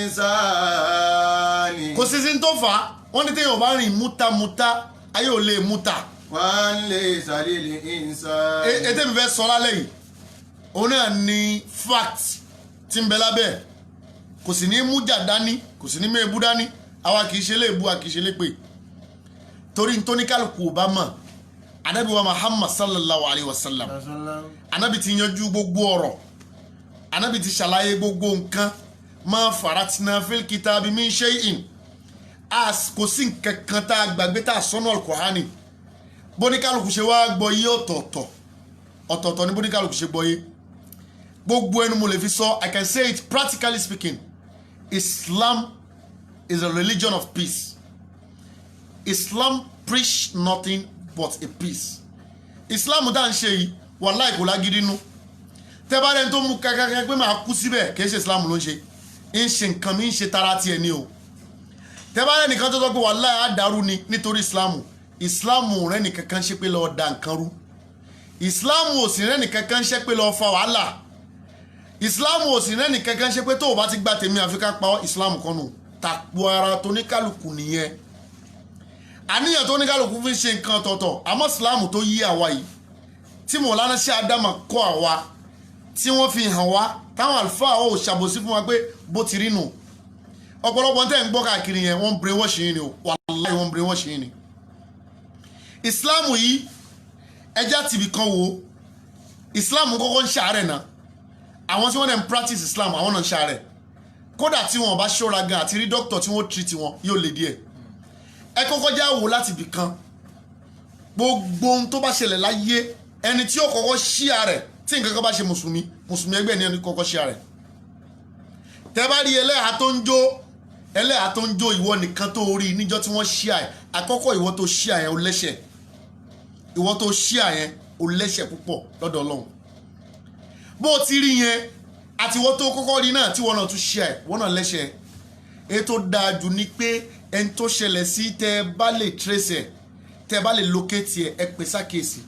ìsáni. kò sí sí tó fà á wọ́n ní téèyàn bá rìn mútamúta ayé ò lè múta. wà á lé ìsàlẹ̀ ìsáni. ètè mi fẹ́ sọ lálẹ́ yìí òun náà ni fact tí ń bẹ lábẹ́ kò sì ní mújà dání kò sì ní mẹ́ẹ̀bú dání àwa kì í ṣe léèbú a kì í ṣe lépè torí nítorí kálukú ò bá mọ̀ anabi wa Muhammad sallallahu alayhi wa sallam anabi ti yanjú gbogbo ọ̀rọ̀ anabi ti ṣàlàyé gbogbo nǹkan ma faratina fil kitabi min shay'in kò sí nǹkan kan tá a gbàgbé tá a sọ́nà al-Qur'ani bóníkálukú ṣe wá gbọ́ yé ọ̀tọ̀ọ̀tọ̀ ní bóníkálukú ṣe gbọ́ yé gbogbo ẹnu mo lè fi sọ I can say it practically speaking Islam is a religion of peace. Islam preach nothing but a peace. Islam dá ń ṣe yìí wàláhì kò lágídí nú tẹ́bárẹ́ tó mú kankan pé máa kú síbẹ̀ kìí ṣe Islam ló ń ṣe nǹkan mi ń ṣe tara tiẹ̀ ni o tẹ́bárẹ́ nìkan tó sọ pé wàláhì á dàrú ni nítorí Islam rẹ̀ nìkan kan ṣe pé lọ́ọ́ da nǹkan rú Islam ò sì rẹ̀ nìkan kan ṣe pé lọ́ọ́ fa wàhálà Islam ò sì rẹ̀ nìkan kan ṣe pé tó o bá ti gba tèmi àfi ká pa ọ́ Islam kan nù tàpọ̀ ara tó ní kálukú nìyẹn àníyàn tó ní kálukú fi ń ṣe nǹkan ọ̀tọ̀ọ̀tọ̀ àmọ́ Islam tó yí àwa yìí tí Mọ̀lánà Sheikh Adama kọ́ àwa tí wọ́n fi hàn wá táwọn àlùfáà ò ṣàbòsí fún wa pé bó ti rí nù ọ̀pọ̀lọpọ̀ tẹ́ ń gbọ́ káàkiri yẹn wọ́n ń brainwash yín ni o wàláhì wọ́n ń brainwash yín ni Islam yìí ẹja tìbí kan wo Islam kọ́kọ́ ń ṣàárẹ̀ náà àwọn tí wọ́n dẹ̀ ń practice Islam àwọn náà ń ṣàárẹ̀ kódà tí wọn bá ṣọ́ra gan àti rí dókítà tí wọ́n treat wọn yóò lè díẹ̀ ẹ kọ́kọ́ já wò láti ibì kan gbogbo ohun tó bá ṣẹlẹ̀ láyé ẹni tí ó kọ́kọ́ ṣíà rẹ̀ tí nǹkan kan bá ṣe mùsùlùmí ẹgbẹ́ ni ẹni kọ́kọ́ ṣíà rẹ̀ tẹ́ bá rí ẹlẹ́hà tó ń jó ìwọ nìkan tó rí níjọ́ tí wọ́n ṣíà ẹ̀ àkọ́kọ́ ìwọ tó ṣíà yẹn ó lẹ́ṣẹ̀ ìwọ tó ṣíà yẹn ó lẹ́ṣẹ̀ púpọ̀ lọ́dọ̀ Ọlọ́run bó o ti rí yẹn àti ìwọ tó kọ́kọ́ rí náà tí wọ́n náà tún ṣíà ẹ̀ wọ́n náà lẹ́ṣẹ̀ èyí tó dáa jù ni pé ẹni tó ṣẹlẹ̀ sí tẹ́ bá lè trace ẹ̀ tẹ́ bá lè locate ẹ̀ ẹ pè sákèsì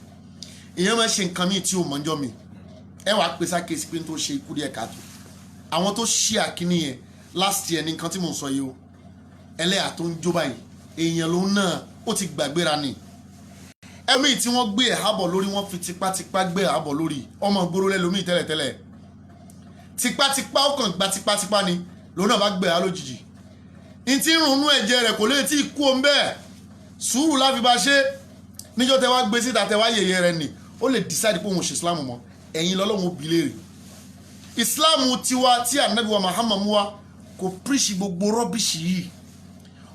èèyàn máa ṣe nǹkan míì tí ò mọ́jọ́ mi ẹ wàá pè sákèsì pé n tó ṣe ikú díẹ̀ káàtó àwọn tó ṣí àkíní yẹn last year ní nǹkan tí mò ń sọ yìí o ẹlẹ́yà tó ń jó báyìí èèyàn ló náà ó ti gbàgbéra ni ẹ̀mí tí wọ́n gbé ẹ̀hábọ̀ lórí wọ́n fi tipátipá gbé ẹ̀hábọ̀ lórí ọmọ ìgboro lẹ́lòmíì tẹ́lẹ̀tẹ́lẹ̀ tipátipá ó kàn gba tipátipá ni lòun náà bá gbé ẹ̀há lójijì ntí rùnú ẹ̀jẹ̀ rẹ̀ kò lè tí kú o ń bẹ́ẹ̀ sùúrù láfi bá ṣe níjọ́ tẹ wá gbé síta tẹ wá yẹ̀yẹ́ rẹ̀ nì ó lè decide pé òun ṣe Islam mọ́ ẹ̀yin lọ́lọ́run bí léèrè Islam tiwa tí Ànábì wa Muhammad wa kò preach gbogbo rọ́bìṣì yìí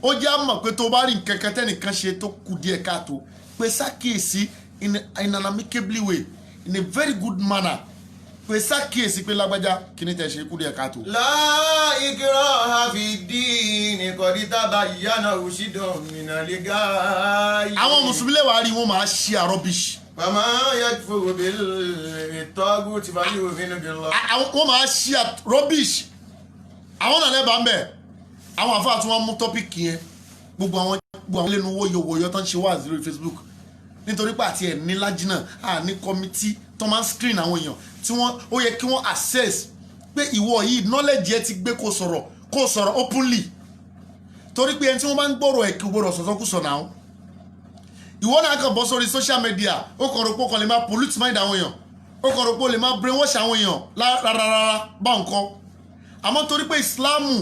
ó jẹ́ àmọ̀ pé tó bá rí nǹkan kan tẹ́nìkan ṣe tó kù díẹ̀ káàtó pé sákìyèsí in an amicably way in a very good manner pé sákìyèsí pé lágbájá kí ni tẹ̀ ṣe kú díẹ̀ káàtó. La ikraha fi ddin qad tabayyana rushdu minal ghayy. àwọn mùsùlùmí lè wá rí wọn máa ṣe rubbish. Faman yakfur bit-taghut falyu'min billah. wọ́n máa ṣe rubbish àwọn náà lẹ́bàá ń bẹ̀ àwọn àfáà tí wọ́n mú tọ́pìkì yẹn gbogbo àwọn lẹ́nu wọ́yọ̀wọ́yọ̀ tó ń ṣe wá lórí Facebook nítorí pé àti ẹ̀ ní lájínà ní kọ́mítì tó máa ń screen àwọn èèyàn tí wọ́n ó yẹ kí wọ́n access pé ìwọ yìí knowledge ẹ ti gbé kó sọ̀rọ̀ openly torí pé ẹni tí wọ́n bá ń gbọ́rọ̀ ẹ̀ kí gbọ́rọ̀ sọ̀sọ́kùsọ̀ náà ìwọ náà kàn bọ́ sórí social media ó kàn rò pé ó kàn lè máa pollute mind àwọn èèyàn ó kàn rò pé ó lè máa brainwash àwọn èèyàn rárá bá nǹkan àmọ́ torí pé ìsìláàmù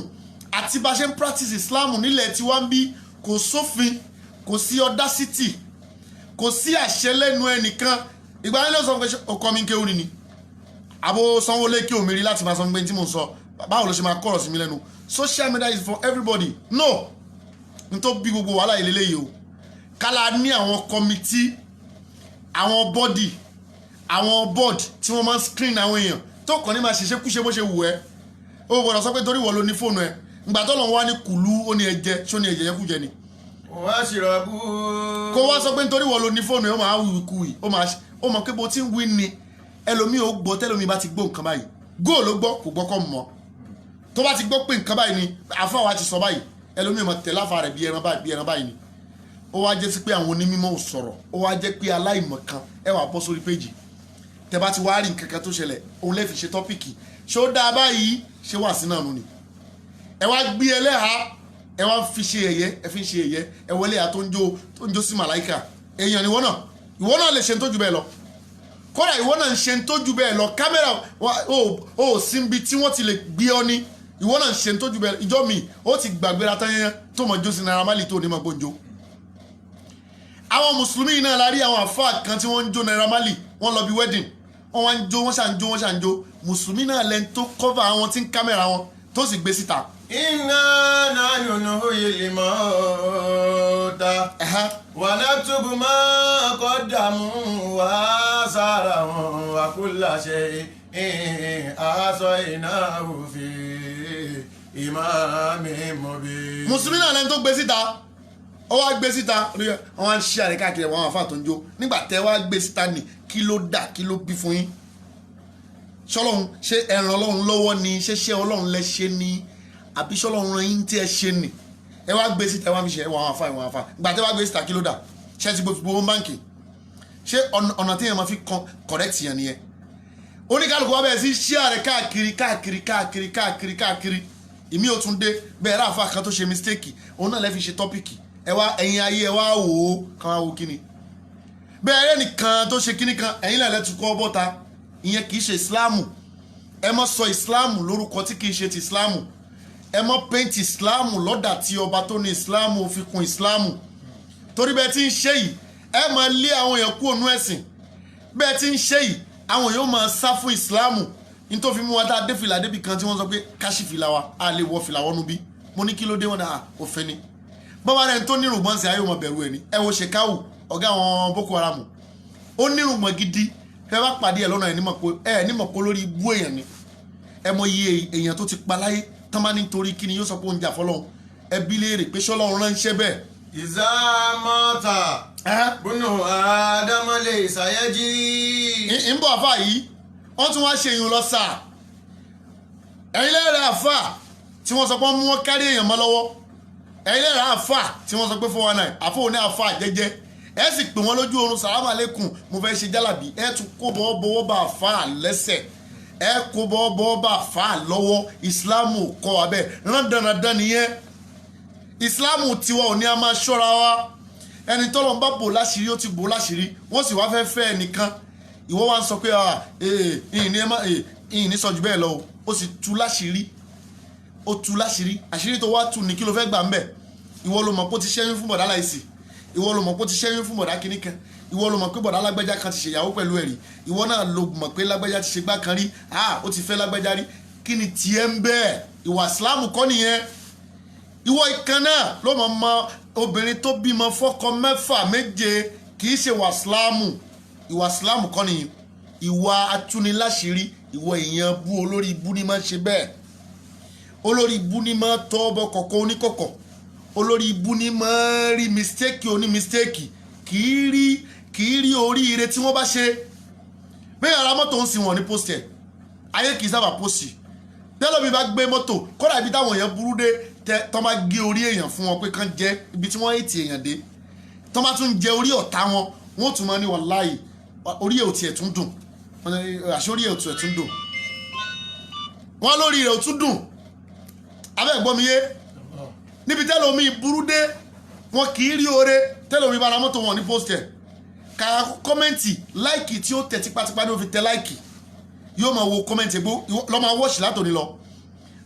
àti bá ṣe ń practice ìsìláàmù nílẹ̀ tí wọ́n ń bí kò sófin kò sí audacity kò sí àṣẹ lẹ́nu ẹnìkan ìgbà yẹn ló sọ pé ọkọ mi ń kéwòn ni àbò sanwó lékè òmìnirí láti máa sọ pé tí mo sọ báwo ló ṣe máa kọ̀rọ̀ sí mi lẹ́nu social media is for everybody no n tó bí gbogbo wàhálà ìlélẹ́yìí o kálá ní àwọn committee àwọn body àwọn board tí wọ́n máa ń screen àwọn èèyàn tó kàn ní máa ṣiṣẹ́ kúṣe bó ṣe wù ẹ́ o gbọ́dọ̀ sọ pé torí wọ́n ló ní fóònù ẹ̀ ìgbà tó lọ́n wá ní kùlú ó ní ẹ̀jẹ̀ ṣó ní ẹ̀jẹ̀ yẹn kú jẹ ni. wọ́n ṣì rọ̀bù. kó wá sọ pé nítorí wọ́n ló ní fóònù ẹ̀ ó máa wí kú yìí ó mọ̀ pé bó ti ń wí ni ẹlòmíì ó gbọ́ tẹ́lòmíì bá ti gbọ́ nǹkan báyìí góò ló gbọ́ kò gbọ́ kọ́ mọ́ tó bá ti gbọ́ pé nǹkan báyìí ni àfáà ti sọ báyìí ẹlòmíì mọ̀ tẹ̀lé àfáà rẹ̀ bí ẹran báyìí ni ó wá jẹ́ sí pé àwọn onímọ̀ ò sọ̀rọ̀ ó wá jẹ́ pé aláìmọ̀ kan ẹ wà bọ́ sórí péjì tẹ bá ti wá rí nǹkan kan tó ṣẹlẹ̀ òun lè fi ṣe tọ́pìkì ṣé ó dáa báyìí ṣé wà sí náà nù ni ẹ wá gbé ẹlẹ́hà ẹ wá fi ṣe ẹ̀yẹ ẹ fi ṣe ẹ̀yẹ ẹ wọlé à tó ń jó sí màláìkà èèyàn ìwọ náà lè ṣe ń tójú bẹ́ẹ̀ lọ kódà ìwọ náà ń ṣe ń tójú bẹ́ẹ̀ lọ kámẹ́rà ó síbi tí wọ́n ti lè gbé ọ ní ìwọ náà ń ṣe ń tójú bẹ́ẹ̀ ìjọ mi ó ti gbàgbéra tán yẹn tó mọ̀ jó sí Naira Marley tó ní mọ̀ gbòǹjó àwọn mùsùlùmí náà la rí àwọn àfáà kan tí wọ́n ń jó Naira Marley wọ́n lọ bí wedding wọ́n wá ń jó wọ́n ṣàǹjó mùsùlùmí náà lẹ́ni tó cover àwọn tí ń kámẹ́rà wọn tó sì gbé síta. iná náà yòónú oyè lè mọ́ ta wà látúbù máa kọ́ dààmú wá sára wọn wà kó láṣẹ aṣọ iná òfin ìmáàmì mọ̀bí. mùsùlùmí náà lẹ́ni tó gbé síta ó wá gbé síta wọ́n wá ń ṣí àrẹ káàkiri àwọn àfáà tó ń jó nígbà tẹ́ wá gbé síta ní kí ló dà kí ló bí fún yín ṣọlọ́run ṣé ẹran ọlọ́run lọ́wọ́ ni ṣé ọlọ́run lẹ ṣe ni àbí ṣọlọ́run ran yín tí ẹ ṣe ni ẹ wá gbé síta ẹ wá fi ṣe ẹwà àwọn àfáà ìgbà tẹ́ wá gbé síta kí ló dà ṣé ti gbogbo báǹkì ṣé ọ̀nà tí yẹn máa fi correct yẹn nìyẹn oníkálukú wa bẹ̀rẹ̀ sí ṣí àrẹ káàkiri ìmí ò tún dé bẹ́ẹ̀ rà àfáà kan tó ṣe mistake òun náà lẹ́ fi ṣe tọ́pìkì ẹ wá ẹ̀yin ayé ẹ wá wò ó kàn wá wo kíni bẹ́ẹ̀ rẹ́ nìkan tó ṣe kíní kan ẹ̀yin lẹ́lẹ́ tún kọ́ bọ́ta ìyẹn kì í ṣe ìsìláàmù ẹ mọ́ sọ ìsìláàmù lórúkọ tí kì í ṣe ti ìsìláàmù ẹ mọ́ pẹ́ǹtì ìsìláàmù lọ́dà tí ọba tó ní ìsìláàmù fi kún ìsìláàmù torí bẹ́ẹ̀ tí ń ṣe yìí ẹ máa lé àwọn èèyàn kú ònú ẹ̀sìn bẹ́ẹ̀ tí ń ṣe yìí àwọn èèyàn máa sá fún ìsìláàmù ní tó fi mú wa tá a dé fìlà débi kan tí wọ́n sọ pé káṣí fìlà wa a lè wọ fìlà wọnú bí mo ní kí ló dé wọn náà òfin ni bọ́bá rẹ̀ tó nírùngbọ̀n sí ayé ọmọ bẹ̀rù ẹ̀ ní ẹ wo Ṣèkáwù ọ̀gá àwọn Boko Haram ó nírùngbọ̀n gidi fẹ́ bá pàdé ẹ̀ lọ́nà ẹ̀ nímọ̀ pé lórí ibú èèyàn ni ẹ mọ iye èèyàn tó ti pa láyé tán bá nítorí kí ni yóò sọ pé oúnjẹ àfọlọ́hún ẹbí léèrè pé ṣọlọ́run ránṣẹ́ bẹ́ẹ̀. ìzámọ́ta bùnú àdámọ́lé ìsàyẹ́jì. ń bọ̀ àfà yìí wọ́n tún wá ṣe èèyàn lọ sáà ẹ̀yin lẹ́rẹ̀ àfà tí wọ́n sọ pé wọ́n mú wọn kárí èèyàn mọ́ lọ́wọ́ ẹ̀yin lẹ́rẹ̀ àfà tí wọ́n sọ pé 419 àfọ òní àfà jẹ́jẹ́ ẹ sì pè wọ́n lójú oorun sàlámù àlékún mo fẹ́ ṣe jálàbí ẹ tún kó bọ́wọ́ bá àfà lẹ́sẹ̀ ẹ kó bọ́wọ́ bá àfà lọ́wọ́ ìsìláàmù kọ́ abẹ́ rándanrandan nìyẹn ìsìláàmù tiwa ò ní a máa ṣọ́ra wa ẹni tọ́lọ́ ń bá bò láṣìírí ó ti bò láṣìírí wọ́n sì wá fẹ́ fẹ́ ẹnìkan ìwọ wa ń sọ pé ìyìn ní sọ jù bẹ́ẹ̀ lọ ó sì tú láṣìírí ó tú láṣìírí àṣírí tó wá tú ní kí ló fẹ́ gbà ń bẹ̀ ìwọ ló mọ̀ pé ó ti ṣẹ́yún fún bọ̀dá láìsí ìwọ ló mọ̀ pé ó ti ṣẹ́yún fún bọ̀dá kìíní kan ìwọ ló mọ̀ pé bọ̀dá lágbájá kan ti ṣèyàwó pẹ̀lú ẹ̀rí ìwọ náà ló mọ̀ pé lágbájá ti ṣe gbá kan rí ó ti fẹ́ lágbájá rí kí ni tiẹ̀ ń bẹ́ẹ̀ ìwà ìsìláàmù kọ́ nìyẹn ìwọ ìkan náà ló mọ̀ obìnrin tó bímọ fọ́kọ 6 7 kì í ṣe ìwà ìsìláàmù kọ́ nìyẹn ìwà atúniláṣìírí ìwọ èèyàn bú olórí ibú ni máa ń ṣe bẹ́ẹ̀ olórí ibú ni máa tọ́ ọbọ̀ kọ̀kọ́ oníkọ̀kọ̀ olórí ibú ni máa rí mistake oní mistake kì í rí oríire tí wọ́n bá ṣe bẹ́ẹ̀ ara mọ́tò ń sìn wọ́n ní post ẹ̀ ayé kì í sábà post tẹ́lọ̀mí bá gbé mọ́tò kódà ibi táwọn èèyàn burú dé tọ́ bá gé orí èèyàn fún wọn pé kán jẹ́ ibi tí wọ́n ètì èèyàn dé tọ́ bá tún jẹ orí ọ̀tá wọn wọ́n tún máa ní wàláhì orí ẹ̀ ò tiẹ̀ tún dùn àṣórí ẹ̀ ò tiẹ̀ tún dùn wọ́n lórí rẹ̀ ò tún dùn abẹ́ gbọ́ mi yé níbi tẹ́lọ̀mí burú dé wọn kì í rí oore tẹ́lọ̀mí bá ra mọ́tò wọn ní post ẹ̀ ká kọ́mẹ́ǹtì láìkì tí ó tẹ̀ tipátipá ní ó fi tẹ láìkì yóò máa wo kọ́mẹ́ǹtì lọ́ máa wọ́ọ̀ṣì látòní lọ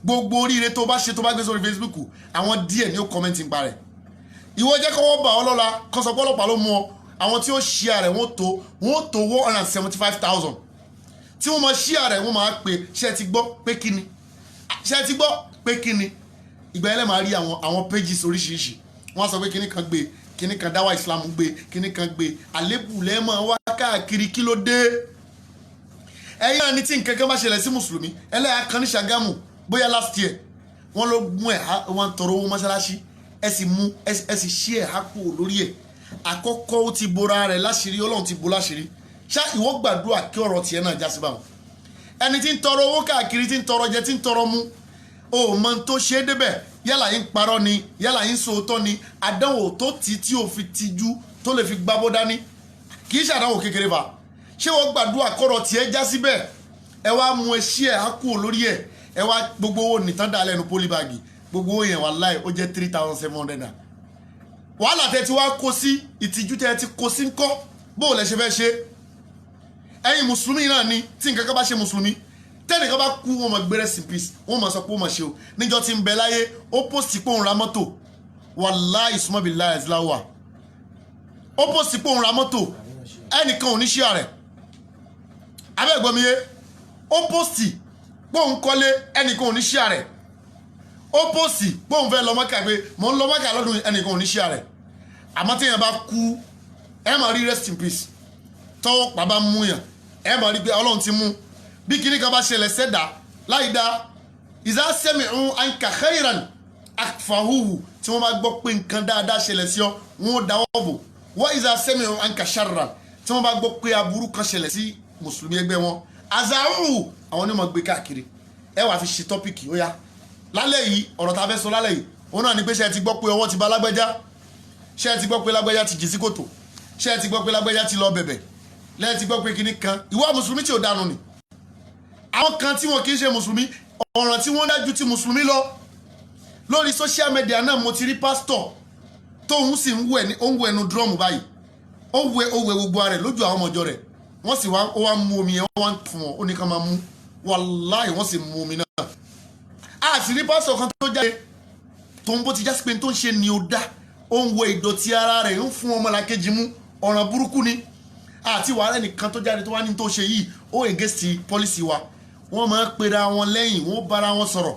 gbogbo oríire tó bá ṣe tó bá gbé sórí Facebook àwọn díẹ̀ ní ó kọ́mẹ́ǹtì ń parẹ́ ìwọ jẹ́ kọ́wọ́ bà ọ́ lọ́la kọ́sọ̀pọ̀ ọlọ́pàá ló mú ọ àwọn tí ó ṣe ààrẹ wọ́n tó 175,000 tí wọ́n mọ ṣíà rẹ̀ wọ́n máa pè ṣe ti gbọ́ pé kíni ṣe ti gbọ́ pé kíni ìgbà yẹn lẹ́ máa rí àwọn pages oríṣiríṣi wọ́n sọ pé kíní kan gbé kíní kan dáwà Islam gbé kíní kan gbé àlébù lẹ́mọ̀ wá káàkiri kí ló dé ẹ̀yìn náà ní tí nǹkan kan bá ṣẹlẹ̀ sí mùsùlùmí ẹlẹ́yà kan ní Ṣàgámù bóyá last year wọ́n ló gún ẹ̀ wọ́n tọrọ owó mọ́ṣáláṣí ẹ sì mú ẹ sì ṣí ẹ̀ hápò lórí ẹ̀ àkọ́kọ́ ó ti bora rẹ̀ láṣìírí Ọlọ́run ti bo láṣìírí ṣá ìwọ gbàdúrà kí ọ̀rọ̀ tiẹ̀ náà já sí báwọn ẹni tí ń tọrọ owó káàkiri tí ń tọrọ jẹ tí ń tọrọ mú o mọ tó ṣe é débẹ̀ yálà yín parọ́ ni yálà yín sòótọ́ ni àdánwò tó tí ò fi tijú tó lè fi gbábọ́ dání kì í ṣàdánwò kékeré fa ṣé wọ́n gbàdúrà kọ́rọ̀ tiẹ̀ já síbẹ̀ ẹ wá mú ẹ ṣí ẹ̀ á kú lórí ẹ̀ ẹ wá gbogbo owó nìtàn dá lẹ́nu pólíbàgì gbogbo owó yẹn wàláhì ó jẹ́ 3,700 naira wàhálà tẹ ti wá kó sí ìtìjú tẹ ti kó sí ńkọ́ bó lẹ ṣe fẹ́ ṣe ẹ̀yin mùsùlùmí náà ni tí nǹkan kan bá ṣe mùsùlùmí tẹ́nìkan bá kú wọn mọ̀ gbé rest in peace wọn mọ̀ sọ pé ó mọ̀ ṣe o níjọ́ tí ń bẹ láyé ó pòsì pé òun ra mọ́tò wàláhì summa billahi azlawa ó pòsì pé òun ra mọ́tò ẹnìkan ò ní ṣíà rẹ̀ abẹ́gbọ́n mi yé ó pòsì pé òun kọ́lé ẹnìkan ò ní ṣíà rẹ̀ ó pòsì pé òun fẹ́ lọ Mọ́kà pé mò ń lọ Mọ́kà lọ́dún ẹnìkan ò ní ṣíà rẹ̀ àmọ́ téèyàn bá kú ẹ máa rí rest in peace tọ́wọ́ pa bá mú yàn ẹ máa rí pé Ọlọ́run ti mú bí kíní kan bá ṣẹlẹ̀ sẹ́dá láì dá ìzá sami'u anka khairan akfahuhu tí wọ́n bá gbọ́ pé nǹkan dáadáa ṣẹlẹ̀ sí ọ wọn ò dáwọ́ bò wa ìzá sami'u anka sharran tí wọ́n bá gbọ́ pé aburú kan ṣẹlẹ̀ sí mùsùlùmí ẹgbẹ́ wọn azahu àwọn onímọ̀ gbé káàkiri ẹ wàá fi ṣe tọ́pìkì ó yá lálẹ́ yìí ọ̀rọ̀ tá a fẹ́ sọ lálẹ́ yìí òun náà ni pé ṣé ẹ ti gbọ́ pé ọwọ́ ti bá lágbẹ́já ṣé ẹ ti gbọ́ pé lágbẹ́já ti jì sí kòtò ṣé ẹ ti gbọ́ pé lágbẹ́já ti lọ bẹ̀bẹ̀ lẹ́yìn ti gbọ́ pé kinní kan ìwà mùsùlùmí tí ò dánu ni àwọn kan tí wọn kì í ṣe mùsùlùmí ọ̀ràn tí wọ́n dájú ti mùsùlùmí lọ lórí social media náà mo ti rí pásítọ̀ tóun sì ń wẹ̀ ẹnu drum báyìí ó wẹ̀ gbogbo rẹ̀ lójú àwọn ọmọ ìjọ rẹ̀ wọ́n sì wá mú omi yẹn wọ́n fún wọn ó ní ká máa mú wàláì wọ́n sì mú omi náà àti rí pásítọ̀ kan tó jáde tóun bó ti já sí pé tó ń ṣe ni ó dá ó ń wẹ̀ ìdọ̀tí ara rẹ̀ ń fún ọmọlàkejì mú ọ̀ràn burúkú ni àti wàhálà nìkan tó jáde tó wá ní tó ṣe yìí ó against policy wa wọ́n máa ń pera wọn lẹ́yìn wọ́n bára wọn sọ̀rọ̀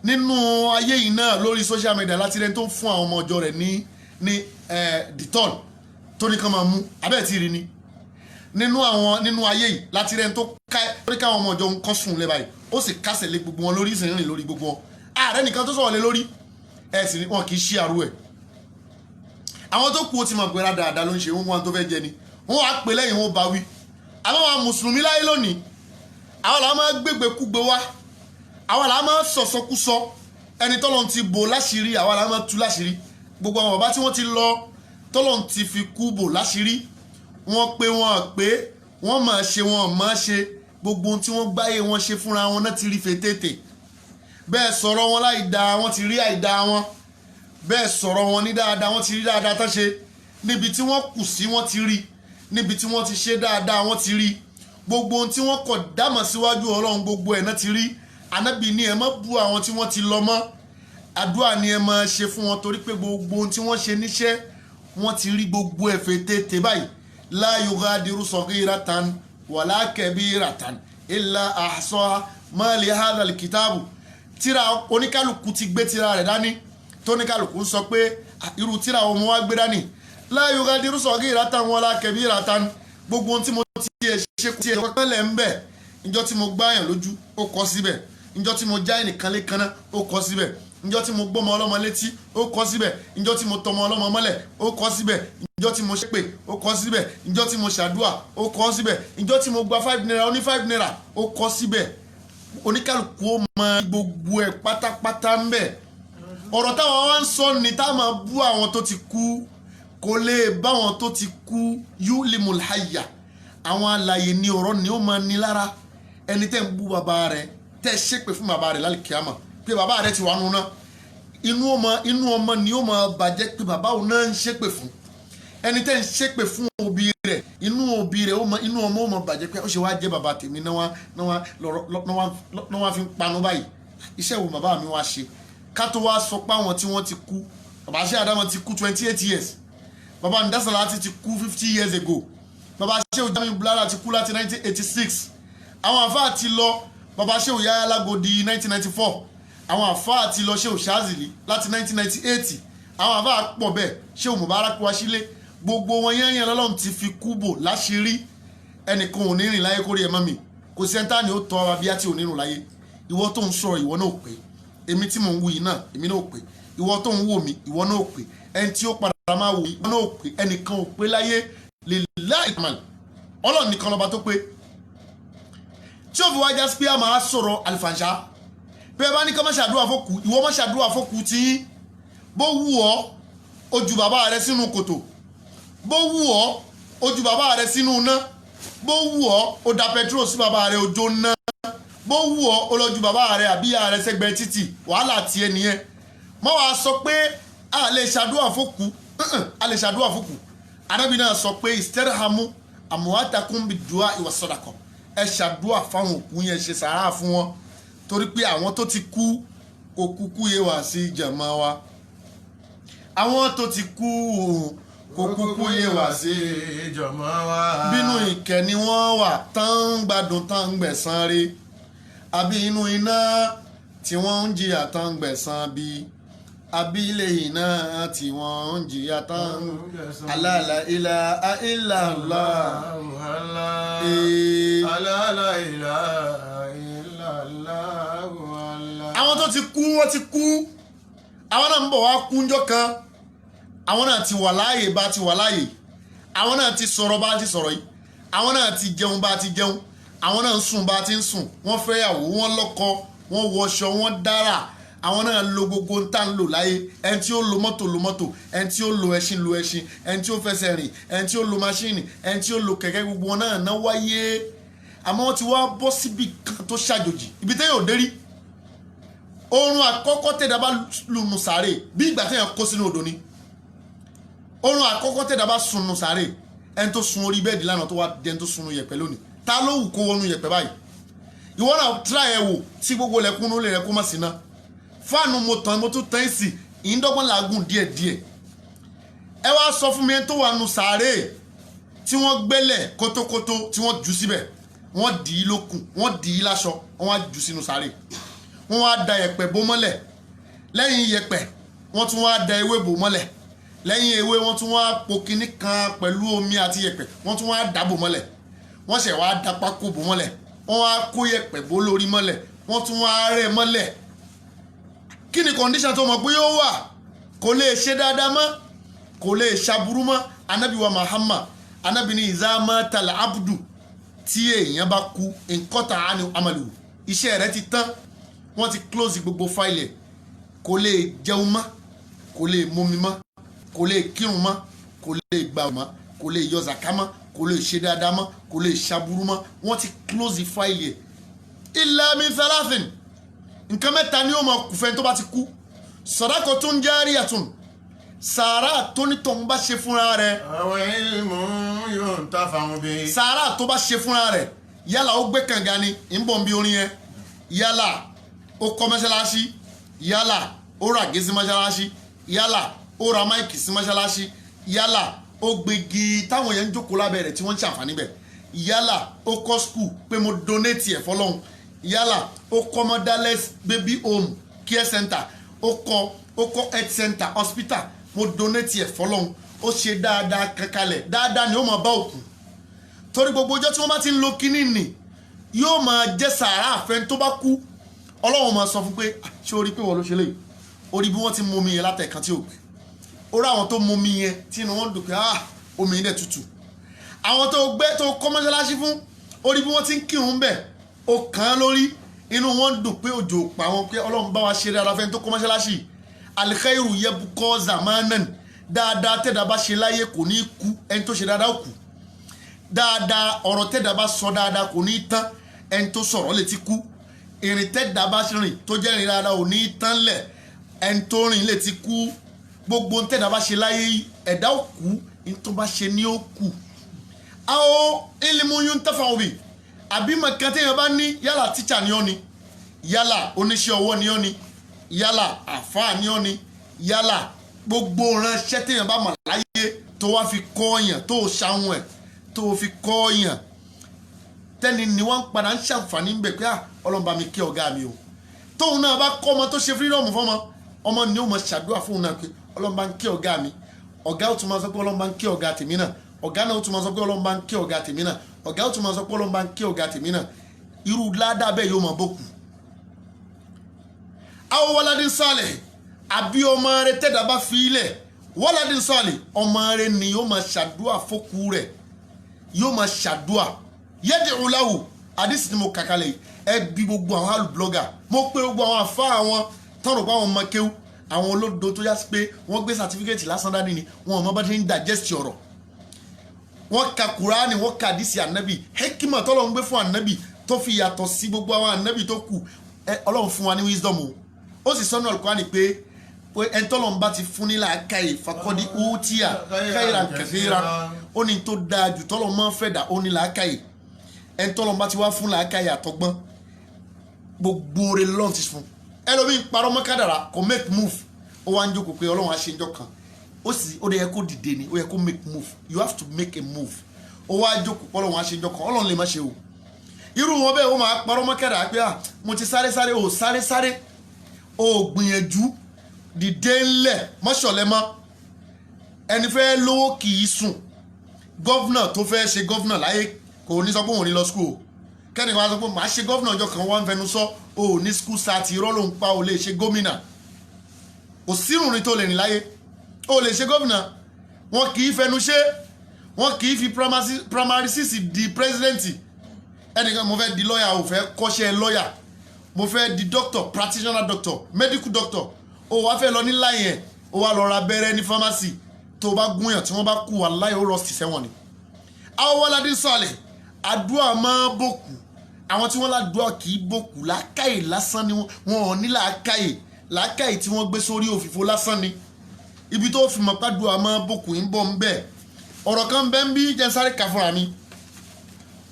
nínú ayé yìí náà lórí social media láti rẹ̀ tó ń fún àwọn ọmọ ọjọ́ rẹ̀ ní detol tó ní kán máa mú abẹ́ẹ̀ tí rí ni nínú ayé yìí láti rẹ̀ tó ká káwọn ọmọ ọjọ́ kan sùn lẹ́ báyìí ó sì kásẹ̀ lé gbogbo wọn lórí ìsìn rìn lórí gbogbo wọn ààrẹ nìkan tó sọ̀rọ̀ lé lórí ẹ̀ sì wọn kì í ṣí àrú ẹ̀ àwọn tó kú ó ti mọ̀ pé dáadáa ló ń ṣe wọn tó fẹ́ jẹ ni wọn wá pè lẹ́yìn wọn bá wí àwọn àwọn mùsùlùmí láyé lónìí àwọn làwọn máa gbégbé kúgbé wá àwọn làwọn máa sọ̀sọ́kúsọ ẹni tọ́lọ́n ti bò láṣìírí àwọn làwọn máa tú láṣìírí gbogbo àwọn bàbá tí wọ́n ti lọ tọ́lọ́n ti fi kú bò láṣìírí wọ́n pé wọ́n máa ṣe wọ́n máa ṣe gbogbo ohun tí wọ́n gbáyé wọn ṣe fúnra wọn náà ti rí fètètè bẹ́ẹ̀ sọ̀rọ̀ wọn láì dáa wọ́n ti rí àìdáa wọn bẹ́ẹ̀ sọ̀rọ̀ wọn ní dáadáa wọ́n ti rí dáadáa tán ṣe níbi tí wọ́n kù sí wọ́n ti rí níbi tí wọ́n ti ṣe dáadáa wọ́n ti rí gbogbo ohun tí wọ́n kọ̀ dámọ̀ síwájú Ọlọ́run gbogbo ẹ̀ náà ti rí Ànábì ní ẹ má bú àwọn tí wọ́n ti lọ mọ́ àdúrà ni ẹ máa ṣe fún wọn torí pé gbogbo ohun tí wọ́n ṣe níṣẹ́ wọ́n ti rí gbogbo ẹ̀ fètètè báyìí la yughadiru saghiratan wala kabiratan illa ahsaha ma li hadha alkitabu tíra oníkálùkù ti gbé tíra rẹ̀ dání tóníkálùkù ń sọ pé irú tíra ọmọ wa gbé dání la yughadiru saghiratan wala kabiratan gbogbo ohun tí mo ti ṣe kò tí ẹ pẹ́lẹ̀ ń bẹ̀ ìjọ́ tí mo gbáyàn lójú ó kọ síbẹ̀ ìjọ́ tí mo já ẹnìkan lékaná ó kọ síbẹ̀ ìjọ́ tí mo gbọ́mọ ọlọ́mọ létí ó kọ síbẹ̀ ìjọ́ tí mo tọmọ ọlọ́mọ mọ́lẹ̀ ó kọ síbẹ̀ ìjọ́ tí mo ṣépè ó kọ síbẹ̀ ìjọ́ tí mo ṣàdúà ó kọ síbẹ̀ ìjọ́ tí mo gba 5 naira oní 5 naira ó kọ síbẹ̀ oníkálùkù ó mọ gbogbo ẹ̀ pátápátá ń bẹ̀ ọ̀rọ̀ táwọn wá ń sọ ní táwọn máa bú àwọn tó ti kú kò lè báwọn tó ti kú yulimul hayya àwọn alààyè ní ọ̀rọ̀ ni ó máa ní lára ẹni tẹ́ ń bú bàbá rẹ̀ tẹ́ ṣépè fún bàbá rẹ̀ lálùkìyámà pé bàbá rẹ̀ ti wà nù náà inú ọmọ ni ó máa bàjẹ́ pé bàbá òun náà ń ṣépè fún ẹni tẹ́ ń ṣépè fún òbí rẹ̀ inú òbí rẹ̀ inú ọmọ ó máa bàjẹ́ pé ó ṣe wá jẹ́ bàbá tèmi náà wá fi ń panu báyìí iṣẹ́ wo bàbá mi wá ṣe ká tó wá sọ pé àwọn tí wọ́n ti kú bàbá ṣé àdámọ̀ ti kú 28 years bàbá Ndásàlátì ti kú 50 years ago bàbá Ṣéhù Jamiu Bùlálà ti kú láti 1986 àwọn àfáà ti lọ baba Shehu Yahya Lagodi 1994 àwọn àfáà ti lọ Shehu Shazili láti 1998 àwọn àfáà pọ̀ bẹ́ẹ̀ Shehu Mubarak Washile gbogbo wọn yẹn lọ́lọ́run ti fi kúbò láṣìírí ẹnìkan ò ní rìn láyé kórè ẹ̀mọ́ mi kò sẹ́ńtà ni ó tọ́ ara bí á tí ò ní rìn láyé ìwọ tó ń sọ̀rọ̀ ìwọ náà pé èmi tí mò ń wù yìí náà èmi náà pé ìwọ tó ń wò mí ìwọ náà pé ẹni tí ó padà máa wò ìwọ náà pé ẹnìkan ò pé láyé lillahi kamal Ọlọ́run nìkan lọ́ba tó pé tí ó fi wájà sí pé a máa sọ̀rọ̀ àlìfànṣá pé ẹ bá ní ká má ṣàdúrà fókù ìwọ má ṣàdúrà fókù tí bó wù ọ́ ojú bàbá rẹ sínú kòtò bó wù ọ́ ojú bàbá rẹ sínú iná bó wù ọ́ ó da petrol sí bàbá rẹ òjò ná bó wù ọ́ ó lọ́jú bàbá rẹ àbíyá rẹ sẹ́gbẹ̀ẹ́ títì wàhálà tiẹ̀ nìyẹn mọ́ wàá sọ pé a lè ṣàdúrà fókù a lè ṣàdúrà fókù Ànábì náà sọ pé istarhamu amwatakum bid-du'a was-sadaqa ẹ ṣàdúrà fáwọn òkú yẹn ṣe sàárà fún wọn torí pé àwọn tó ti kú kò kúkú yé wá sí jàmá wa àwọn tó ti kú kò kúkú yé wá sí jàmá wa bínú ìkẹ́ ni wọ́n wà tán gbádùn tán gbẹ̀san rí àbí inú iná tí wọ́n ń jìyà tán gbẹ̀san bí àbí ilé iná tí wọ́n ń jìyà tán alala ilaha illallah alala ilaha illallah. àwọn tó ti kú wọ́n ti kú àwọn náà ń bọ̀ wá kú ńjọ́ kan àwọn náà ti wà láàyè bá ti wà láàyè àwọn náà ti sọ̀rọ̀ bá ti sọ̀rọ̀ yìí àwọn náà ti jẹun bá ti jẹun àwọn náà ń sùn bá ti ń sùn wọ́n fẹ́yàwó wọ́n lọ́kọ wọ́n wọṣọ wọ́n dára àwọn náà lo gbogbo ń tà ń lò láyé ẹni tí ó lo mọ́tò ẹni tí ó lo ẹṣin ẹni tí ó fẹsẹ̀ rìn ẹni tí ó lo máṣíìnì ẹni tí ó lo kẹ̀kẹ́ gbogbo wọn náà náà wáyé àmọ́ wọ́n ti wá bọ́ síbi kan tó ṣàjòjì ibi tẹ́yìn ò dérí oorun àkọ́kọ́ tẹ̀dá bá lùnù sàárè bí ìgbà tẹ̀yàn kó sínú odò ni oorun àkọ́kọ́ tẹ̀dá bá sunù sàárè ẹni tó sun orí bẹ́ẹ̀dì lánàá tó wá dẹni tó sunu yẹ̀pẹ̀ lónìí ta ló wù kó wọnú yẹ̀pẹ̀ báyìí ìwọ náà tíra ẹ̀ wò tí gbogbo lẹ́kúnú lè rẹ̀ kó má sí ná fáànù mo tún tán sí ìyíndọ́gbọ́n làágùn díẹ̀díẹ̀ ẹ wá sọ fún mi ẹni tó wà nù sàárè tí wọ́n gbẹ́lẹ̀ kótókótó tí wọ́n jù síbẹ̀ wọ́n dì í lókun wọ́n dì í láṣọ wọ́n wá jù sínú sàárè wọ́n wá da yẹ̀pẹ̀ bò mọ́lẹ̀ lẹ́yìn yẹ̀pẹ̀ wọ́n tún wá da ewé bò mọ́lẹ̀ lẹ́yìn ewé wọ́n tún wá po kinní kan pẹ̀lú omi àti yẹ̀pẹ̀ wọ́n tún wá dà bò mọ́lẹ̀ wọ́n ṣẹ̀ wá da pákó bò mọ́lẹ̀ wọ́n wá kó yẹ̀pẹ̀ bò lórí mọ́lẹ̀ wọ́n tún wá rẹ́ mọ́lẹ̀ kí ni condition tó mọ̀ pé yóò wà kò lè ṣe dáadáa mọ́ kò lè ṣàbúrú mọ́ Ànábì wa Muhammad Ànábì ní iza matal abdu tí èèyàn bá kú nkọ́ta àni amalu iṣẹ́ rẹ̀ ti tán wọ́n ti close gbogbo fáìlì kò lè jẹun mọ́ kò lè mumi mọ́ kò lè kírun mọ́ kò lè gbà mọ́ kò lè yọ zaka mọ́ kò lè ṣe dáadáa mọ́ kò lè ṣàbúrú mọ́ wọ́n ti close fáìlì illa min thalathin nǹkan mẹ́ta ni ó mọ kùfẹ́ tó bá ti kú sadaqatun jariyatun sàárà tó nítọ̀ ń bá ṣe fúnra rẹ̀ àwọn ilmun yuntafa'u bihi. sàárà tó bá ṣe fúnra rẹ̀ yálà ó gbé kànga ni ń bọ̀ ń bí orin yẹn yálà ó kọ́ mọ́ṣáláṣí yálà ó ra gé sí mọ́ṣáláṣí yálà ó ra máìkì sí mọ́ṣáláṣí yálà ó gbégi táwọn yẹn ń jókòó lábẹ́ rẹ̀ tí wọ́n ń ṣàǹfààní bẹ̀ yálà ó kọ́ skul pé mo donate ẹ̀ fọlọ́hún yálà ó kọ́ motherless baby home care center ó kọ́ health center hospital mo donate ẹ̀ fọlọ́hún ó ṣe dáadáa kankanlẹ̀ dáadáa ni ó máa bá òkú torí gbogbo ọjọ́ tí wọ́n bá ti ń lo kínní nì yóò máa jẹ́ sàárà àfẹn tó bá kú ọlọ́run máa sọ fún pé ṣé o rí pé wọ́n ló ṣe léyìí o rí bí wọ́n ti mú omi yẹn látẹ̀kan tí ò gbẹ o rí àwọn tó mú omi yẹn tí inú wọn dùn pé omi yẹn dẹ̀ tutù àwọn tó gbé tó kọ́ mọ́ṣáláṣí fún o rí bí wọ́n ti ń kírun bẹ̀ o kàn án lórí inú wọn dùn pé òjò pa wọn pé ọlọ́run bá wa ṣe dáadáa fẹ́ni tó kọ́ mọ́ṣáláṣí alikairu yẹbukọ zamanan dáadáa tẹ́dá bá ṣe láyé kò ní kú ẹni tó ṣe dáadáa kù dáadáa ọ̀rọ̀ tẹ́dá bá sọ dáadáa kò ní tán ẹni tó sọ̀rọ̀ lè ti kú ìrìn tẹ́dá bá rìn tó jẹ́ ìrìn dáadáa ò ní tán lẹ̀ ẹni tó rìn lè ti kú gbogbo tẹ́dá bá ṣe láyé ẹ̀dá ò kú ní tó bá ṣe ní ó kù. àwọn ilimu yún tẹ́fà òbí àbí mọ̀kàn téèyàn bá ní yálà tíṣà ni ọ́ ni yálà oníṣẹ́ ọwọ́ ni ọ́ ni yálà àfáà ni ọ́ ni yálà gbogbo ránṣẹ́ téèyàn bá mọ̀ láyé tó wá fi kọ́ ọ̀yàn tó ṣàwọn ẹ̀ tó fi kọ́ ọ̀yàn tẹ́ni ni wọ́n padà ń ṣàǹfààní ń bẹ̀ pé Ọlọ́run bá mi kí ọ̀gá mi o tóun náà bá kọ́ ọmọ tó ṣe freedom fọ́mọ ọmọ ni ó mọ̀ ṣàdúrà fóun náà pé Ọlọ́run bá ń kí ọ̀gá mi ọ̀gá ó tún máa sọ pé Ọlọ́run bá ń kí ọ̀gá tèmi náà ọ̀gá náà ó tún máa sọ pé Ọlọ́run bá ń kí ọ̀gá tèmi náà ọ̀gá ó tún máa sọ pé Ọlọ́run bá ń kí ọ̀gá tèmi náà irú ládàá bẹ́ẹ̀ yóò máa bókù. àwọn waladin salih àbí ọmọ rẹ tẹ́dá bá fi ilẹ̀ waladin salih ọmọ rẹ ni yóò máa ṣàdúà fókù rẹ̀ yóò máa ṣàdúà yad'u lahu àdìsí ni mo kàkálẹ̀ yìí ẹ bí gbogbo àwọn alùblọ́gà mo pé gbogbo àwọn àfa àwọn tọrọ pa àwọn ọmọ kéwù àwọn olódo tó yá sí pé wọ́n gbé sàtífíkẹ́tì lásán dání ni wọn ò mọ bá ti ń digest ọ̀rọ̀ wọ́n ka kuraani wọ́n ka àdìsí ànábì hekima tọ́lọ́ ń gbé fún ànábì tó fi yàtọ̀ sí gbogbo àwọn ànábì tó kù Ọlọ́run fún wa ní wisdom o ó sì sọ́nà Al-Qur'ani pé ẹni tọ́lọ́ ń bá ti fún ní làákàyè fakọ́dí útíà khairan kathira ó ní tó dáa jù tọ́lọ́ mọ́ fẹ́ dà ó ní làákàyè ẹni tọ́lọ́ ń bá ti wá fún làákàyè àtọgbọ́n gbogbo rẹ̀ lọ́n ti fún ẹlòmíì parọ́ mọ́ kádàrá kò make move ó wá ń jókòó pé Ọlọ́run á ṣe ń jọ kan ó yẹ kó dìde ni ó yẹ kó make move you have to make a move ó wá jókòó pé Ọlọ́run á ṣe ń jọ kan Ọlọ́run lè má ṣe o irú wọn bẹ́ẹ̀ ó máa parọ́ mọ́ kádàrá pé mo ti sáré ó gbìyànjú dìde ńlẹ̀ mọ́ṣọ̀lẹ́ mọ́ ẹni fẹ́ lówó kì í sùn gọ́vnà tó fẹ́ ṣe gọ́vnà láyé kò ní sọ pé òun ní lọ skul kẹ́ni kan sọ pé màá ṣe gọ́vnà ọjọ́ kan wọ́n ń fẹnu sọ ò ní skul sáàtì irọ́ ló ń pa ò lè ṣe gómìnà kò sírùnrin tó lè rìn láyé ò lè ṣe gómìnà wọn kì í fẹnu ṣe wọn kì í fi primary six di pírẹsidẹ́ǹtì ẹnìkan mo fẹ́ di lọ́yà ò fẹ́ kọ́ṣẹ́ lọ́yà mo fẹ́ di doctor practitioner doctor medical doctor ó wá fẹ́ lọ ní láyé ẹ̀ ó wá lọ ra abẹ́rẹ́ ní pharmacy tó bá gúnyàn tí wọ́n bá kú wà láyé ó rọ́ọ̀sì sẹ́wọ̀n ni. àwọn waladin salih àdúrà máa bòkù àwọn tí wọ́n ládùúà kì í bòkù làákàyè lásán ni wọn ò ní làákàyè tí wọ́n gbé sórí òfìfo lásán ni ibi tó fi mọ̀ pàdùà máa bòkù ń bọ̀ ń bẹ̀ ọ̀rọ̀ kan bẹ́ẹ̀ ń bí jẹ́nsáré kà fúnra mi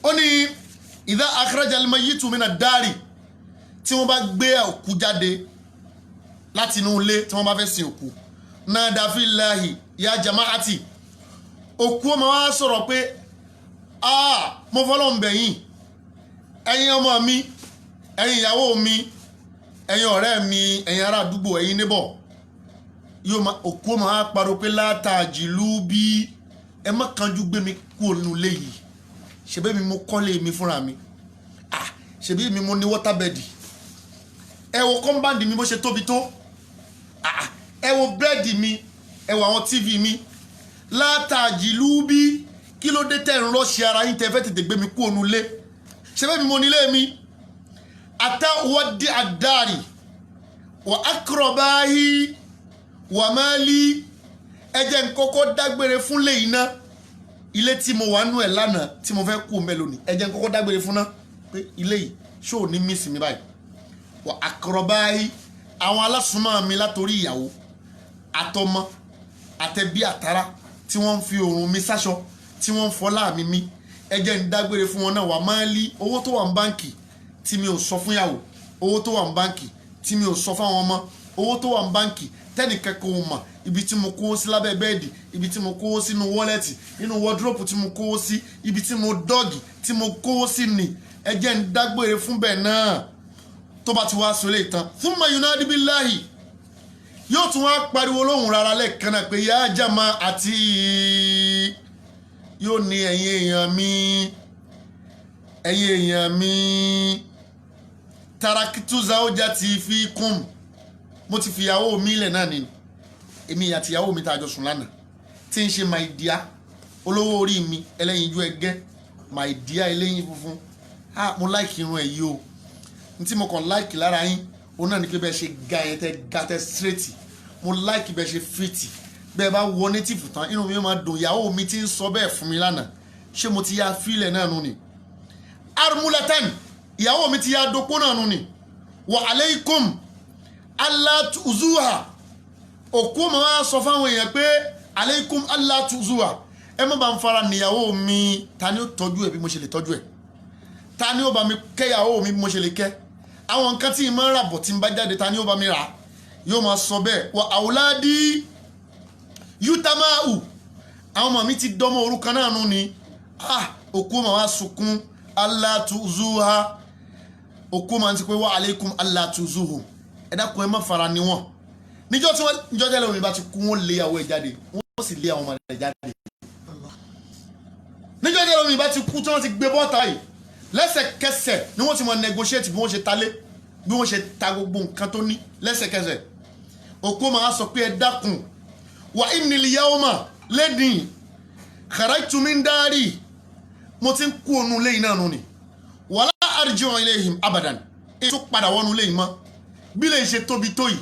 ó ní idha akhraja al-mayyitu mina ad-dari tí wọ́n bá gbé òkú jáde láti inú ilé tí wọ́n bá fẹ́ sin òkú nada fillahi ya jama'ati òkú ọmọ wa sọ̀rọ̀ pé mo fọ́lọ́ ń bẹ̀yìn ẹ̀yin ọmọ mi ẹ̀yin ìyàwó mi ẹ̀yin ọ̀rẹ́ mi ẹ̀yin ará àdúgbò ẹ̀yin neighbor òkú ọmọ wa pariwo pé látàjìlú bí ẹ má kanjú gbé mi kú ònú ilé yìí ṣebí mi mo kọ́lé mi fúnra mi ṣebí mi mo ní wọ́tábẹ́dì ẹ wo kọ́ńbáǹdì mi bó ṣe tóbi tó ẹ wo bẹ́ẹ̀dì mi ẹ wo àwọn tv mi látàjìlú bí kí ló dé tẹ́ ń rọ́ọ̀ṣì ara yín tẹ́ fẹ́ tètè gbé mi kú ònú ilé ṣebí mi mo nílé mi àtàwọ́dí àdárì wà ákọ̀rọ̀báyí wà máa lí ẹjẹ́ nkọ́kọ́ dágbére fún lè iná ilé tí mo wà nú ẹ̀ lánàá tí mo fẹ́ kú mẹ́lò ní ẹjẹ́ nkọ́kọ́ dágbére fún náà pé ilé yìí ṣó ní mísì mi báyìí wà ákọ̀rọ̀báyí àwọn alásùnmọ́ mi látorí ìyàwó àtọmọ àtẹbí àtàrà tí wọ́n ń fi òrùn mi sáṣọ tí wọ́n ń fọlá mi ẹjẹ́ ń dágbére fún wọn náà wà máa lí owó tó wà ní báǹkì tí mi ò sọ fún ìyàwó owó tó wà ní báǹkì tí mi ò sọ fún àwọn ọmọ owó tó wà ní báǹkì tẹ́nìkan kò mọ̀ ibi tí mo kówó sí lábẹ́ bẹ́ẹ̀dì ibi tí mo kówó sínú wọ́lẹ̀tì nínú wọ́dúrópù tí mo kówó sí ibi tí mo dọ́ọ̀gì tí mo kówó sí ni ẹjẹ́ ń dágbére fún bẹ́ẹ̀ náà tó bá ti wá sọ lè tán thumma yunadi billahi yóò tún wá pariwo lóhùn rárá lẹ́ẹ̀kan náà pé yá jama àti yóò ní ẹ̀yin èèyàn mi tarakitu zawjati fikum mo ti fi ìyàwó mi lẹ̀ náà ni èmi àti ìyàwó mi tá a jọ sùn lánàá tí ń ṣe my dear olówó orí mi ẹlẹ́yinjú ẹgẹ́ my dear ẹlẹ́yin funfun mo like irun ẹ̀ yìí o n tí mo kàn like lára yín òun náà ni pé bẹ́ẹ̀ ṣe ga ẹ̀ tẹ́ ga tẹ́ straight mo like bẹ́ẹ̀ ṣe fit bẹ́ẹ̀ bá wọ native tán inú mi máa dùn ìyàwó mi ti ń sọ bẹ́ẹ̀ fún mi lánàá ṣé mo ti ya fílẹ̀ náà nù ni armulatan ìyàwó mi ti ya dopó náà nù ni wa aleikum Allah tuzuha òkú ma wá sọ fáwọn èèyàn pé aleikum Allah tuzuha ẹ má bá ń fara níyàwó mi ta ni ó tọ́jú ẹ̀ bí mo ṣe lè tọ́jú ẹ̀ ta ni ó bá mi kẹ́yàwó mi bí mo ṣe lè kẹ́ àwọn nǹkan tí ìmọ̀ rà bọ̀ tí ń bá jáde ta ni ó bá mi rà yóò máa sọ bẹ́ẹ̀ wà àwòládì yútàmáhù àwọn ọmọ mi ti dọ́mọ orúkọ náà nù ni òkú ma wá sunkún alla tuzuha òkú máa ń ti pé wa alaykum alla tuzuhu ẹ dákun ẹ má fara ni wọn níjọ́ tí wọ́n níjọ́ tẹ́lẹ̀ omi bá ti kú wọ́n lé ìyàwó ẹ̀ jáde wọ́n sì lé àwọn ọmọ rẹ̀ jáde níjọ́ tẹ́lẹ̀ omi bá ti kú tí wọ́n ti gbé bọ́ta yìí lẹ́sẹ̀kẹsẹ̀ ni wọ́n ti mọ negotiate bí wọ́n ṣe talé bí wọ́n ṣe ta gbogbo nǹkan tó ní lẹ́sẹ̀kẹsẹ̀ òkú máa sọ pé ẹ dákun wa innil yawma lẹ́dìn kharajtu min dari mo ti ń kú ònú lẹ́yìn náà nù ni wala arji'u ilayhim abadan ètò padà wọnú lẹ́yìn mọ́ bí lè ṣe tóbi tó yìí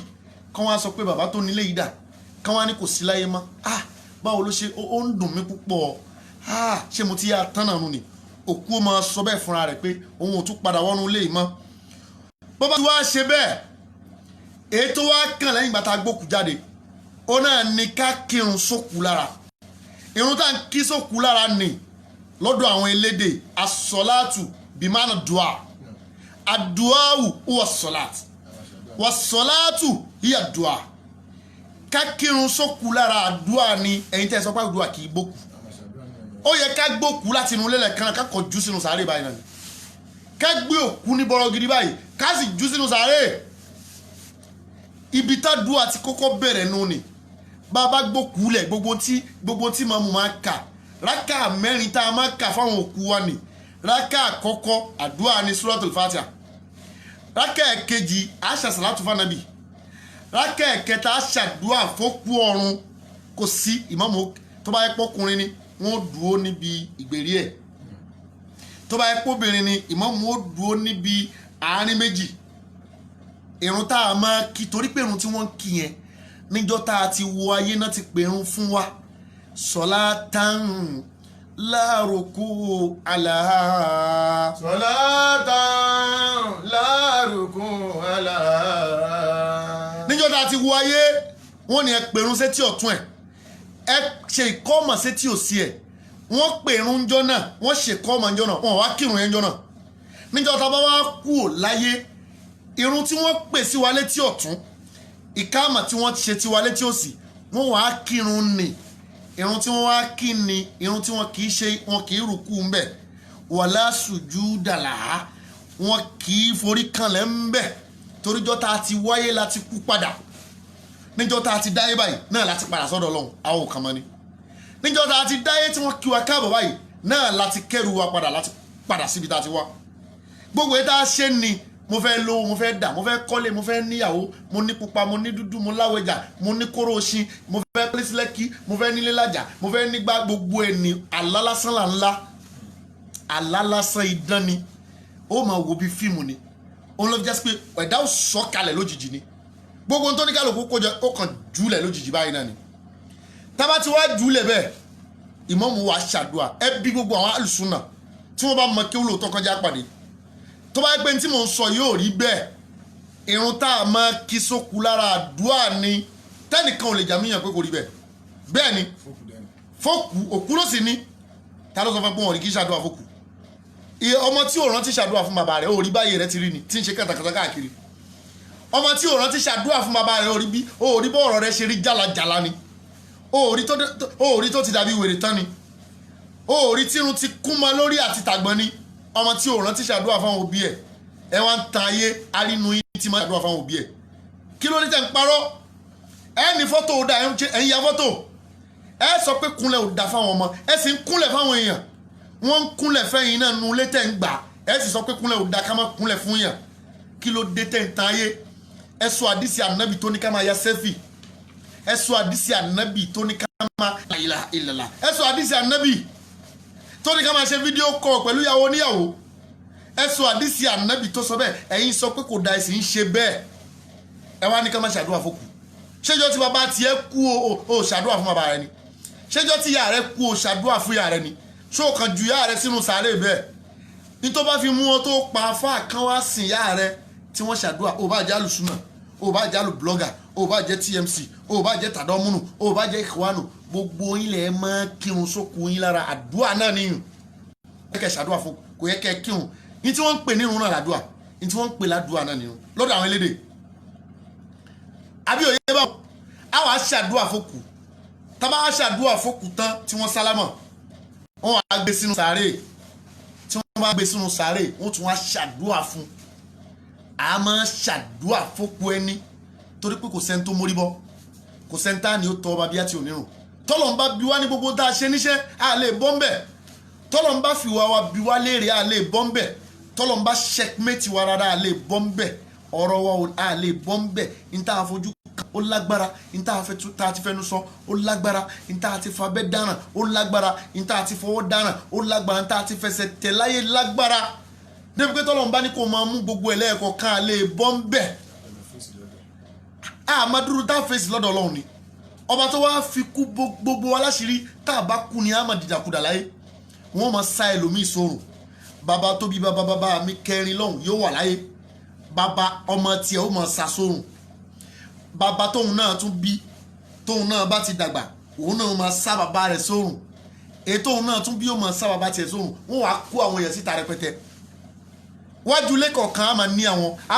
kán wá sọ pé bàbá tó nílé yìí dà kán wá ní kò sí láyé mọ́ báwo ló ṣe ó ń dùn mí púpọ̀ ṣé mo ti yá tán náà nù ni òkú ó máa sọ bẹ́ẹ̀ fúnra rẹ̀ pé òun ò tún padà wọnú lẹ́yìn mọ́ bàbá tí wàá ṣe bẹ́ẹ̀ ètò wa kàn lẹ́yìn ìgbà tá a gbókù jáde ó náà ní ká kírun sókù lára irun tá à ń kí sókù lára nì lọ́dọ̀ àwọn elédè asọ́láàtù bimana dua aduawu huwa sọ́láàt wà sọ́láàtù hiya dua ká kírun sókù lára àdúà ni ẹ̀yin tẹ́ ẹ sọ pé àdúà kì í gbókù ó yẹ ká gbókù láti inú lélẹ̀ kan ká kọ̀ jù sínú sàárè báyìí náà ni ká gbé òkú ní bọ́rọ̀ gidi báyìí ká sì jù sínú sàárè ibi tá dúà ti kọ́kọ́ bẹ̀rẹ̀ nù ni bàbá gbókù lẹ̀ gbogbo tí màmú máa kà rákà mẹ́rin tá a máa kà fáwọn òkú wa ni rákà àkọ́kọ́ àdúà ní suratul fatiha rákà ẹ̀kejì àṣà sàlátù fanabi rákà ẹ̀kẹta àṣàdúà fókú ọ̀run kò sí ìmáàmù tó bá yẹ pọ́kùnrin ni wọ́n dúró níbi ìgbèrí ẹ̀ tó bá yẹ pọ́bìnrin ni ìmáàmù ó dúró níbi àárín méjì ìrun tá a máa kí torí pé ìrun tí wọ́n ń kí yẹn níjọ́ tá a ti wo ayé náà ti pèrún fún wa salatan la ruku ala. Salatan la ruku ala. níjọ́ tá a ti wo ayé wọ́n ní ẹ pèrún sétí ọ̀tún ẹ̀ ẹ ṣe ìkọ́mọ̀ sétí òsì ẹ̀ wọ́n pèrún ńjọ́ náà wọ́n ṣe ìkọ́mọ̀ ńjọ́ náà wọ́n wá kírun yẹn ńjọ́ náà níjọ́ tá a bá wá kú ò láyé irun tí wọ́n pè sí wa létí ọ̀tún ìkáàmà tí wọ́n ṣe ti wa létí òsì wọ́n wá kírun nì irun tí wọ́n wá kí ni irun tí wọ́n kì í ṣe wọn kì í rùkú ńbẹ̀ wala sujuda laha wọn kì í forí kanlẹ̀ ńbẹ̀ toríjọ́ tá a ti wáyé láti kú padà níjọ́ tá a ti dáyé báyìí náà láti padà sọ́dọ̀ Ọlọ́run àwọn kan mọ́ ni níjọ́ tá a ti dáyé tí wọ́n kí wa káàbọ̀ báyìí náà láti kẹ́rù wa padà láti padà síbi tá a ti wá gbogbo èyí tá a ṣe ni mo fẹ́ lówó mo fẹ́ dà mo fẹ́ kọ́lé mo fẹ́ níyàwó mo ní pupa mo ní dúdú mo láwẹ̀jà mo ní kóró oṣin mo fẹ́ pélé sílẹ̀kì mo fẹ́ nílé lájà mo fẹ́ nígbà gbogbo ẹni alálásán là ńlá alálásán idán ni ó máa wo bí fíìmù ni òun ló fi jẹ́ pé ẹ̀dá ò sọ kalẹ̀ lójijì ni gbogbo ohun tó ní kálukú kójọ ó kàn júlẹ̀ lójijì báyìí náà ni tábà tí wàá júlẹ̀ bẹ́ẹ̀ ìmáàmù wa ṣàdúà ẹ bí gbogbo àwọn alùsùnà tí wọ́n bá mọ kí ó lóòótọ́ kan já pàdé tó bá yẹ pé tí mò ń sọ yóò rí bẹ́ẹ̀ irun tá a máa kí sókù lára àdúrà ni tẹ́nìkan ò lè jàmíyàn pé kò rí bẹ́ẹ̀ bẹ́ẹ̀ ni fókù òkú ló sì ní ta ló sọ fún pé wọn ò rí kí ṣàdúrà fókù ọmọ tí ò rántí ṣàdúrà fún bàbá rẹ̀ ò rí báyìí rẹ̀ ti rí ni tí ń ṣe kàtàkàtà káàkiri ọmọ tí ò rántí ṣàdúrà fún bàbá rẹ̀ ò rí bọ́ ọ̀rọ̀ rẹ̀ ṣe rí jálajàla ni ò rí tó ti dàbí wèrè tán ni ò rí tírun ti kún mọ́ lórí àti tàgbọ́n ni ọmọ tí ò rántí ṣàdúrà fáwọn òbí ẹ̀ ẹ wá ń tan ayé arínú yín tí máa ṣàdúrà fáwọn òbí ẹ̀ kí ló ní tẹ̀ ń parọ́ ẹ ní fọ́tò ò dá ẹ ń ya fọ́tò ẹ sọ pé kúnlẹ̀ ò dá fáwọn ọmọ ẹ sì ń kúnlẹ̀ fáwọn èèyàn wọ́n ń kúnlẹ̀ fẹ́yìn náà nu ilé tẹ̀ ń gbà ẹ sì sọ pé kúnlẹ̀ ò dá ká má kúnlẹ̀ fún yàn kí ló dé tẹ̀ ń tan ayé ẹ sọ àdìsí ànábì tó ní ká máa ya sẹ́fì ẹ sọ àdìsí ànábì tó ní ká máa ìlàlà ẹ sọ àdìsí ànábì tó ní ká máa ṣe fídíò kọ pẹ̀lú ìyàwó oníyàwó ẹ sọ àdìsí ànábì tó sọ bẹ́ẹ̀ ẹ̀yin sọ pé kò da ẹ̀sìn ń ṣe bẹ́ẹ̀ ẹ wá ní ká máa ṣàdúrà fókù ṣéjọ́ tí bàbá tiẹ̀ kú o ṣàdúrà fún bàbá rẹ ni ṣéjọ́ tí ìyá rẹ kú o ṣàdúrà fún ìyá rẹ ni ṣó o kàn ju ìyá rẹ sínú sàárè bẹ́ẹ̀ ní tó bá fi mú ọ tó pa afá kan wá sìn ìyá rẹ tí wọ́n ṣàdúrà o bá jẹ́ alùsùnà o bá jẹ́ alùblọ́gà o bá jẹ́ TMC o bá jẹ́ tàdọ́múnù o bá jẹ́ ìkọ̀wánù gbogbo yín lẹ máa kírun sókù yín lára àdúrà náà nìyẹn kẹ́ ṣàdúrà fún kò yẹ kẹ́ kírun ní tí wọ́n ń pè nírun náà làdúrà ní tí wọ́n ń pè ládùúrà náà nìyẹn lọ́dọ̀ àwọn elédè àbí òye bá àwọn aṣàdúrà fókù tábà aṣàdúrà fókù tán tí wọ́n sálámọ̀ wọ́n wá gbé sínú sàárè tí wọ́n wọ́n bá gbé sínú sàárè wọ́n tún wá ṣàdúà fún a máa ṣàdúà fókù ẹni torí pé kò sẹ́ni tó mórí bọ́ kò sẹ́ni tá ni ó tọ́ ọba bí àti onírun tọ́lọ̀ ń bá bí wá ní gbogbo tá a ṣe níṣẹ́ a lè bọ́ ń bẹ̀ tọ́lọ̀ ń bá fi wá bí wá léèrè a lè bọ́ ń bẹ̀ tọ́lọ̀ ń bá checkmate wa rárá a lè bọ́ ń bẹ̀ ọ̀rọ̀ wa a lè bọ́ ń bẹ̀ ní tá a fojú ó lágbára ní tá a ti fẹnu sọ ó lágbára ní tá a ti fabẹ́ dáràn ó lágbára ní tá a ti fọwọ́ dáràn ó lágbára ní tá a ti fẹsẹ̀ tẹ̀ láyé lágbára débi pé tọ́lọ̀ ń bá ní kó máa mú gbogbo ẹlẹ́ẹ̀kọ́ kan a lè bọ́ ń bẹ̀ àmàdúró tá a fèsì lọ́dọ̀ Ọlọ́run ni ọba tó wá fi kú gbogbo aláṣìírí tá a bá kú ni a máa dìdàkudà láyé wọ́n máa sa ẹlòmíì sórùn bàbá tó bí bàbá mi kẹrin lọ́hùn yóò wà láyé bàbá ọmọ tiẹ̀ ó máa sa sórùn bàbá tóun náà tún bí tóun náà bá ti dàgbà òun náà máa sa bàbá rẹ̀ sórùn èyí tóun náà tún bí ó máa sa bàbá tiẹ̀ sórùn wọ́n wàá kó àwọn èèyàn síta rẹpẹtẹ wájú lẹ́kọ̀ọ̀kan a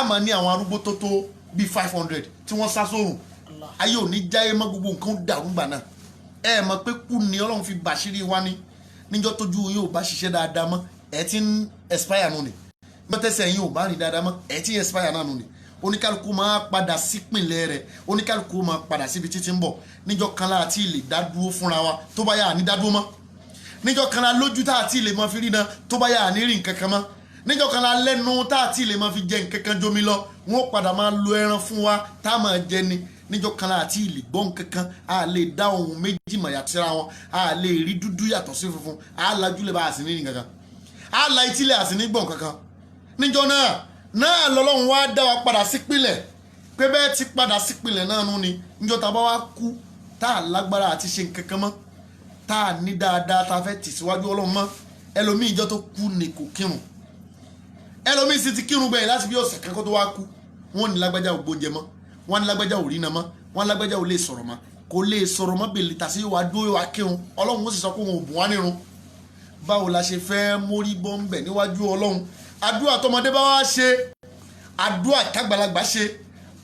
máa ní àwọn arúgbó tó bíi 500 tí wọ́n sá sórùn ayé ò ní jáyé mọ́ gbogbo nǹkan dàrú gbà náà ẹ mọ̀ pé kú ni Ọlọ́run fi bàṣírí wá ní níjọ́ tójú yín ò bá ṣiṣẹ́ dáadáa mọ́ ẹ ti ń expire nù ni níjọ́ tẹ́sẹ̀ yín ò bá rìn dáadáa mọ́ ẹ ti ń expire náà nù ni oníkálukú máa padà sípìnlẹ̀ rẹ̀ oníkálukú máa padà síbi títí ń bọ̀ níjọ́ kan láà tí lè dádúró fúnra wa tó bá yà ní dádúró mọ́ níjọ́ kan láà lójú tá àti lè máa fi rí náà tó bá yà ní rí nǹkan kan mọ́ níjọ́ kan láà lẹ́nu tá àti lè máa fi jẹ nǹkan kan jomi lọ wọn padà máa lo ẹran fún wa tá a máa jẹ ni níjọ́ kan láà tí lè gbọ́ nǹkan kan a lè dá ohun méjì mọ̀ yàtọ̀ síra wọn a lè rí dúdú yàtọ̀ sí funfun a lajú lè bá a sì ní nǹkan kan a la etí lè a sì ní gbọ̀n kankan níjọ́ náà lọ́lọ́run wá dá wa padà sípìlẹ̀ pé bẹ́ẹ̀ ti padà sípìlẹ̀ náà nú ni níjọ́ tá a bá wá kú tá a lágbára àti ṣe nǹkan kan mọ́ tá a ní dáadáa tá a fẹ́ tẹ̀síwájú Ọlọ́run mọ́ ẹlòmíì ìjọ́ tó kú ni kò kírun ẹlòmíì sì ti kírun gbẹ̀yìn láti bí ọ̀sẹ̀ kankan tó wá kú wọ́n ní lágbájá ò gbóúnjẹ mọ́ wọ́n ní lágbájá ò rína mọ́ wọ́n ní lágbájá ò lè sọ̀rọ̀ mọ́ kò lè sọ̀rọ̀ mọ́ bèlè tàṣí yóò wá dúró wá kírun Ọlọ́run ó sì sọ pé wọn ò bùn wá nírun báwo la ṣe fẹ́ mórí bọ́m̀bẹ̀ níwájú Ọlọ́run àdúrà tọmọdé bá wá ṣe àdúrà tágbàlagbà ṣe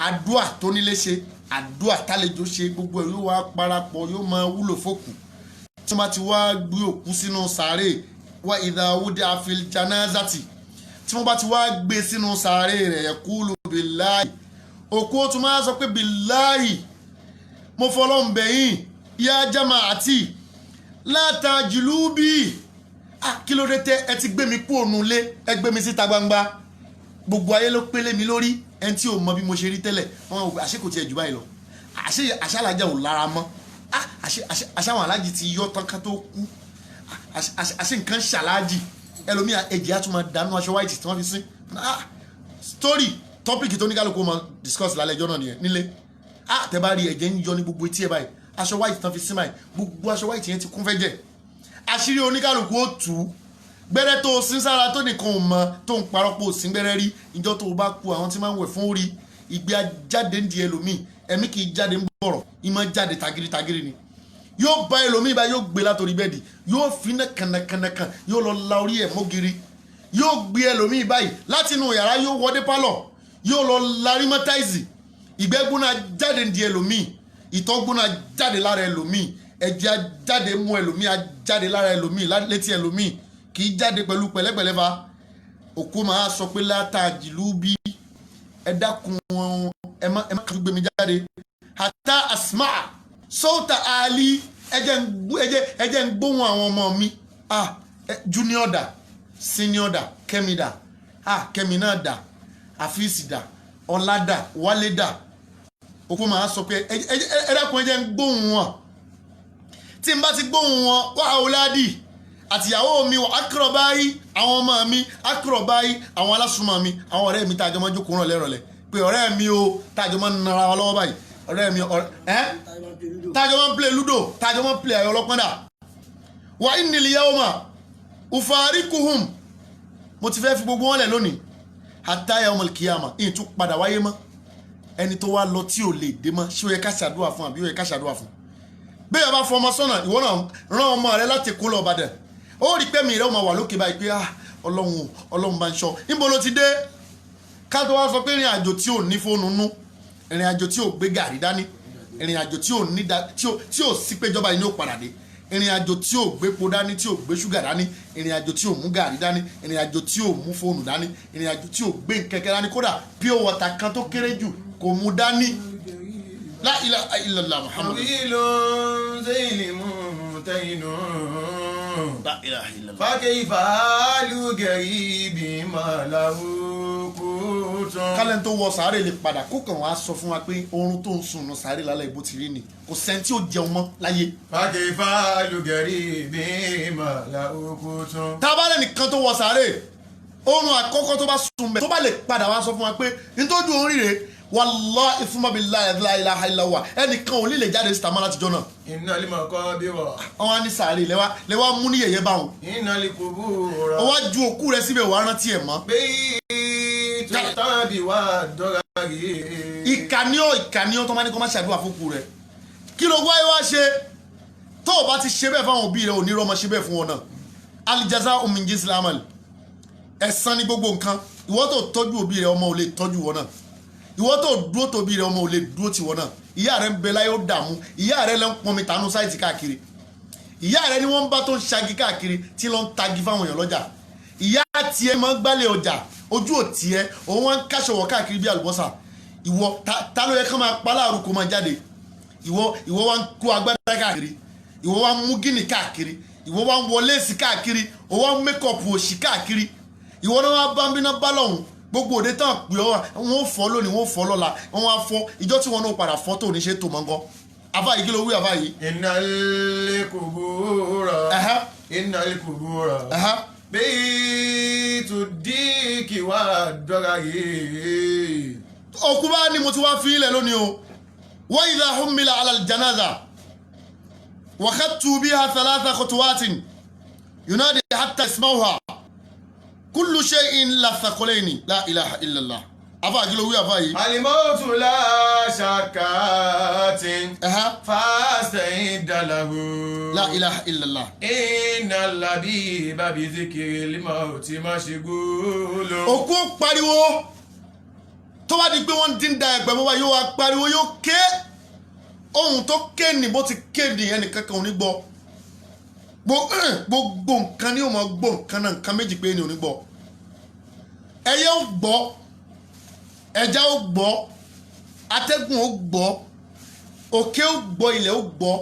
àdúrà tónílé ṣe àdúrà tálejò ṣe gbogbo ẹ̀ yóò wá parapọ̀ yóò máa wúlò fókù tí wọ́n ti wá gbé òkú sínú sàárè wá ìdáwódé àfil janazati tí wọ́n bá ti wá gbé sínú sàárè rẹ̀ yaqulu billahi òkú ó tún máa sọ pé billahi mo fọlọ́n bẹ̀yìn ya jama'ati látàjìlú bí kí ló dé tẹ ẹ ti gbé mi kú ònú lé ẹ gbé mi síta gbangba gbogbo ayé ló pélé mi lórí ẹni tí ò mọ bí mo ṣe rí tẹ́lẹ̀ wọn ò àṣẹ kò tiẹ̀ jù báyìí lọ àṣẹ alájà ò lára mọ́ àṣẹ àwọn alájì ti yọ tán ká tó kú àṣẹ nǹkan ṣàlájì ẹlòmíà ẹ̀jẹ̀ á tún máa dànù aṣọ white tí wọ́n fi sí story topic tó ní kálukú máa discuss lálẹ́ ẹjọ́ náà nìyẹn nílé tẹ́ bá rí ẹ̀jẹ̀ ń yọ ní gbogbo etí ẹ̀ báyìí aṣọ white tán fi sí báyìí gbogbo aṣọ white yẹn ti kún fẹ́ jẹ́ àṣírí oníkálukú ó tù ú gbẹ́rẹ́ tó o sin sára tó nìkan ò mọ tó ń parọ́ pò sí gbẹ́rẹ́ rí ìjọ tó o bá ku àwọn tí máa ń wẹ̀ fún orí ìgbé ajáde ń di ẹlòmíì ẹ̀mí kì í jáde ń bọ̀rọ̀ ìmọ̀ jáde tagiri ni yóò bá ẹlòmíì bá yóò gbé látòrí bẹ́ẹ̀dì yóò fi iná kànnàkànnàkàn yóò lọ la orí ẹ̀ mọ́giri yóò gbé ẹlòmíì báyìí láti inú yàrá yóò wọdé pálọ̀ yóò lọ larí mọ́táìsì ìgbẹ́ gbóná jáde ń di ẹlòmíì ìtọ̀ gbóná jáde lára ẹlòmíì ẹ̀jẹ̀ jáde mú ẹlòmíì jáde lára ẹlòmíì létí ẹlòmíì kì í jáde pẹ̀lú pẹ̀lẹ́pẹ̀lẹ́ fa òkú máa sọ pé látàjìlú bí ẹ dákun ẹ má kàtó gbé mi jáde àtà asma sọ́ọ̀tà àlì ẹjẹ̀ ń gbóhùn àwọn ọmọ mi junior dà senior dà kẹ́mi dà kẹ́mi náà dà àfíìsì dà ọlá dà wálé dà òkú máa sọ pé ẹ dákun ẹjẹ̀ ń gbóhùn wọn tí n bá ti gbóhùn wọn wá àwòládì àtìyàwó mi wà akọrọbáyí àwọn ọmọ mi akọrọbáyí àwọn alásùnmọ̀ mi àwọn ọ̀rẹ́ mi tàjọ máa jókòó ràn lẹ́rọ̀lẹ́ pé ọ̀rẹ́ mi o tàjọ máa nara wa lọ́wọ́ báyìí ọ̀rẹ́ mi tàjọ máa ń play ludo tàjọ máa ń play ayọ̀ ọlọ́pọ́ndà wà innil yawma ufarikuhum mo ti fẹ́ fi gbogbo wọn lẹ̀ lónìí hatta yawmal qiyamah ìyẹn tún padà wáyé mọ́ ẹni tó wá lọ tí ò lè dé mọ́ ṣé ó yẹ ká ṣàdúrà fún àbí ó yẹ ká ṣàdúrà fún bí ẹ bá fọmọ sọ́nà ìwọ náà rán ọmọ rẹ láti kó lọ Ìbàdàn ó rí pé mi rẹ ọmọ wà lókè báyìí pé ọlọ́run bá ń ṣọ́ níbo ló ti dé ká tó wá sọ pé ìrìn àjò tí ò ní fóònù nú ìrìn àjò tí ò gbé gàrí dání ìrìn àjò tí ò sí péjọba yìí ní ó padà dé ìrìn àjò tí ò gbépo dání tí ò gbé ṣúgà dání ìrìn àjò tí ò mú gàrí dání ìrìn àjò tí ò mú fóònù dání ìrìn àjò tí ò gbé kẹ̀kẹ́ dání kódà pure water kan tó kéré jù kò mú dání. La ilaha illallah Muhammad. àwílò zeyni mutayinu. La ilaha illallah. fàkẹ́yìfà lùgẹ̀rì bí màláwù kùtùn. kálẹ̀ tó wọ sàárè lè padà kó kàn wá sọ fún wa pé oorun tó ń sùn nù sàárè lálẹ́ ìbò ti rí ni kò sẹ́ni tí ó jẹun mọ́ láyé. fàkẹ́yìfà lùgẹ̀rì bí màláwù kùtùn. tá a bá lẹ́nìkan tó wọ sàárè oorun àkọ́kọ́ tó bá sùn bẹ̀ tó bá lè padà wá sọ fún wa pé nítorí orin rè wallahi thumma billahi la ilaha illa huwa ẹnìkan ò ní lè jáde síta mọ́ látijọ́ náà. iná lè mọ̀ kọ́ bí wọ̀. wọ́n á ní sàárè lẹ́wà mú ní yẹ̀yẹ́ báwọn. iná lè kú búrọ̀. wọ́n á ju òkú rẹ̀ síbẹ̀ wàá rántí ẹ̀ mọ́. bẹ́ẹ̀ tó tán bí wà dọ́gba yìí. ìkànnìọ́ tó máa ní kó má ṣàdúrà fókù rẹ̀ kí ló wáyé wá ṣe tó o bá ti ṣe bẹ́ẹ̀ fáwọn òbí rẹ̀ ò ní rọ́mọ ṣe bẹ́ẹ̀ fún wọn náà alijaza'u min jinsil amal ẹ̀san ní gbogbo nǹkan ìwọ tó tọ́jú òbí rẹ̀ ọmọ ò lè tọ́jú wọn náà ìwọ tó dúró tóbi rẹ̀ ọmọ ò lè dúró tiwọn náà ìyá rẹ̀ ń bẹ láyé ó dààmú ìyá rẹ̀ lẹ́ ń pọnmi tànú sáìtì káàkiri ìyá rẹ̀ ni wọ́n ń bá tó ń ṣagi káàkiri tí ló ń tagi fáwọn èèyàn lọ́jà ìyá tiẹ̀ máa ń gbálẹ̀ ọjà ojú ò tiẹ̀ òun wá ń káṣọwọ́ káàkiri bí àlùbọ́sà ìwọ ta ló yẹ ká máa pa láàrú kó máa jáde ìwọ wá ń kó agbádá káàkiri ìwọ wá ń mú gíní káàkiri ìwọ wá ń wọlé sí káàkiri ìwọ wá ń mékọ̀pù òṣì káàkiri ìwọ náà wá bá ń bínú bá lọ́hùn gbogbo òde tán pè ọ́ wọn ò fọ́ lónìí wọn ò fọ́ lọ́la wọn wá fọ́ ìjọ tí wọn náà padà fọ́ tó ní ṣe tó mọ́ngọ́ àfáàyí kí ló wí àfáàyí. innal kubura innal kubura bẹ́ẹ̀ tó díkì wá dọ́ra yìí. òkú bá ní mo ti wá fi ilẹ̀ lónìí o wa idha hummila ala al-janaza wa khattu biha thalatha khutuwatin yunadi hatta isma'uha kullu shay'in la thaqalaini la ilaha illallah àfáàyí kí ló wí àfáàyí. al-mawtu la shakatin fasta'id lahu la ilaha illallah. innal labiba bi dhikril mawti mashghulun. òkú pariwo tó bá di pé wọ́n ti ń da ẹgbẹ́ mọ́wá yóò wá pariwo yóò ké ohun tó ké ní bó ti ké ní ẹnìkan kan ò ní gbọ́ gbogbo nǹkan ni ó mọ gbọ́ nǹkan náà nǹkan méjì pé ní ò ní gbọ́ ẹyẹ ó gbọ́ ẹja ó gbọ́ atẹ́gùn ó gbọ́ òkè ó gbọ́ ilẹ̀ ó gbọ́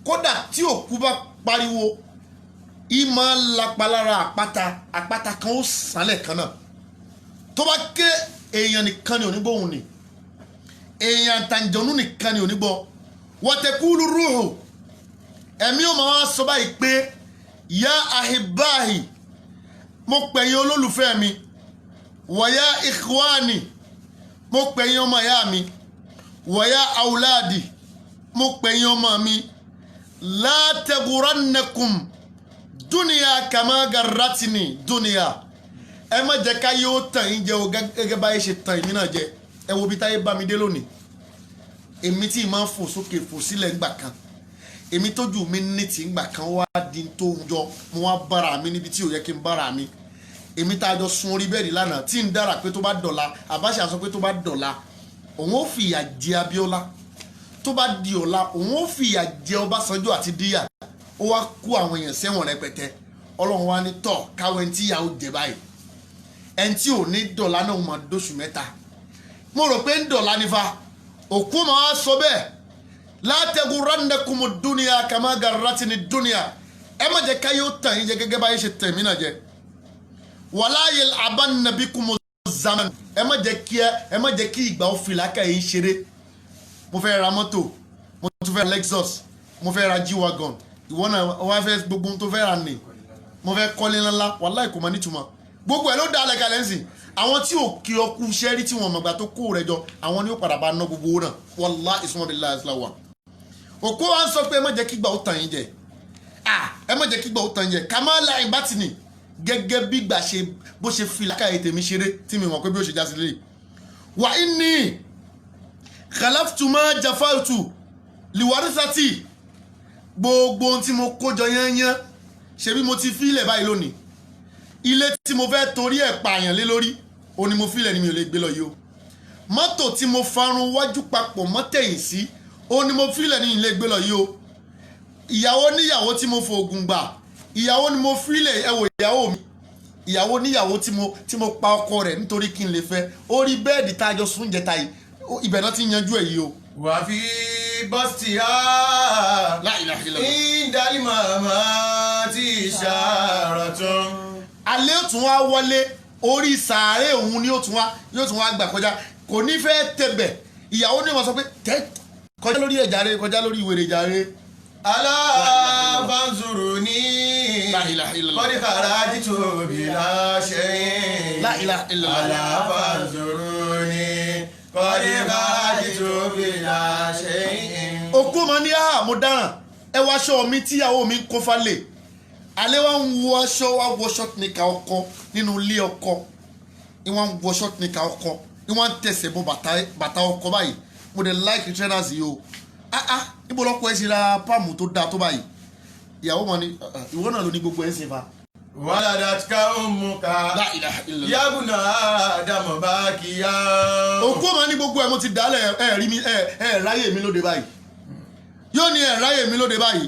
kódà tí òkú bá pariwo ìmọ̀ lápá lára àpáta kan ó sálẹ̀ kan náà tó bá ké èèyàn nìkan ni onígbọ́ òun ni èèyàn àtàǹjọ̀nú nìkan ni onígbọ́ wọ́tẹ̀kúlù rúhù ẹ̀mí ò máa wá sọ báyìí pé yá àhìbáhì mo pẹ̀yìn olólùfẹ́ mi wọ̀yá ìkwáni mo pẹ̀yìn ọmọ ìyá mi wọ̀yá àwùláàdì mo pẹ̀yìn ọmọ mi látẹ̀gùránẹkùn dúnìyà kàmágàrátìní dúnìyà ẹ má jẹ́ ká yóò tàn yín jẹ o gẹ́gẹ́ báyé ṣe tàn yín náà jẹ ẹ wo bí táyé bá mi dé lónìí èmi tí ì máa ń fò sókè fò sílẹ̀ ńgbà kan èmi tójú mi ní tí ńgbà kan wá di tó ń jọ mo wá bára mi níbi tí ò yẹ kí n bára mi èmi tá a jọ sun orí bẹ́ẹ̀dì lánàá tí ń dára pé tó bá dọ̀la Abacha sọ pé tó bá dọ̀la òun ó fìyà jẹ Abíọ́lá tó bá di ọ̀la òun ó fìyà jẹ Ọbásanjọ́ àti díyà ó wá kó àwọn èèyàn sẹ́wọ̀n rẹpẹtẹ Ọlọ́run wá ní tọ̀ káwọn ẹni tí ìyà ó jẹ báyìí ẹni tí ò ní dọ̀la náà máa dóṣù mẹ́ta mo rò pé ń dọ̀la nífa òkú máa sọ bẹ́ẹ̀ látẹ̀gùránẹkùn dúnìyà kàmágàrátìní dúnìyà ẹ má jẹ́ ká yóò tàn yín jẹ gẹ́gẹ́ báyìí ṣe tẹ̀ mí náà jẹ wàláyé abánabíkùn zaman ẹ má jẹ́ kí ìgbà ó fìlà ká yín ṣeré mo fẹ́ ra mọ́tò mo tún fẹ́ ra Lexus mo fẹ́ ra G-Wagon ìwọ náà wọ́n fẹ́ gbogbo tó fẹ́ ra nì mo fẹ́ kọ́lé ńlá wàláyé kò mọ nítumọ̀ gbogbo ẹ̀ ló dá alẹ́ kalẹ̀ ń sìn àwọn tí ò kí ọkú sẹ́rí tí wọ́n mọ̀gbà tó kó rẹ̀ jọ àwọn ni ó padà bá ná gbogbo owó náà wallahi ìsúnmọ́ bíi láìsílá wà. òkú wa ń sọ pé ẹ má jẹ́ kígbà ó tàn yín jẹ ẹ má jẹ́ kígbà ó tàn yín jẹ kàmáàlà ìbátìní gẹ́gẹ́ bí gbà ṣe bó ṣe fi làkàyè tèmi ṣeré tí mi mọ̀ pé bí ó ṣe já sí lè. wà inni khalaftu ma jafaltu liwarithati gbogbo ohun tí mo kó jọ yányán ṣebí mo ti fi ilẹ̀ báyìí lónìí ilé tí mo fẹ́ torí ẹ̀ pààyàn lé lórí o ni mo filẹ̀ ni mi ò lè gbé lọ yìí o mọ́tò tí mo farun wájú papọ̀ mọ́tẹ̀yìn sí o ni mo filẹ̀ ni mi ò lè gbé lọ yìí o ìyàwó níyàwó tí mo fògùn gbà ìyàwó ni mo fílẹ̀ ẹ wò ìyàwó mi ìyàwó níyàwó tí mo pa ọkọ rẹ̀ nítorí kí n lè fẹ́ orí bẹ́ẹ̀dì tá a jọ sùn jẹta yìí ibẹ̀ náà ti yanjú ẹ̀ yìí o. wà á fi bọ́sítì á ìdálí màmá tí ìṣàrọ̀ tún. alẹ́ ò tún wá wọlé orí sàárè òun ni yóò tún wá gbà kọjá kò ní fẹ́ tẹ̀bẹ̀ ìyàwó ni wọ́n sọ pé tẹ́ kọjá lórí ẹ̀járe kọjá lórí ìwèrè jàre. alábànzùrù ní kọ́díkàrà jítòbí láṣẹ alábànzùrù ní kọ́díkàrà jítòbí láṣẹ. òkú ma ní mo dáràn ẹ wá aṣọ mi tíyàwó mi kó falẹ̀ alẹ́ wa ń wọ aṣọ wa wọ ṣọ́ọ̀tìníkà ọkọ nínú ilé ọkọ ìwọ̀n ń wọ ṣọ́ọ̀tìníkà ọkọ ìwọ̀n ń tẹ̀sẹ̀ bọ bàtà ọkọ báyìí mo dẹ̀ like trainers yìí o níbo lọ́kọ̀ ẹ̀ ṣe ra páàmù tó dáa tó báyìí ìyàwó mọ̀ ni ìwọ náà ló ní gbogbo ẹ̀ ń ṣe fa. wàlàdàtìkà ummuka yabuna ádámù bákíyà. òkú ma ní gbogbo ẹ̀ mo ti dálẹ̀ ẹ̀ rí mi ẹ̀ ráyè mi lóde báyìí yóò ní ẹ̀ ráyè mi lóde báyìí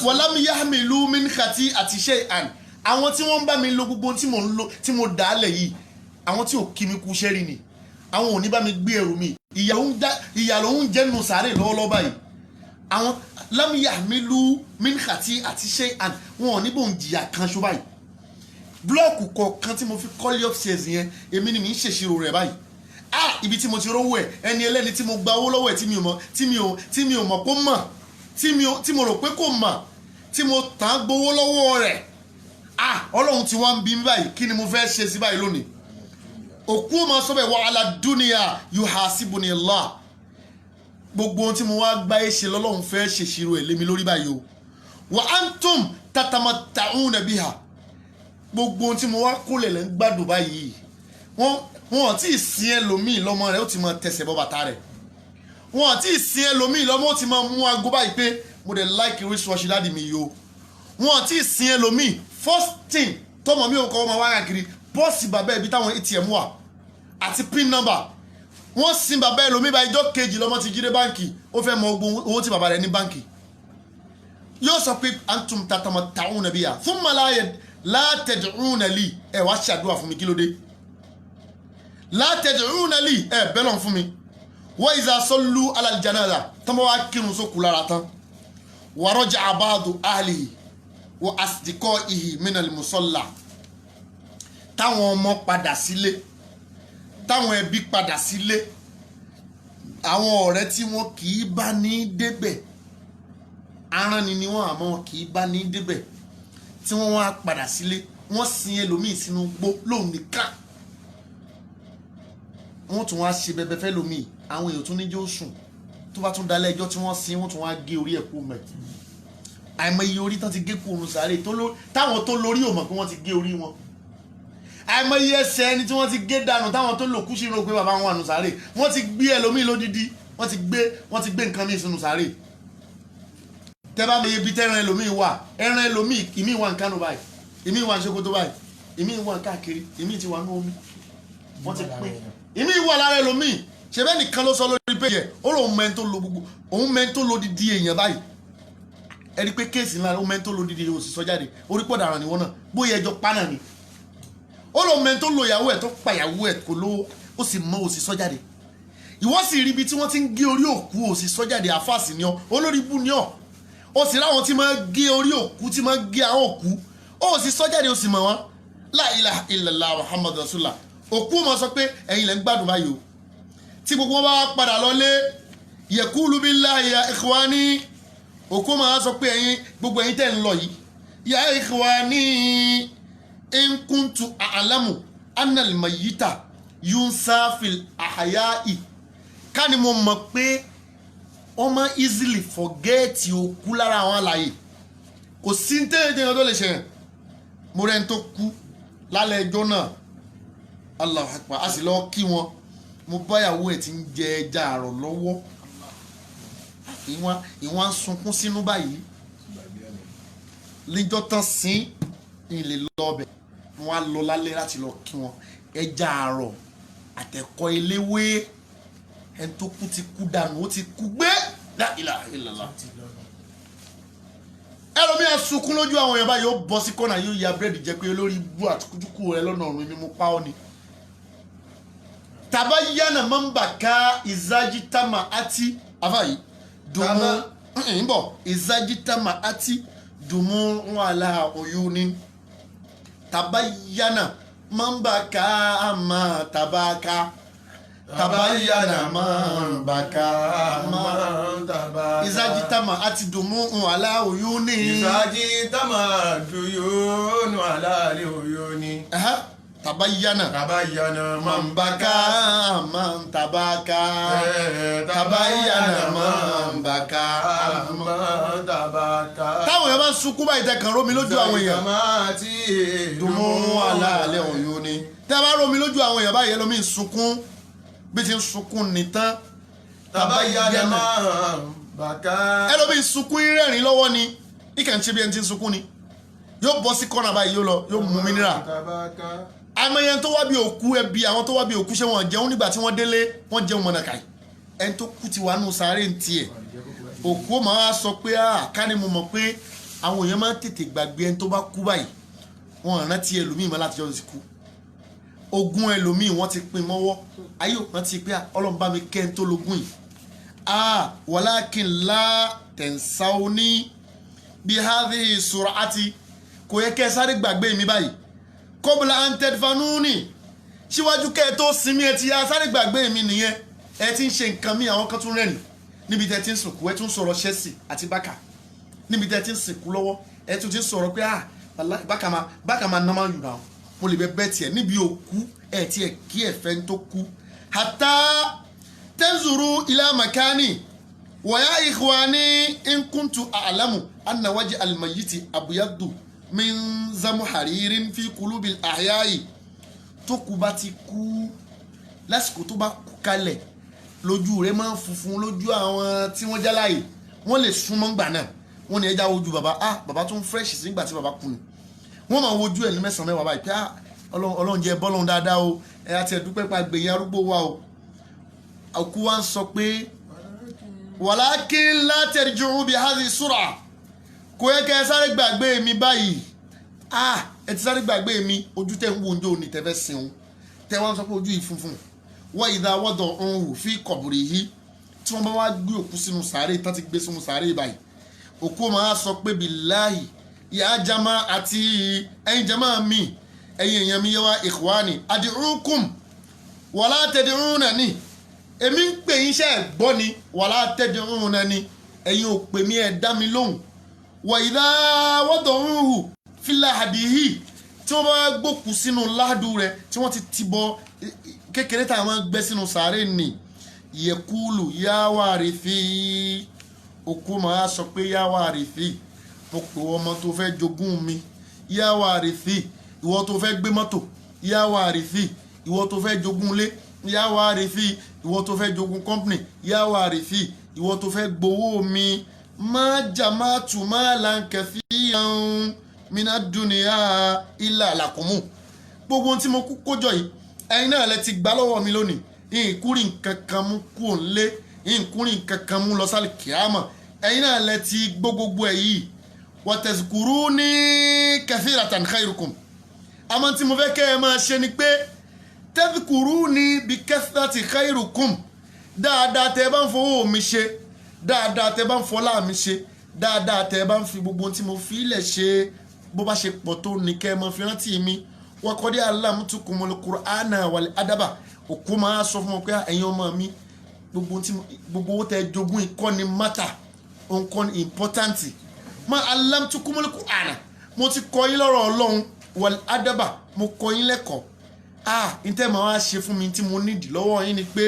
wàlámù yahmilu min khati'ati shay'an àwọn tí wọ́n ń bá mi lo gbogbo tí mo dálẹ̀ yìí àwọn tí ò kí mi kú sẹ́rí ni àwọn ò ní bá mi gbé ẹrù mi ìyà ló ń jẹ́nu sàárè lọ́wọ́lọ́wọ́ báyìí àwọn lam yahmilu min khati'ati shay'an wọn ò ní bò ń jìyà kan ṣó báyìí blọọkù kọ̀ọ̀kan tí mo fi kọ́lé upstairs yẹn èmi ni mi ń ṣèṣirò rẹ̀ báyìí ibi tí mo ti rówó ẹ̀ ẹni ẹlẹ́ni tí mo gba owó lọ́wọ́ ẹ̀ tí mi ò mọ̀ kó mọ̀ tí mo rò pé kò mọ̀ tí mo tàn gbowó lọ́wọ́ rẹ̀ ọlọ́run tí wọ́n ń bí mi báyìí kí ni mo fẹ́ ṣe sí báyìí lónìí òkú ọmọ sọ́bẹ̀ wa ala dunya yuhasibuni Allah gbogbo ohun tí mo wá gbá ẹ ṣe lọ́lọ́run fẹ́ ṣèṣirò ẹ̀ lémi lórí báyìí o wa antum tatamatta'una biha gbogbo ohun tí mo wá kólẹ̀ lẹ́ ń gbádùn báyìí wọn ò tí ì sin ẹlòmíì lọ́mọ rẹ̀ ó ti máa tẹ̀sẹ̀ bọ́ bàtà rẹ̀ wọn ò tí ì sin ẹlòmíì lọ́mọ ó ti máa mú aago báyìí pé mo dẹ̀ like wristwatch dáàdì mi yìí o wọn ò tí ì sin ẹlòmíì first thing tọmọ mi ò kọ́ ọmọ wáyà kiri bọ́ọ̀sì bàbá ibi táwọn ATM wà àti pin number wọ́n sin bàbá ẹlòmíì bá ijọ́ kejì lọ́mọ ti jíde báǹkì ó fẹ́ mọ owó tí bàbá rẹ̀ ní báǹkì yóò sọ pé antum tatamatta'una biha thumma la tad'una li ẹ wá ṣàdúrà fún mi kí ló dé la tad'una li ẹ bẹ́ẹ̀ lọ́n fún mi wa iza sallu ala al-janaza tọ́mọ wá kírun sókù lára tán wa raja'a ba'du ahlihi wa asdiqaihi min al-musalla táwọn ọmọ padà sílé táwọn ẹbí padà sílé àwọn ọ̀rẹ́ tí wọ́n kì í bá ní débẹ̀ aránni ni wọ́n àmọ́ wọn kì í bá ní débẹ̀ tí wọ́n wá padà sílé wọ́n sin ẹlòmíì sínú gbó lóun nìkan wọ́n tún wá ṣe bẹbẹ fẹ́ lòmíì àwọn èèyàn tún níjó sùn tó bá tún dalẹ̀ ẹjọ́ tí wọ́n sin wọ́n tún wá gé orí ẹ̀ kú mẹ́ àìmọ̀ iye orí tán ti gé kú òun sáré táwọn tó lórí ò mọ̀ pé wọ́n ti gé orí wọn àìmọ̀ iye ẹsẹ̀ ẹni tí wọ́n ti gé dànù táwọn tó lò kú sínú pé bàbá wọn ànú sáré wọ́n ti gbé ẹlòmíì lódìdí wọ́n ti gbé nǹkan míì sínú sáré tẹ́ bá mọ iye bí tẹ́ran ẹlòmíì wà ẹran ẹlòmíì ìmíì wà ní Kánò báyìí ìmíì wà ní Sókótó báyìí ìmíì wà káàkiri ìmíì ti wà ní omi wọ́n ti pín ìmíì wà lára ẹlòmíì ṣe bẹ́ẹ̀ nìkan ló sọ lórí pé yẹ ó lóun mẹ́ni tó lo gbogbo òun mẹ́ni tó lo didi èèyàn báyìí ẹni pé kéèsì ńlá ó mẹ́ni tó lo didi òsì sọ jáde orí pọ̀ dàrán ni wọ́n náà bóyá ẹjọ́ pánà ni ó lóun mẹ́ni tó lo ìyàwó ẹ̀ tó pa ìyàwó ẹ̀ kò lówó ó sì mọ òsì sọ jáde ìwọ sì rí ibi tí wọ́n ti ń gé orí òkú òsì sọ jáde àfàsì ni ọ olórí ibú ni ọ ó sì ráwọn tí máa gé orí òkú tí máa gé àwọn òkú ó sì sọ jáde ó sì mọ̀ wọ́n la ilaha illallah muhammadu rasulullah òkú máa sọ pé ẹ̀yin lẹ́ ń gbádùn báyìí o tí gbogbo wọn bá padà lọlé yaqulu billahi ya ikhwani òkú máa sọ pé gbogbo ẹ̀yin tẹ́ ń lọ yìí ya ikhwani in kuntu a'lamu anna al-mayyita yunsa fil ahya'i ká ní mo mọ̀ pé wọ́n máa easily forget òkú lára àwọn àlàyé kò sí ní tẹ́lẹ̀ tó lè ṣe yẹn mo rẹ́ ń tó kú lálẹ́ ẹjọ́ náà Allahu Akbar a sì lọ kí wọn mo báyàwó ẹ̀ tí ń jẹ ẹja àrọ̀ lọ́wọ́ ìwọ̀n sunkún sínú báyìí lẹ́jọ́ tán sí ilé lọ́bẹ̀ wọ́n á lọ lálẹ́ láti lọ kí wọn ẹja àrọ̀ àtẹ̀kọ́ eléwé ẹni tó kú ti kú dànù ó ti kú gbé la ilaha illallah ẹlòmíì sunkún lójú àwọn èèyàn báyìí yóò bọ́ sí kọ́nà yóò ya búrẹ́dì jẹ pé lórí ibú àtúkújúkú rẹ lọ́nà ọ̀run ni mo pa ọ́ ni. tabayyana man baka izajitama ati afayi dumu nbọ izajitama ati dumu wala oyuni tabayyana man baka ama tabaka tabayyana man baka ama tabaka izajitama ati dumu wala oyuni izajitama duyunu ala oyuni tabayyana man baka man tabaka tabayyana man baka man tabaka. táwọn èèyàn bá ń sunkún báyìí tẹ́ kàn rómi lójú àwọn èèyàn dùnmú aláàlẹ́ òyò ni tẹ́ bá rómi lójú àwọn èèyàn báyìí lómi ń sunkún bí ti ń sunkún nìtàn tabayyana man baka. ẹlòmí ń sunkún rẹ́rìn lọ́wọ́ ni ìkà ń ṣe bí ẹni tí ń sunkún ni yóò bọ́ sí kọ́nà báyìí yóò lọ yóò mú mineral. àmọ̀yẹn tó wá bí òkú ẹbí àwọn tó wá bí òkú ṣé wọ́n jẹun nígbà tí wọ́n délé wọ́n jẹun mọ̀nàkàì ẹni tó kú ti wà nù sáré ń tiẹ̀ òkú ó máa sọ pé káni mo mọ̀ pé àwọn èèyàn máa ń tètè gbàgbé ẹni tó bá kú báyìí wọ́n rántí ẹlòmíì mọ́ láti jọ́ ti kú ogún ẹlòmíì wọ́n ti pín mọ́wọ́ ayé ò rántí pé Ọlọ́run bá mi kẹ́ ẹni tó lógún yìí walakin la tensawni bí hadhihi sur'ati kò yẹ kẹ́ ẹ sáré gbàgbé mi báyìí kọ́bùlà antẹ́dfanúnì síwájú kẹ́ ẹ tó sinmi ẹ ti ya sáré gbàgbé mi nìyẹn ẹ ti ń ṣe nǹkan mi àwọn kan tún rẹ́rìn níbi tẹ́ ti ń sìnkú ẹ tún sọ̀rọ̀ Chelsea àti Barca níbi tẹ́ ti ń sìnkú lọ́wọ́ ẹ tún ti ń sọ̀rọ̀ pé Barca máa ná máa yùn náà mo lè bẹ tiẹ̀ níbi òkú ẹ tiẹ̀ kí ẹ fẹ́ tó kú hatta tẹ́nzuru ila makani wàyà ikhwani in kuntu a'lamu anna waji al-mayyiti abyaddu min zamu haririn fi kulubil ahyayi tó kú bá ti kú lásìkò tó bá kú kalẹ̀ lójú rẹ̀ máa ń funfun lójú àwọn tí wọ́n jáláyè wọ́n lè súnmọ́ gbà náà wọ́n ní ẹja wojú bàbá bàbá tó ń fresh sí nígbà tí bàbá kú ni wọ́n máa wojú ẹ̀ ní mẹ́sàn-án mẹ́wàá báyìí pé Ọlọ́run jẹ́ bọ́lọ́run dáadáa o ẹ̀ àti ẹ̀dúpẹ́ pa gbẹ̀yìn arúgbó wa o òkú wa ń sọ pé walakin la tarji'u bi hadhihi sur'a kò yẹ kẹ́ ẹ sáré gbàgbé mi báyìí ẹ ti sáré gbàgbé mi ojú tẹ́ ń wo oúnjẹ òní tẹ́fẹ́ sin o tẹ́ wọ́n sọ pé ojú yìí funfun wọ́n ìdá wọ́dọ̀ ọ̀hún fi kọ̀bùrì yìí tí wọ́n bá wá gbé òkú sínú sàárè tán ti gbé sínú sàárè báyìí òkú máa sọ pé billahi ya jama àti ẹ̀yin jama mi ẹ̀yin èèyàn mi yẹ wá ikhwani ad'ukum wala tad'unani èmi ń pè yín iṣẹ́ ẹ̀gbọ́ ni wala tad'unani ẹ̀yin ò pè mí ẹ̀ dá mi lóhùn wà ìdá wọ́dọ̀ ọ̀hún fílà àdìhì tí wọ́n bá gbókù sínú ládù rẹ̀ tí wọ́n ti tibọ kékeré tá a máa gbẹ́ sínú sàárè nì yẹkúlù yáwá rèéfì òkú máa sọ pé yáwá rèéfì mo pè ọmọ tó fẹ́ jogún mi yáwá rèéfì ìwọ tó fẹ́ gbé mọ́tò yáwá rèéfì ìwọ tó fẹ́ jogún ilé yáwá rèéfì ìwọ tó fẹ́ jogún kọ́mpìnì yáwá rèéfì ìwọ tó fẹ́ gbowó mi má jama'tu malan kathiran mina dunya illa lakumu gbogbo tí mo kú kójọ yìí ẹ̀yin náà lẹ ti gbà lọ́wọ́ mi lónìí ìkúrì nǹkan kan mú kú òǹlé ìkúrì nǹkan kan mú lọ sálì kíámà ẹ̀yin náà lẹ ti gbogbo ẹ̀ yìí wa tazkuruni kathiratan khairukum àmọ́ tí mo fẹ́ kẹ́ ẹ máa ṣe ni pé tazkuruni bi kathrati khairukum dáadáa tẹ́ ẹ bá ń fowó mi ṣe dáadáa tẹ́ bá ń fọlá mi ṣe dáadáa tẹ́ bá ń fi gbogbo tí mo fi ilẹ̀ ṣe bó bá ṣe pọ̀ tó ní kẹ́ ẹ mọ fi rántí mi wọ́n kọ́ dé alámùtúkùmọ̀lù kùránà wàlẹ̀ àdàbà òkú máa sọ fún wọn pé ẹ̀yin ọmọ mi gbogbo owó tẹ́ jogún ìkọ́ni mátà òǹkọ́ni ìmpọ́tántì mọ alámùtúkùmọ̀lù kùránà mo ti kọ́ yín lọ́rọ̀ Ọlọ́run wàlẹ̀ àdàbà mo kọ́ yín lẹ́kọ̀ọ́ ntẹ́ máa wá ṣe fún mi tí mo nídìí lọ́wọ́ yín ni pé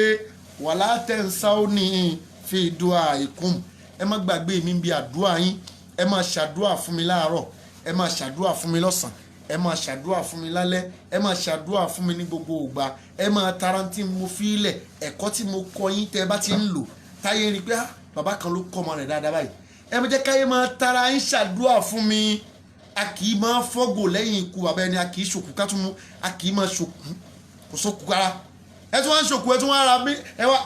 wàlá tẹ̀ ń sáwó ní fi dùà ìkún ẹ má gbàgbé mi bí àdúrà yín ẹ má ṣàdúrà fún mi láàárọ̀ ẹ má ṣàdúrà fún mi lọ́sàn ẹ má ṣàdúrà fún mi lálẹ́ ẹ má ṣàdúrà fún mi ní gbogbo ìgbà ẹ má tarantí mo fi ilẹ̀ ẹ̀kọ́ tí mo kọ́ yín tẹ́ bá ti ń lò táyé rí pé bàbá kan ló kọ́ ọmọ rẹ̀ dáadáa báyìí ẹ má jẹ́ káyé máa tara yín ṣàdúrà fún mi a kì í máa fọ́gò lẹ́yìn ikú bàbá ẹni a kì í ṣòkú kátùmú a kì í máa ṣòkú kò sókú rárá ẹ tún wá ń ṣòkú ẹ tún wá ra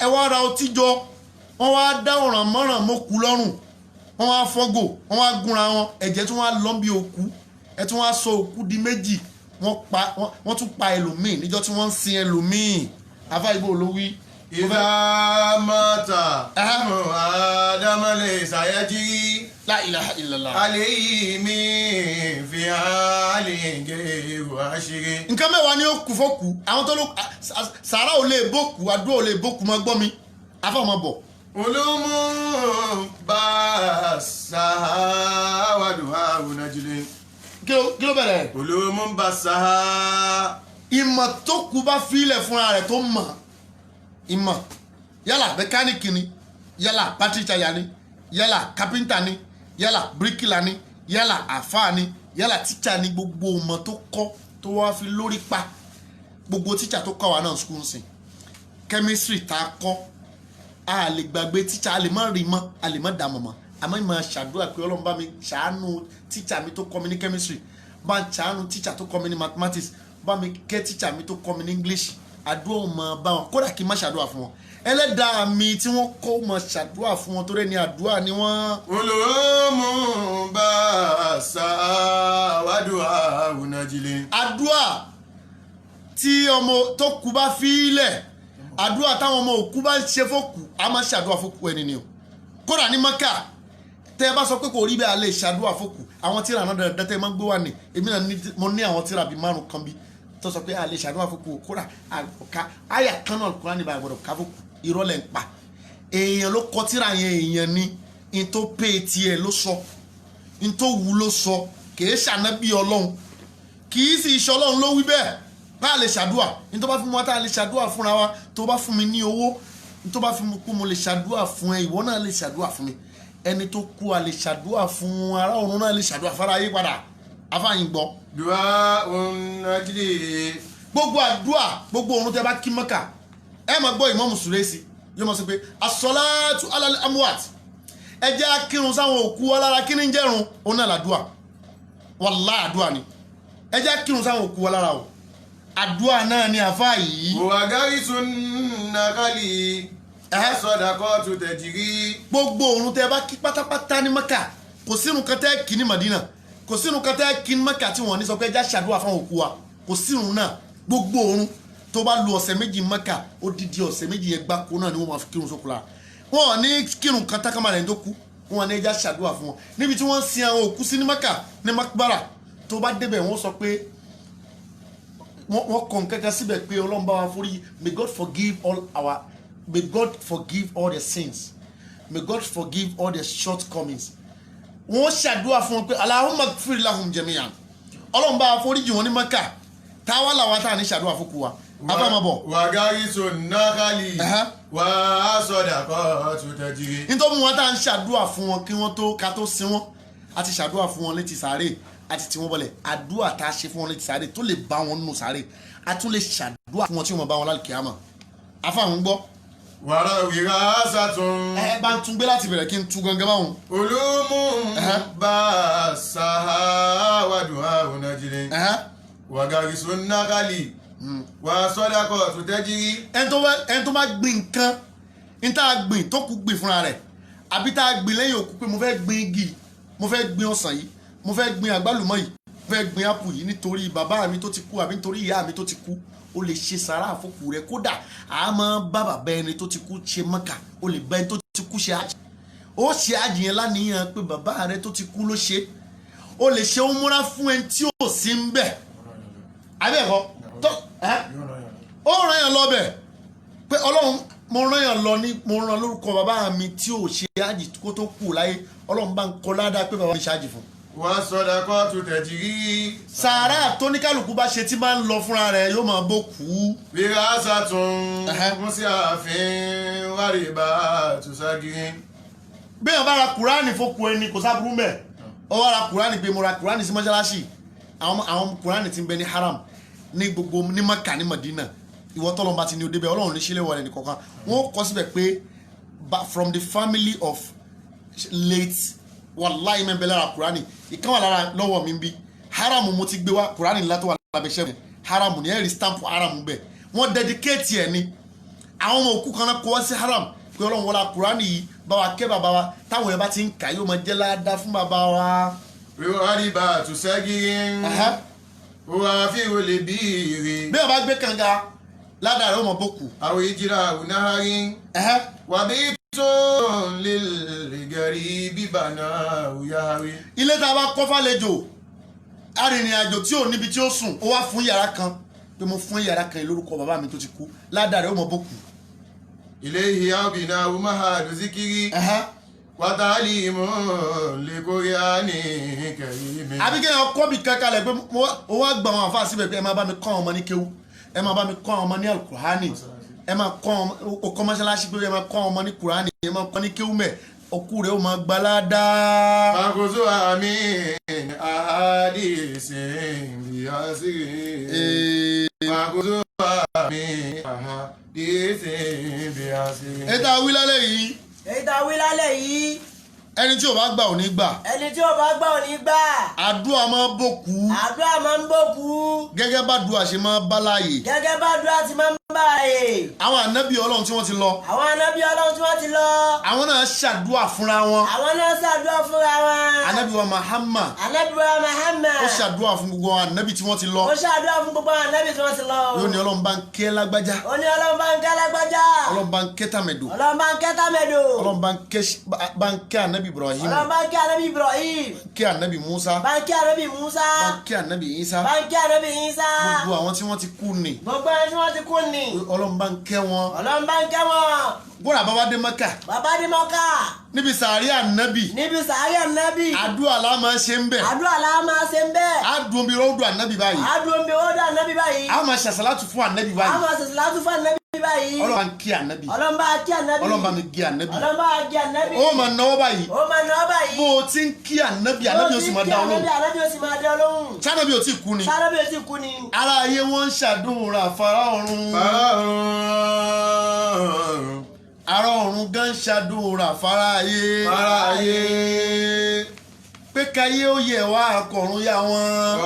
ẹ wá ra ọtí jọ wọ́n wá dá ọ̀ràn mọ́ràn mọ́kù lọ́rùn wọ́n wá fọ́gò wọ́n wá gúnra wọn ẹ̀jẹ̀ tí wọ́n á lọ́ bí òkú ẹ̀ tí wọ́n á sọ òkú di méjì wọ́n tún pa ẹlòmíì níjọ́ tí wọ́n ń sin ẹlòmíì afá ìbò ló wí. ìdá mọ́ta mọ́ àdámọ́lẹ̀ ṣàyẹ́jì la ilaha illallah. alẹ́ yìí mi fi hàn lè gé wá ṣeré. nǹkan mẹ́wàá ni ó kù fọ́kù àwọn tó ló sàrà ò lè bókù àdúrà ò lè bókù mọ́ gbọ́ mi afá ọmọ bọ̀. olómú bá sàáwádùn àrùn nàìjíríà. kí ló bẹ̀rẹ̀. olómú bá sàá. ìmọ̀ tó kù bá fílẹ̀ fúnra rẹ̀ tó mọ̀ ìmọ̀ yálà mẹkáníìkì ni yálà pátíṣàyà ni yálà kápẹ́ńtà ni yálà bíríkìlà ni yálà àfáà ni yálà tíṣà ni gbogbo ọmọ tó kọ́ tó wá fi lórí pa gbogbo tíṣà tó kọ́ wa náà skul sìn kẹ́mísírì tá a kọ́ a lè gbàgbé tíṣà a lè má rí mọ́ a lè má dà mọ́ àmọ́ ìmọ̀ ṣàdúrà pé ọlọ́run bá mi ṣàánú tíṣà mi tó kọ́ mi ní kẹ́mísírì bá ń ṣàánú tíṣà tó kọ́ mi ní mathematics bá mi kẹ́ tíṣà mi tó kọ́ mi ní english àdúrà ò mọ̀ bá wọn kódà kí n má ṣàdúrà fún wọn ẹlẹ́dàá mi tí wọ́n kọ́ mọ̀ ṣàdúrà fún wọn torí ẹni àdúrà ni wọ́n. olómú bá sàáwádùn àrùn nàìjíríà. àdúrà tí ọmọ tó kú bá fílẹ̀ àdúrà táwọn ọmọ òkú bá ń ṣe fókù a máa ṣàdúrà fókù ẹni ni o kódà ní mọ́kà tẹ́ ẹ bá sọ pé kò rí bẹ́ẹ̀ a lè ṣàdúrà fókù àwọn tíra náà dandan tẹ́ ẹ máa ń gbé wà ní èmi náà mo ní àwọn tíra bíi márùn kan bí tó sọ pé a lè ṣàdúrà fókù kódà àgbọ̀ká àyà kan náà kúrò níbà àgbọ̀dọ̀ ká fókù irọ́ lẹ̀ ń pa èèyàn ló kọ tíra yẹn èèyàn ni n tó pé tiẹ̀ ló sọ n tó wù ló sọ kìí ṣànábì ọlọ́run kìí sì ṣe ọlọ́run ló wí bẹ́ẹ̀ bá a lè ṣàdúà n tó bá fún mi wá tá a lè ṣàdúà fúnra wa tó bá fún mi ní owó n tó bá fún mi kú mo lè ṣàdúà fún ẹ ìwọ náà lè ṣàdúà fún mi ẹni tó kú a lè ṣàdúà fún ará ọ̀run náà lè ṣàdúà fara ayé padà afáyín gbọ́. dùá òun nàìjíríà. gbogbo àdúà gbogbo òrun tẹ bá kí mọ́kà ẹ máa gbọ́ Ìmámù Sùrẹ́sì yóò máa sọ pé as-salatu ala al-amwat ẹ jẹ́ akírun sáwọn òkú alára kí ní jẹ́rùn òun náà làdúà wallahi àdúà ni ẹ jẹ́ akírun sáwọn òkú alára o àdúà náà ni àfáà yìí. wàgárí tún nàkàlì sọdàkọ́ tó tẹ̀jìrí. gbogbo òrun tẹ bá kí pátápátá ní Mẹ́kà kò sínú kan tẹ́ kí ní Madina kò sínú kan tẹ́ kí ní Mẹ́kà tí wọ́n ní sọ pé ẹ jẹ́ ṣàdúà fáwọn òkú wa kò sínú náà gbogbo òrun tó bá lu ọ̀sẹ̀ méjì Mẹ́kà ó dídí ọ̀sẹ̀ méjì yẹn gbáko náà ni wọ́n máa fi kírun sókù lára wọn ò ní kírun kan tákàmà rẹ̀ tó kú wọn ní ẹja ṣàdúrà fún wọn níbi tí wọ́n sin àwọn òkú sí ní Mẹ́kà ní makbara tó bá débẹ̀ wọ́n sọ pé wọ́n kàn kẹ́kẹ́ síbẹ̀ pé Ọlọ́run bá wa forí may God forgive all their sins may God forgive all their shortcomings wọ́n ṣàdúrà fún wọn pé Allahumma ighfir lahum jami'an Ọlọ́run bá wa forí jì wọ́n ní Mẹ́kà táwa làwọn tá à ní ṣàdúrà fún kú wa abamabọ. wàgárí tó nákàlì wà á sọdàkọ́ tó tẹ̀jìrí. nítorí wọn tá à ń ṣàdúrà fún wọn kí wọ́n tó ká tó sin wọn a ti ṣàdúrà fún wọn létí sàárè a ti tì wọ́n bọ̀lẹ̀ àdúrà tá a ṣe fún wọn létí sàárè tó lè bá wọn nínú sàárè a tún lè ṣàdúrà fún wọn tí wọ́n bá wọn lálùkìyámà afáwọn gbọ́. wàrà wìrà sàtún. ẹ bá ń tún gbé láti bẹ̀rẹ̀ kí n tú gangan báwọn. olómù bá sàáwádùn àrùn nàìjíríà. wàgárí tó nákàlì wà á sọdàkọ́ tó tẹ̀jìrí. ẹni tó bá gbìn nǹkan ní tá a gbìn tó kù gbìn fúnra rẹ̀ àbí tá a gbìn lẹ́yìn òkú pé mo fẹ́ gbìn igi mo fẹ́ gbìn ọsàn yìí mo fẹ́ gbìn àgbálùmọ́ yìí mo fẹ́ gbìn ápù yìí nítorí bàbá mi tó ti kú àbí nítorí ìyá mi tó ti kú o lè ṣe sàrà àfọkù rẹ kódà a máa bá bàbá ẹni tó ti kú ṣe Mẹ́kà o lè bá ẹni tó ti kú ṣe àjì ó ṣe àjì yẹn láníyàn pé bàbá rẹ tó ti kú ló ṣe o lè ṣe ó múra fún ẹni tí ò sí ń bẹ̀ abẹ́ẹ̀kọ́ tó ó ràn yàn lọ bẹ̀ pé Ọlọ́run mo ràn yàn lọ ní mo ràn lórúkọ bàbá mi tí ò ṣe àjì kó tó kú láyé Ọlọ́run bá ń kọ ládàá pé bàbá mi ṣáàjì fún. wà á sọdàkọ́ tó tẹ̀jìrí. sàárà tó ní kálukú bá ṣe tí máa ń lọ fúnra rẹ̀ yóò máa bó kú. wíra sàtún mú sí ààfin wárí bá tùságìrì. bí wọn bá ra Kùránì fókù ẹni kò sábúrú mẹ́ ọ wá ra Kùránì pé mo ra Kùránì sí mọ́ṣáláṣí àwọn Kùránì ti ń bẹ ní haram ní gbogbo ní Mẹ́kà ní Madina ìwọ tọ́lọ́ bá ti ní o débẹ̀ Ọlọ́run ní sílẹ̀ wọlé nìkankan wọ́n kọ síbẹ̀ pé from the family of late wàláì mẹ́bẹ̀ lára Kùránì ìkan wà lára lọ́wọ́ mi bí haram mo ti gbé wá Kùránì ńlá tó wà lábẹ́sẹ̀ mi haram ní ẹ̀rí stamp haram bẹ́ẹ̀ wọ́n dedicate ẹ̀ ni àwọn ọmọ òkú kan náà kọ́ wá sí haram pé Ọlọ́run wọlá Kùránì yìí bá wa kẹ́ bàbá wa táwọn yẹn bá ti ń kà yóò máa jẹ́ ládàá fún bàbá wa. wíwáríbà tùsẹ́gì wà fi wọlé bíire. bí wọ́n bá gbé kànga ládàá rẹ̀ ó mọ̀ bókù. àwọn ìjìrà ònáhárí wà bí tó lè gẹ̀rí bíbà náà òyàrí. ilé tá a bá kọ́ fàlejò arìnrìn-àjò tí ò níbi tí ó sùn ó wá fún yàrá kan pé mo fún yàrá kan lórúkọ bàbá mi tó ti kú ládàá rẹ̀ ó mọ̀ bókù. ilé ìhìyà obìnrin àwọn mahadu zikiri wàtàlì mọ́ lẹ́kọ̀ọ́yà ní kẹ̀yìmí. àbí kéèyàn kọ́ bí kankanlẹ̀ pé ó wá gbà wọn àfa síbẹ̀ pé ẹ máa bá mi kọ́ ọmọ ní kéwú ẹ máa bá mi kọ́ ọmọ ní alukurani ẹ máa kọ́ ọkọ mọ́ṣáláṣí pé ẹ máa kọ́ ọmọ ní kurani ẹ máa kọ́ ní kéwú mẹ́ ọkú rẹ̀ ó máa gbalada. makoso àmì àhádìsí bíyàsí. makoso àmì àhádìsí bíyàsí. ètò àwílálẹ̀ yìí. ètò àwílálẹ̀ yìí. ẹni tí ò bá gbà ò ní gbà. ẹni tí ò bá gbà ò ní gbà. àdúrà máa bòkú. àdúrà máa ń bòkú. gẹ́gẹ́ bá àdúrà ṣe máa bá láàyè. gẹ́gẹ́ bá àdúrà ti máa ń bá láàyè. àwọn ànábì ọlọ́run tí wọ́n ti lọ. àwọn ànábì ọlọ́run tí wọ́n ti lọ. àwọn náà ṣàdúrà fúnra wọn. àwọn náà ṣàdúrà fúnra wọn. ànábì wa Muhammad. ànábì wa Muhammad. ó ṣàdúrà fún gbogbo ànábì tí wọ́n ti lọ. ó ṣàdúrà fún gbogbo ànábì tí wọ́n ti lọ. yóò ní ọlọ́run bá ń kẹ́ lágbájá. ó ní ọlọ́run bá ń kẹ́ lágbájá. ọlọ́run bá ń kẹ́ tàmẹ̀dò. ọlọ́run bá ń kẹ́ tàmẹ̀dò. ọlọ́run bá ń kẹ́ ànábì Ibrahim. ọlọ́run bá ń kẹ́ ànábì Ibrahim. kẹ́ ànábì Musa. bá ń kẹ́ ànábì Musa. bá ń kẹ́ ànábì Isa. bá ń kẹ́ ànábì Isa. gbogbo àwọn tí wọ́n ti kú ni. gbogbo àwọn tí wọ́n ti kú ni. ọlọ́run bá ń kẹ́ wọn. ọlọ́run bá ń kẹ́ wọn. gbọ́dọ̀ bàbá dé Mẹ́kà. bàbá dé Mẹ́kà. níbi sàárì ànábì. níbi sàárì ànábì. àdúrà la máa ṣe ń bẹ̀. àdúrà la máa ṣe ń bẹ̀. àdùn bí ròdù ànábì báyìí. àdùn bí ròdù ànábì báyìí. a máa ṣàṣàlátù fún ànábì a báyìí. máa ṣàṣàlátù fún ànábì báyìí. ọlọ́run bá ń kí ànábì. ọlọ́run bá kí ànábì. ọlọ́run bá mi gé ànábì. ọlọ́run bá kí ànábì. ó máa náwó báyìí. ó máa náwó báyìí. bó o ti ń kí ànábì ànábì ó sì máa dá ọ lóhùn. ànábì ó sì máa dá ọ lóhùn. sánábì ò tí ì kú ni. sánábì ó sì kú ni. ara ayé wọn ń ṣàdúrà fara ọ̀run. ara ọ̀run gan ṣàdúrà fara ayé. pé káyé ó yẹ wá akọ̀run yá wọn.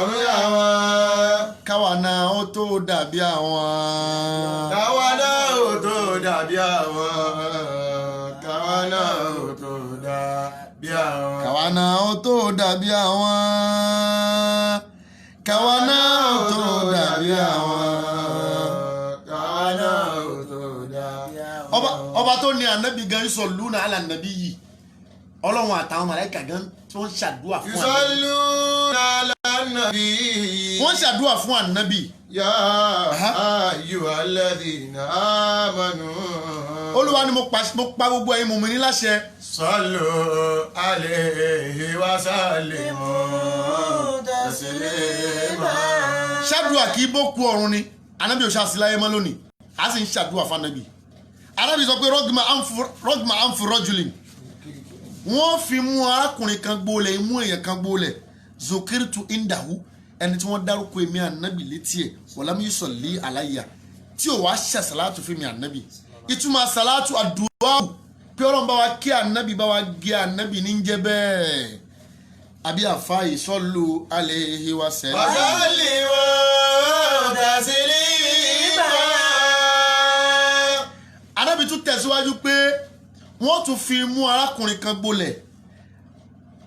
káwa náà ó tó dàbí àwọn. káwa náà ó tó dàbí àwọn. káwa náà ó tó dàbí àwọn. káwa náà ó tó dàbí àwọn. káwa náà ó tó dàbí àwọn. káwa náà ó tó dàbí àwọn. ọba tó ní ànábì gan sọ lúnà àlà nàbí yìí ọlọ́run àtàwọn màláíkà gan tí wọ́n ṣàdúrà fún ànábì. yusalluna ala nabi. wọ́n ṣàdúrà fún ànábì. ya ayyuhal ladhina amanu. olúwa ni mo pa gbogbo ẹ̀yin mùmínì láṣẹ. sallu alayhi wa sallimu taslima. ṣàdúrà kì í bó ku ọ̀run ni ànábì ò ṣàṣìláyé mọ́ lónìí a sì ń ṣàdúrà fún ànábì. ànábì sọ pé rọ́gìmà àǹfù rọ́jùlìn wọ́n fi mú arákùnrin kan gbólẹ̀ imú èèyàn kan gbólẹ̀ zokiritu indahu ẹni tí wọ́n dárúkọ èmi ànábì létí ẹ̀ wọ́lámi yìí sọ lé àláyà tí ò wá ṣe sàlátù fún mi ànábì ìtumọ̀ sàlátù àdúrà pé ọlọ́run bá wa kí ànábì bá wa gé ànábì ní jẹ́ bẹ́ẹ̀ àbí àfa ìsọ́lù alayhi wa sallam. wàsálì wọ́n tẹ̀sílì bá. ànábì tún tẹ̀síwájú pé wọ́n tún fi mú arákùnrin kan gbolẹ̀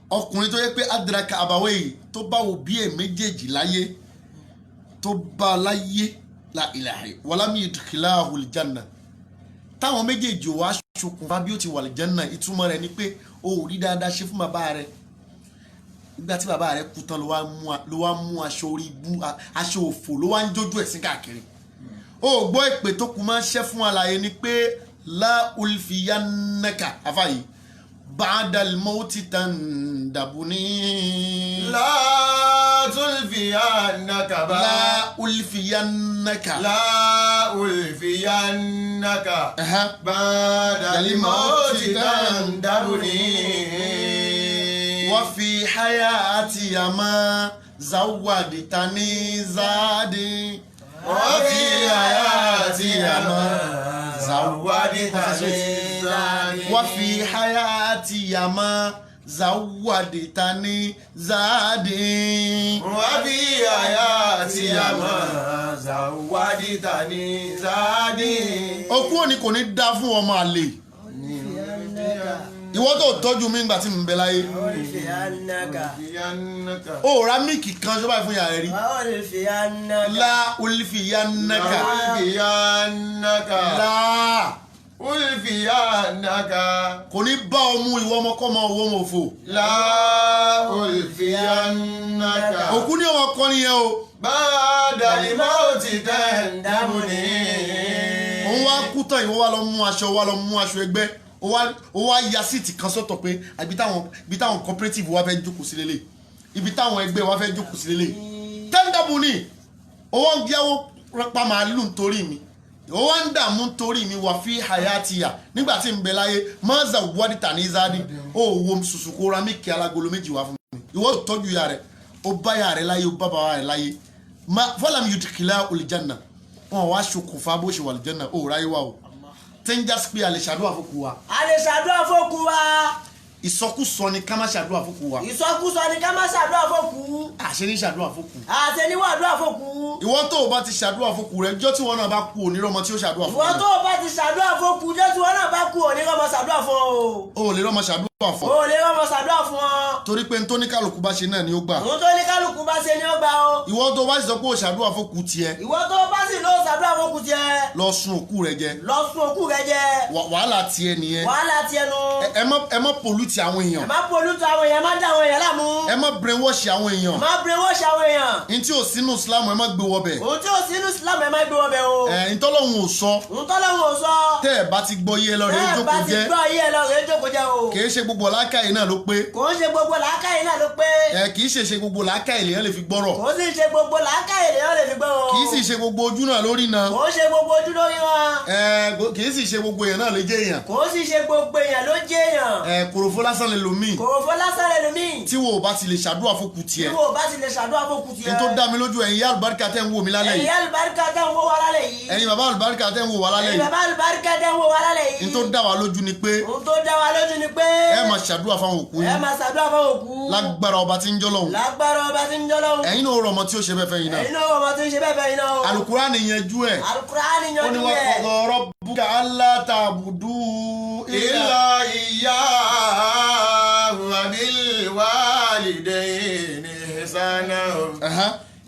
ọkùnrin tó yẹ pé adraka àbáwẹ́ yìí tó bá wò bí ẹ̀ méjèèjì láyé tó bá láyé la ilaha wàlámì idkhilahu aljanna táwọn méjèèjì wàá ṣokùnfà bí ó ti wà aljanna ìtumọ̀ rẹ̀ ni pé o ò rí dáadáa ṣe fún bàbá rẹ̀ nígbà tí bàbá rẹ̀ kú tán ló wá mú aṣọ orí ibú aṣọ òfò ló wá ń jójú ẹ̀sìn káàkiri o gbọ́ ìpè tó kù máa ń ṣẹ́ fún àlàyé ni pé la ulfiyannaka afayi ba'dal mauti tandabuni. la tulfiyannaka bá. la ulfiyannaka. la ulfiyannaka ba'dal mauti tandabuni. wa fi hayati yama zawadtani zadi. wa fi hayati yama. وفي حياتي ياما زودتني زادي. وفي حياتي ياما زودتني زادي. òkú òní kò ní dá fún ọmọ àlè. ìwọ tó tọ́jú mi nígbà tí mo ń bẹ láyé ó ra míìkì kan ṣọ́ báyìí fún yàrá rí la olùfìyànnàkà la ulfiyanaka kò ní bá ọmú ìwọ ọmọkọ́mọ owó ọmọ òfò la ulfiyanaka òkú ní ọmọ kọrin yẹn o ba'da al-mawti tandamuni. òun wá kú tán ìwọ wá lọ mú aṣọ ẹgbẹ́ ó wá ya síìtì kan sọ́tọ̀ pé ibi táwọn cooperative wa fẹ́ jókòó sí lélẹ̀ ibi táwọn ẹgbẹ́ wa fẹ́ jókòó sí lélẹ̀ tandamuni ó wá ń gbéyàwó pa màálù nítorí mi ó wá ń dààmú nítorí mi wà fi hayatiya nígbà tí ń bẹ láyé mọ́za wádìí tà ní zadi ó wo sùsùkú ra mílíkì alágolo méjì wá fún mi ìwọ tó tọ́jú ya rẹ̀ ó bá ya rẹ̀ láyé ó bá bàbá rẹ̀ láyé fọlá mi yudikila olùjánà wọn wá ṣokùnfà bó ṣe wà olùjánà ó ráyé wa o tẹ́ńjà sí pé a lè ṣàdúrà fún ku wa. a lè ṣàdúrà fún ku wa. ìsọkúsọ ni ká má ṣàdúrà fún ku wa. ìsọkúsọ ni ká má ṣàdúrà fún ku. àṣẹ ní ṣàdúrà fún ku. àṣẹ ní wàdúrà fún ku. ìwọ tó o bá ti ṣàdúrà fún ku rẹ jọ́ tí wọn náà bá kú onírọ́mọ tí ó ṣàdúrà fún ìwọ tó o bá ti ṣàdúrà fún ku jọ́ tí wọn náà bá kú onírọ́mọ ṣàdúrà fún o. o ò lè rọ́mọ ṣàdúrà fún. o ò lè rọ́mọ ṣàdúrà fún ọ. torí pé ntó ní kálukú bá ṣe náà ni ó gbà. òun tó ní kálukú bá ṣe ni ó gbà o. ìwọ tó o bá sì sọ pé o ṣàdúrà fún ku tiẹ̀. ìwọ tó o bá sì lọ ṣàdúrà fún ku tiẹ̀. lọ sun òkú rẹ jẹ. lọ sun òkú rẹ jẹ. wàhálà tiẹ̀ nìyẹn. wàhálà tiẹ̀ nu. ẹ má pollute àwọn èèyàn. ẹ má pollute àwọn èèyàn, má dá àwọn èèyàn láàmú. ẹ má brainwash àwọn èèyàn. má brainwash àwọn èèyàn. n tí ò sínú Islam ẹ má gbé wọbẹ̀. òun tí ò sínú Islam ẹ má gbé wọbẹ̀ o. ntọ́lọ́hún ò sọ. ntọ́lọ́hún ò sọ. tẹ́ ẹ bá ti gbọ́ yé lọ rẹ̀ jókòó jẹ́. tẹ́ ẹ bá ti gbọ́ yé lọ rẹ̀ jókòó jẹ́ o. kì í ṣe gbogbo làákàyè náà ló pé. kò ń ṣe gbogbo làákàyè náà ló pé. kì í ṣe gbogbo làákàyè lèyàn lè fi gbọ́rọ̀. kò sì ṣe gbogbo làákàyè lèyàn lè fi gbọ́ o. kì í sì ṣe gbogbo ojú náà lórí náà. kò ń ṣe gbogbo ojú lórí wọn. kì í sì ṣe gbogbo èèyàn náà lè jẹ́ èèyàn. kò sì ṣe gbogbo èèyàn ló jẹ́ èèyàn. kòròfó lásán lè lòmíì. kòròfó lásán lè lòmíì. tí wo bá ti lè ṣàdúrà fókù tiẹ̀. tí wo bá ti lè ṣàdúrà fókù tiẹ̀. n tó dá mi lójú ẹ̀yin yá àlùbáríkà tẹ́ ń wò mí lálẹ́ yìí. ẹ̀yin àlùbáríkà tẹ́ ń wò wá lálẹ́ yìí. ẹ̀yin bàbá àlùbáríkà tẹ́ ń wò wá lálẹ́ yìí. ẹ̀yin bàbá àlùbáríkà tẹ́ ń wò wá lálẹ́ yìí. n tó dá wa lójú ni pé. n tó dá wa lójú ni pé. ẹ máa ṣàdúrà fáwọn òkú yín. ẹ máa ṣàdúrà fáwọn òkú. lágbára ọba tí ń jọ́ lọ́hùn. lágbára ọba tí ń jọ́ lọ́hùn. ẹ̀yin náà rọ ọmọ tí ó ṣe bẹ́ẹ̀ fẹ́ yín náà. ẹ̀yin náà rọ ọmọ tí ń ṣe bẹ́ẹ̀ fẹ́ yín náà. Al-Qur'ani yanjú ẹ̀. Al-Qur'ani yanjú ẹ̀. ó ní wa qada rabbuka alla ta'budu illa iyyahu wa bil walidayni ihsana.